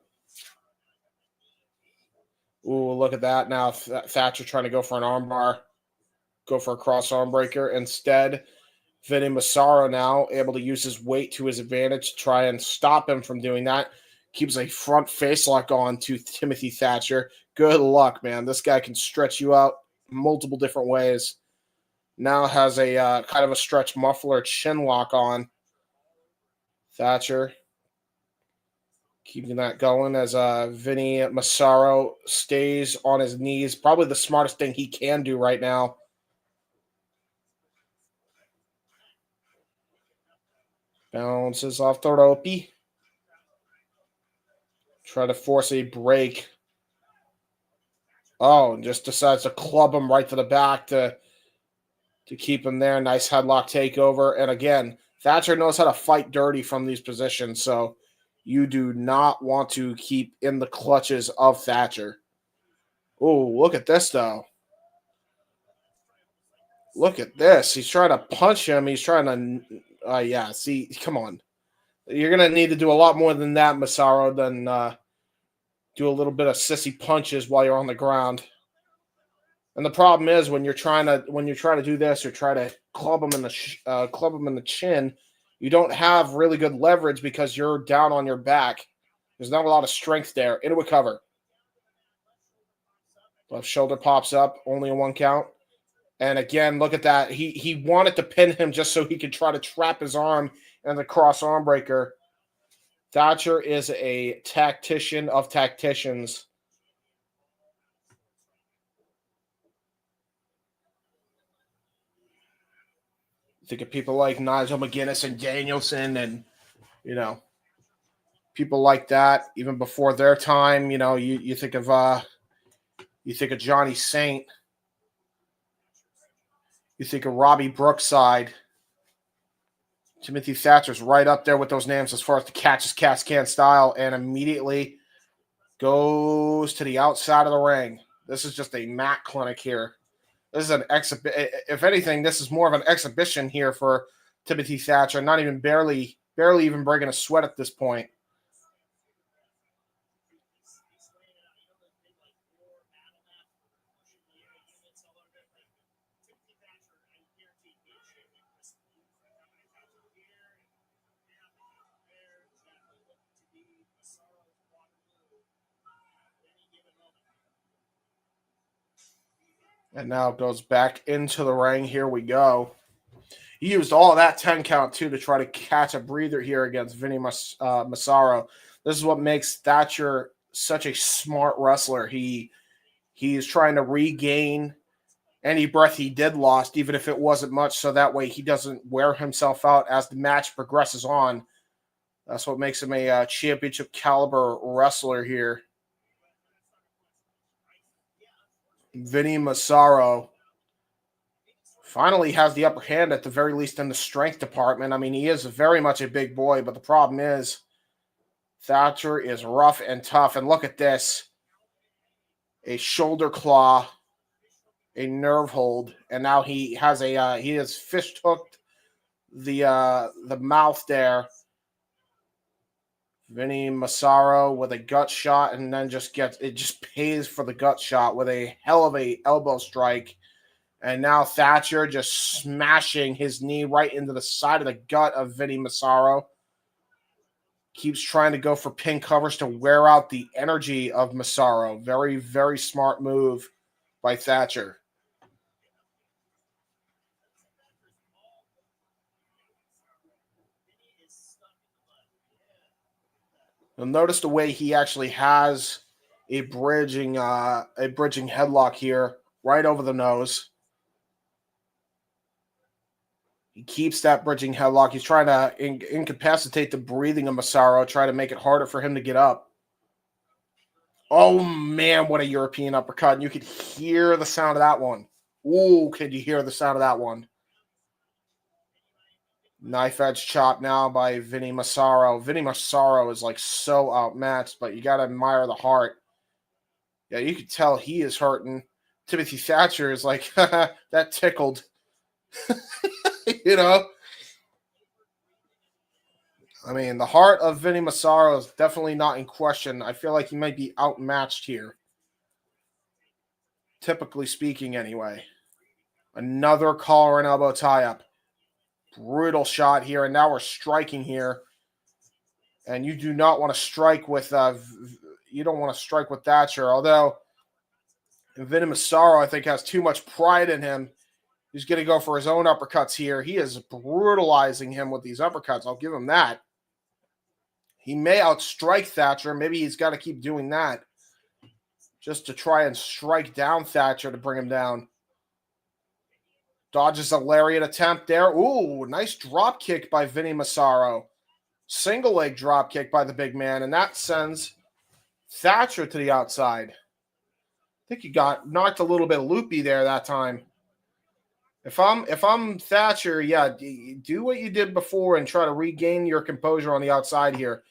Ooh, look at that. Now Thatcher trying to go for an armbar, go for a cross arm breaker. Instead, Vinnie Massaro now able to use his weight to his advantage to try and stop him from doing that. Keeps a front face lock on to Timothy Thatcher. Good luck, man. This guy can stretch you out multiple different ways. Now has a kind of a stretch muffler chin lock on. Thatcher keeping that going as Vinnie Massaro stays on his knees. Probably the smartest thing he can do right now. Bounces off the ropey. Try to force a break. Oh, and just decides to club him right to the back to keep him there. Nice headlock takeover. And again, Thatcher knows how to fight dirty from these positions, so you do not want to keep in the clutches of Thatcher. Oh, look at this, though. Look at this. He's trying to punch him. He's trying to, yeah, see, come on. You're going to need to do a lot more than that, Massaro, than do a little bit of sissy punches while you're on the ground. And the problem is when you're trying to do this or try to club him in the chin, you don't have really good leverage because you're down on your back. There's not a lot of strength there. Into a cover. Left shoulder pops up, only a 1 count. And again, look at that. He wanted to pin him just so he could try to trap his arm in the cross arm breaker. Thatcher is a tactician of tacticians. Think of people like Nigel McGuinness and Danielson and, people like that, even before their time. You think of Johnny Saint. You think of Robbie Brookside. Timothy Thatcher's right up there with those names as far as the catch can style, and immediately goes to the outside of the ring. This is just a mat clinic here. This is an exhibition. If anything, this is more of an exhibition here for Timothy Thatcher. Not even barely even breaking a sweat at this point. And now it goes back into the ring. Here we go. He used all of that 10 count, too, to try to catch a breather here against Vinnie Massaro. This is what makes Thatcher such a smart wrestler. He is trying to regain any breath he did lost, even if it wasn't much, so that way he doesn't wear himself out as the match progresses on. That's what makes him a championship caliber wrestler here. Vinnie Massaro finally has the upper hand, at the very least in the strength department. I mean, he is very much a big boy, but the problem is Thatcher is rough and tough. And look at this. A shoulder claw, a nerve hold, and now he has he has fish hooked the mouth there. Vinnie Massaro with a gut shot, and then just pays for the gut shot with a hell of a elbow strike. And now Thatcher just smashing his knee right into the side of the gut of Vinnie Massaro. Keeps trying to go for pin covers to wear out the energy of Massaro. Very, very smart move by Thatcher. You'll notice the way he actually has a bridging headlock here right over the nose. He keeps that bridging headlock. He's trying to incapacitate the breathing of Massaro, try to make it harder for him to get up. Oh, man, what a European uppercut. And you could hear the sound of that one. Ooh, could you hear the sound of that one? Knife edge chop now by Vinnie Massaro. Vinnie Massaro is like so outmatched, but you got to admire the heart. Yeah, you could tell he is hurting. Timothy Thatcher is like, that tickled. You know? I mean, the heart of Vinnie Massaro is definitely not in question. I feel like he might be outmatched here. Typically speaking, anyway. Another collar and elbow tie-up. Brutal shot here, and now we're striking here. And you do not want to strike with you don't want to strike with Thatcher, although Vinnie Massaro, I think, has too much pride in him. He's going to go for his own uppercuts here. He is brutalizing him with these uppercuts. I'll give him that. He may outstrike Thatcher. Maybe he's got to keep doing that just to try and strike down Thatcher to bring him down. Dodges a lariat attempt there. Ooh, nice drop kick by Vinnie Massaro. Single leg drop kick by the big man, and that sends Thatcher to the outside. I think he got knocked a little bit loopy there that time. If I'm Thatcher, yeah, do what you did before and try to regain your composure on the outside here.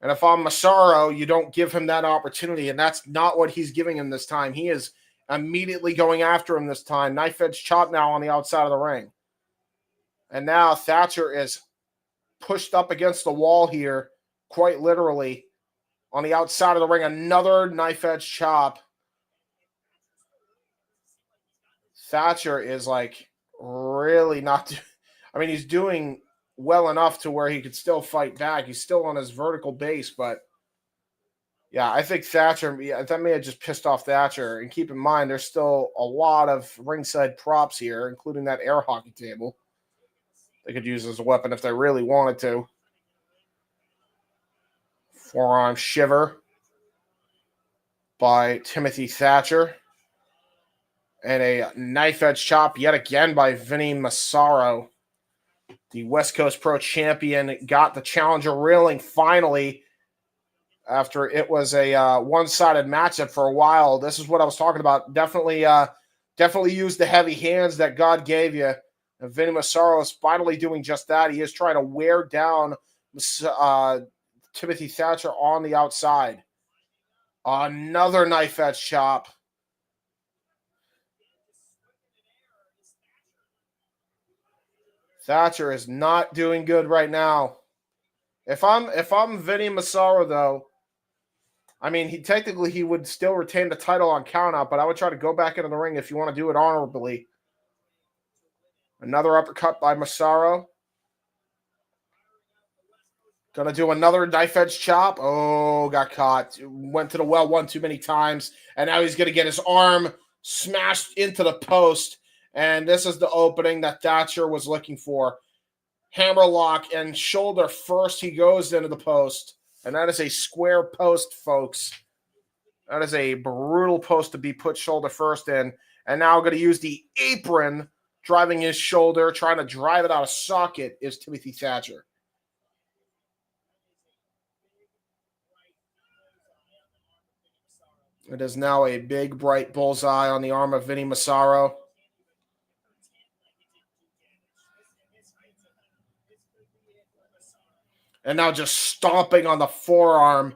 And if I'm Massaro, you don't give him that opportunity, and that's not what he's giving him this time. He is immediately going after him this time. Knife edge chop now on the outside of the ring. And now Thatcher is pushed up against the wall here, quite literally, on the outside of the ring. Another knife edge chop. Thatcher is like really not. I mean, he's doing well enough to where he could still fight back. He's still on his vertical base, but yeah, I think Thatcher, that may have just pissed off Thatcher. And keep in mind, there's still a lot of ringside props here, including that air hockey table. They could use as a weapon if they really wanted to. Forearm shiver by Timothy Thatcher. And a knife edge chop yet again by Vinnie Massaro. The West Coast Pro Champion got the challenger railing finally after it was a one-sided matchup for a while. This is what I was talking about. Definitely use the heavy hands that God gave you. And Vinnie Massaro is finally doing just that. He is trying to wear down Timothy Thatcher on the outside. Another knife edge chop. Thatcher is not doing good right now. If I'm Vinnie Massaro, though, I mean, he would still retain the title on countout, but I would try to go back into the ring if you want to do it honorably. Another uppercut by Massaro. Gonna do another knife edge chop. Oh, got caught. Went to the well one too many times, and now he's gonna get his arm smashed into the post. And this is the opening that Thatcher was looking for. Hammerlock and shoulder first. He goes into the post. And that is a square post, folks. That is a brutal post to be put shoulder first in. And now going to use the apron, driving his shoulder, trying to drive it out of socket is Timothy Thatcher. It is now a big, bright bullseye on the arm of Vinnie Massaro. And now just stomping on the forearm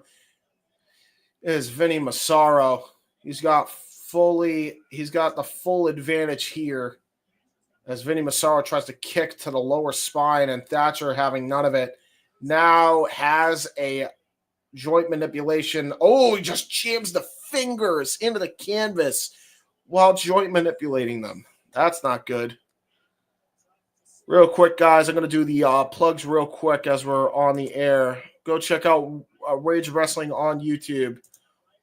is Vinnie Massaro. He's got the full advantage here as Vinnie Massaro tries to kick to the lower spine, and Thatcher, having none of it, now has a joint manipulation. Oh, he just jams the fingers into the canvas while joint manipulating them. That's not good. Real quick, guys, I'm going to do the plugs real quick as we're on the air. Go check out Rage Wrestling on YouTube.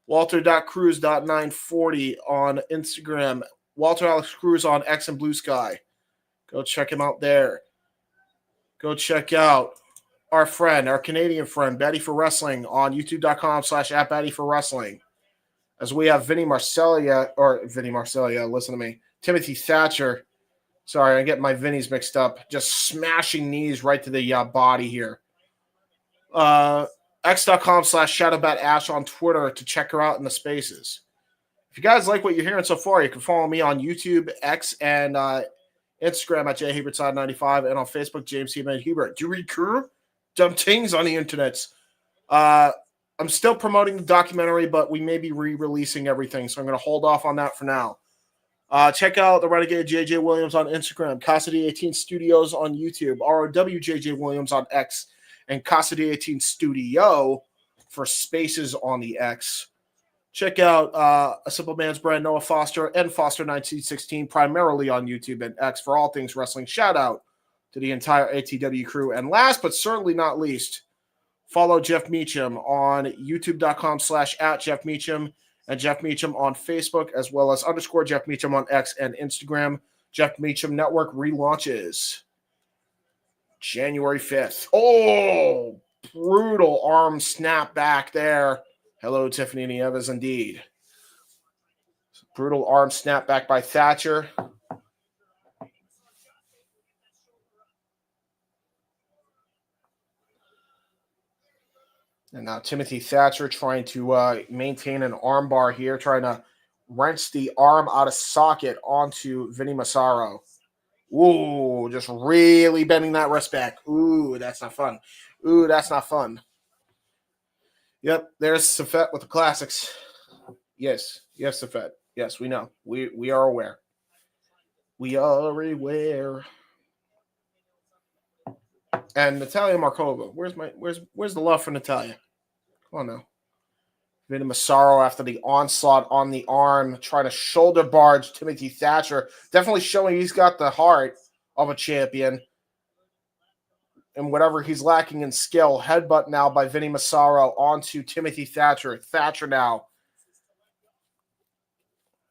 Walter.cruz.940 on Instagram. Walter Alex Cruz on X and Blue Sky. Go check him out there. Go check out our Canadian friend, Betty for Wrestling on youtube.com/@BettyForWrestling. As we have Vinnie Marseglia, listen to me, Timothy Thatcher Sorry, I get my Vinnies mixed up. Just smashing knees right to the body here. X.com/ShadowBatAsh on Twitter to check her out in the spaces. If you guys like what you're hearing so far, you can follow me on YouTube, X, and Instagram at JHebert95, and on Facebook, James Hebert. Do you read crew? Dumb things on the internet. I'm still promoting the documentary, but we may be re-releasing everything, so I'm going to hold off on that for now. Check out the Renegade JJ Williams on Instagram, Cassidy 18 Studios on YouTube, ROW JJ Williams on X, and Cassidy 18 Studio for spaces on the X. Check out A Simple Man's Brand, Noah Foster, and Foster1916, primarily on YouTube and X for all things wrestling. Shout out to the entire ATW crew. And last but certainly not least, follow Jeff Meacham on youtube.com/@Jeff Meacham and Jeff Meacham on Facebook, as well as _Jeff Meacham on X and Instagram. Jeff Meacham Network relaunches January 5th. Oh, brutal arm snap back there. Hello, Tiffany Nieves, indeed. Brutal arm snap back by Thatcher. And now Timothy Thatcher trying to maintain an arm bar here, trying to wrench the arm out of socket onto Vinnie Massaro. Ooh, just really bending that wrist back. Ooh, that's not fun. Ooh, that's not fun. Yep, there's Safet with the classics. Yes, Safet. Yes, we know. We are aware. We are aware. And Natalia Markova. Where's the love for Natalia? Come on now. Vinnie Massaro after the onslaught on the arm, trying to shoulder barge Timothy Thatcher. Definitely showing he's got the heart of a champion. And whatever he's lacking in skill, headbutt now by Vinnie Massaro onto Timothy Thatcher. Thatcher now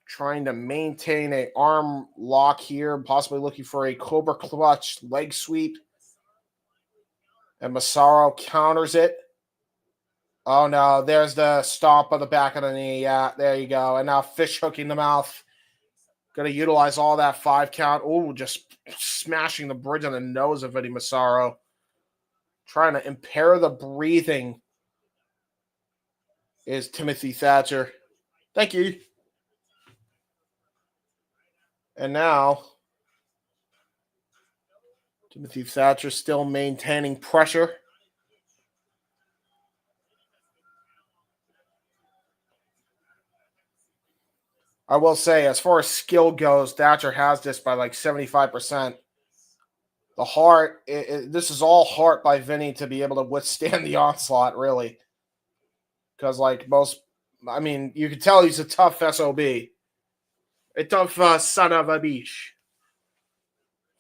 trying to maintain an arm lock here, possibly looking for a Cobra Clutch leg sweep. And Massaro counters it. Oh, no, there's the stomp on the back of the knee. Yeah, there you go. And now fish hooking the mouth. Going to utilize all that 5 count. Oh, just smashing the bridge on the nose of Vinnie Massaro. Trying to impair the breathing is Timothy Thatcher. Thank you. And now, Timothy Thatcher still maintaining pressure. I will say, as far as skill goes, Thatcher has this by like 75%. The heart, this is all heart by Vinnie to be able to withstand the onslaught, really. Because, like most, I mean, you can tell he's a tough SOB. A tough son of a bitch.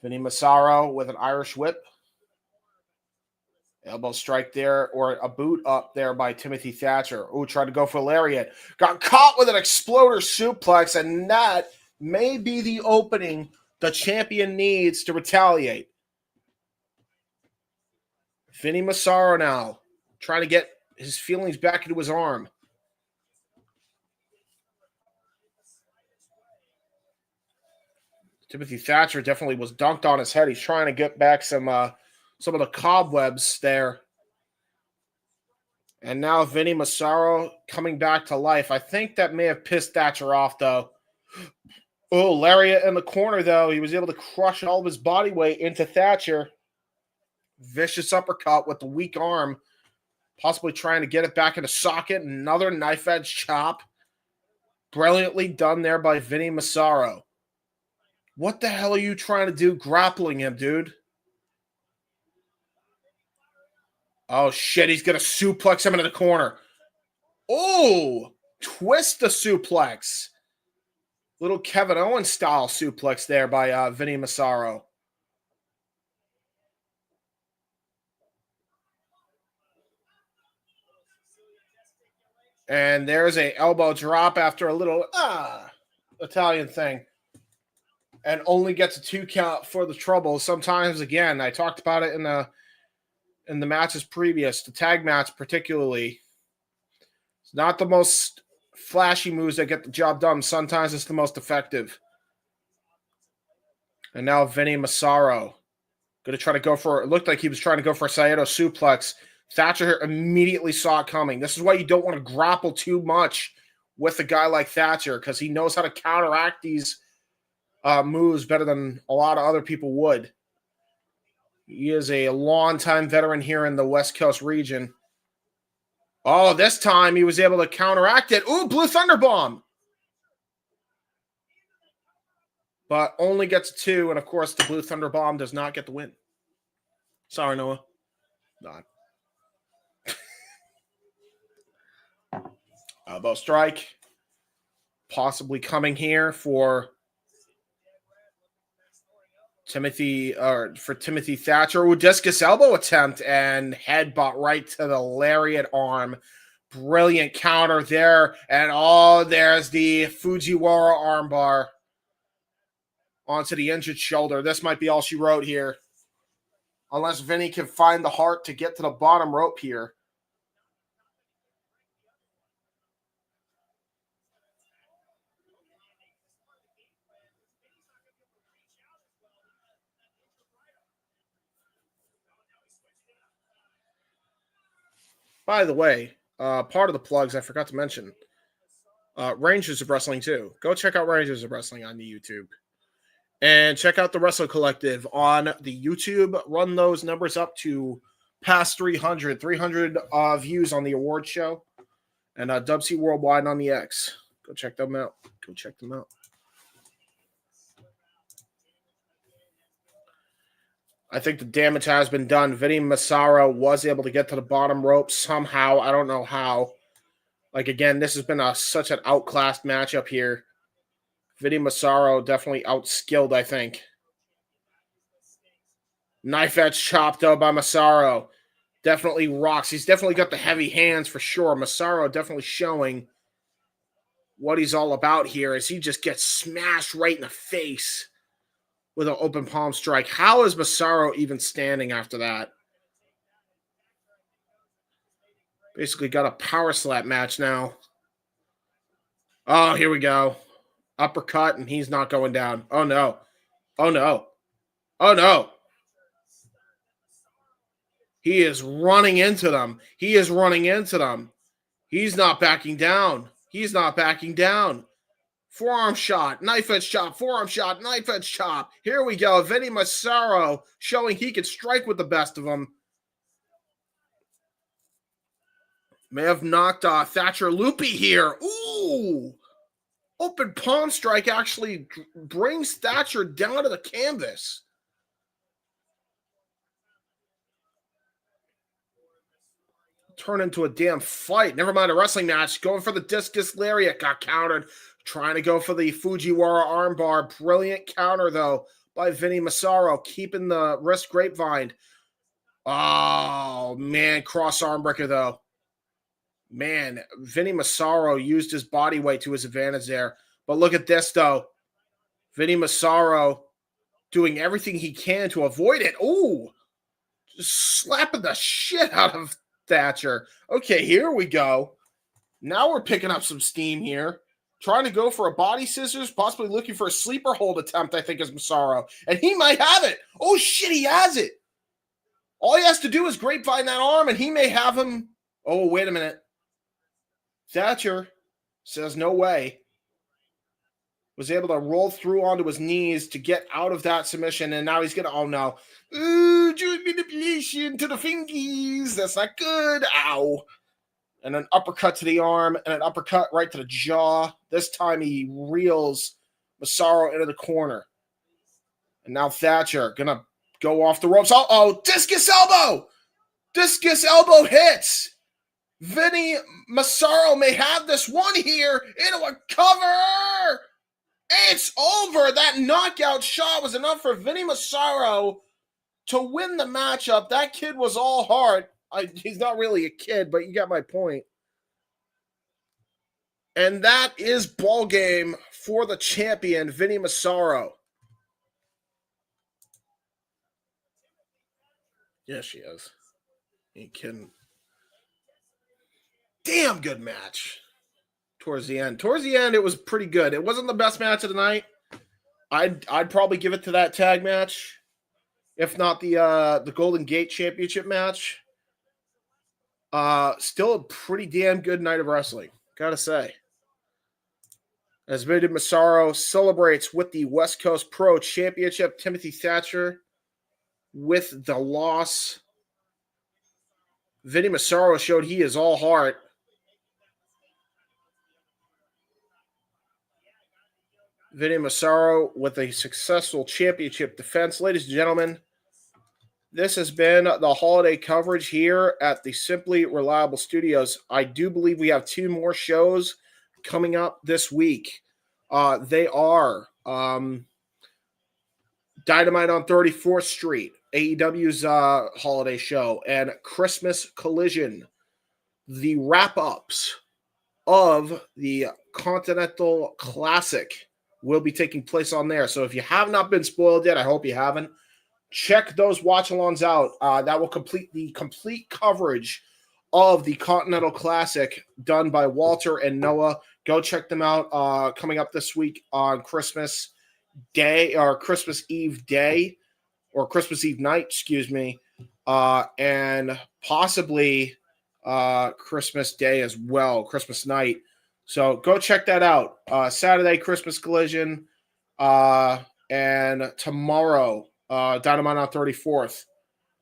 Vinnie Massaro with an Irish whip. Elbow strike there, or a boot up there by Timothy Thatcher. Oh, tried to go for a lariat. Got caught with an exploder suplex, and that may be the opening the champion needs to retaliate. Vinnie Massaro now trying to get his feelings back into his arm. Timothy Thatcher definitely was dunked on his head. He's trying to get back some of the cobwebs there. And now Vinnie Massaro coming back to life. I think that may have pissed Thatcher off, though. Oh, lariat in the corner, though. He was able to crush all of his body weight into Thatcher. Vicious uppercut with the weak arm. Possibly trying to get it back into socket. Another knife edge chop. Brilliantly done there by Vinnie Massaro. What the hell are you trying to do grappling him, dude? Oh, shit. He's going to suplex him into the corner. Oh, twist the suplex. Little Kevin Owens style suplex there by Vinnie Massaro. And there's a elbow drop after a little Italian thing. And only gets a 2 count for the trouble. Sometimes, again, I talked about it in the matches previous, the tag match particularly. It's not the most flashy moves that get the job done. Sometimes it's the most effective. And now Vinnie Massaro going to try to go for, it looked like he was trying to go for a Citos suplex. Thatcher immediately saw it coming. This is why you don't want to grapple too much with a guy like Thatcher, because he knows how to counteract these moves better than a lot of other people would. He is a long-time veteran here in the West Coast region. Oh, this time he was able to counteract it. Ooh, Blue Thunder Bomb. But only gets 2, and of course the Blue Thunder Bomb does not get the win. Sorry, Noah. Not. Elbow strike. Possibly coming here for Timothy Thatcher. Ooh, discus elbow attempt and headbutt right to the lariat arm. Brilliant counter there. And there's the Fujiwara armbar onto the injured shoulder. This might be all she wrote here. Unless Vinnie can find the heart to get to the bottom rope here. By the way, part of the plugs I forgot to mention. Rangers of Wrestling too. Go check out Rangers of Wrestling on the YouTube. And check out the Wrestle Collective on the YouTube. Run those numbers up to past 300 views on the award show. And Dubsy Worldwide on the X. Go check them out. I think the damage has been done. Vinnie Massaro was able to get to the bottom rope somehow. I don't know how. Like, again, this has been such an outclassed matchup here. Vinnie Massaro definitely outskilled, I think. Knife edge chop, though, by Massaro. Definitely rocks. He's definitely got the heavy hands for sure. Massaro definitely showing what he's all about here as he just gets smashed right in the face with an open palm strike. How is Massaro even standing after that? Basically got a power slap match now. Oh, here we go. Uppercut, and he's not going down. Oh, no. Oh, no. Oh, no. He is running into them. He's not backing down. Forearm shot, knife edge chop, forearm shot, knife edge chop. Here we go. Vinnie Massaro showing he can strike with the best of them. May have knocked Thatcher loopy here. Ooh. Open palm strike actually brings Thatcher down to the canvas. Turn into a damn fight. Never mind a wrestling match. Going for the discus lariat. Got countered. Trying to go for the Fujiwara armbar. Brilliant counter, though, by Vinnie Massaro. Keeping the wrist grapevine. Oh, man. Cross arm breaker, though. Man, Vinnie Massaro used his body weight to his advantage there. But look at this, though. Vinnie Massaro doing everything he can to avoid it. Ooh. Just slapping the shit out of Thatcher. Okay, here we go. Now we're picking up some steam here. Trying to go for a body scissors, possibly looking for a sleeper hold attempt, I think, is Massaro. And he might have it. Oh, shit, he has it. All he has to do is grapevine that arm, and he may have him. Oh, wait a minute. Thatcher says no way. Was able to roll through onto his knees to get out of that submission, and now he's going to, oh, no. Ooh, joint manipulation to the fingies. That's not good. Ow. And an uppercut to the arm, and an uppercut right to the jaw. This time he reels Massaro into the corner. And now Thatcher going to go off the ropes. Uh-oh, discus elbow! Discus elbow hits! Vinnie Massaro may have this one here into a cover! It's over! That knockout shot was enough for Vinnie Massaro to win the matchup. That kid was all heart. He's not really a kid, but you got my point. And that is ball game for the champion, Vinnie Massaro. Yes, she is. You kidding? Damn good match. Towards the end, it was pretty good. It wasn't the best match of the night, I'd probably give it to that tag match, if not the Golden Gate Championship match. Still a pretty damn good night of wrestling, gotta say. As Vinnie Massaro celebrates with the West Coast Pro Championship, Timothy Thatcher with the loss. Vinnie Massaro showed he is all heart. Vinnie Massaro with a successful championship defense. Ladies and gentlemen, this has been the holiday coverage here at the Simply Reliable Studios. I do believe we have 2 more shows coming up this week. They are Dynamite on 34th Street, AEW's holiday show, and Christmas Collision, the wrap-ups of the Continental Classic will be taking place on there. So if you have not been spoiled yet, I hope you haven't, check those watch-alongs out. That will complete the complete coverage of the Continental Classic done by Walter and Noah. Go check them out coming up this week on Christmas Day, or Christmas Eve day, or Christmas Eve night, excuse me, and possibly Christmas Day as well, Christmas night. So go check that out. Saturday, Christmas Collision, and tomorrow, Dynamite on 34th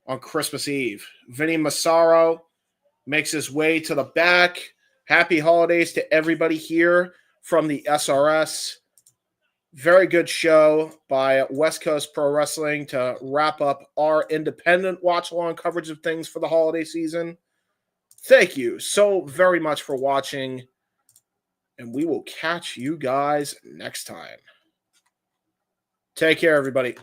on Christmas Eve. Vinnie Massaro makes his way to the back. Happy holidays to everybody here from the SRS. Very good show by West Coast Pro Wrestling to wrap up our independent watch-along coverage of things for the holiday season. Thank you so very much for watching, and we will catch you guys next time. Take care, everybody.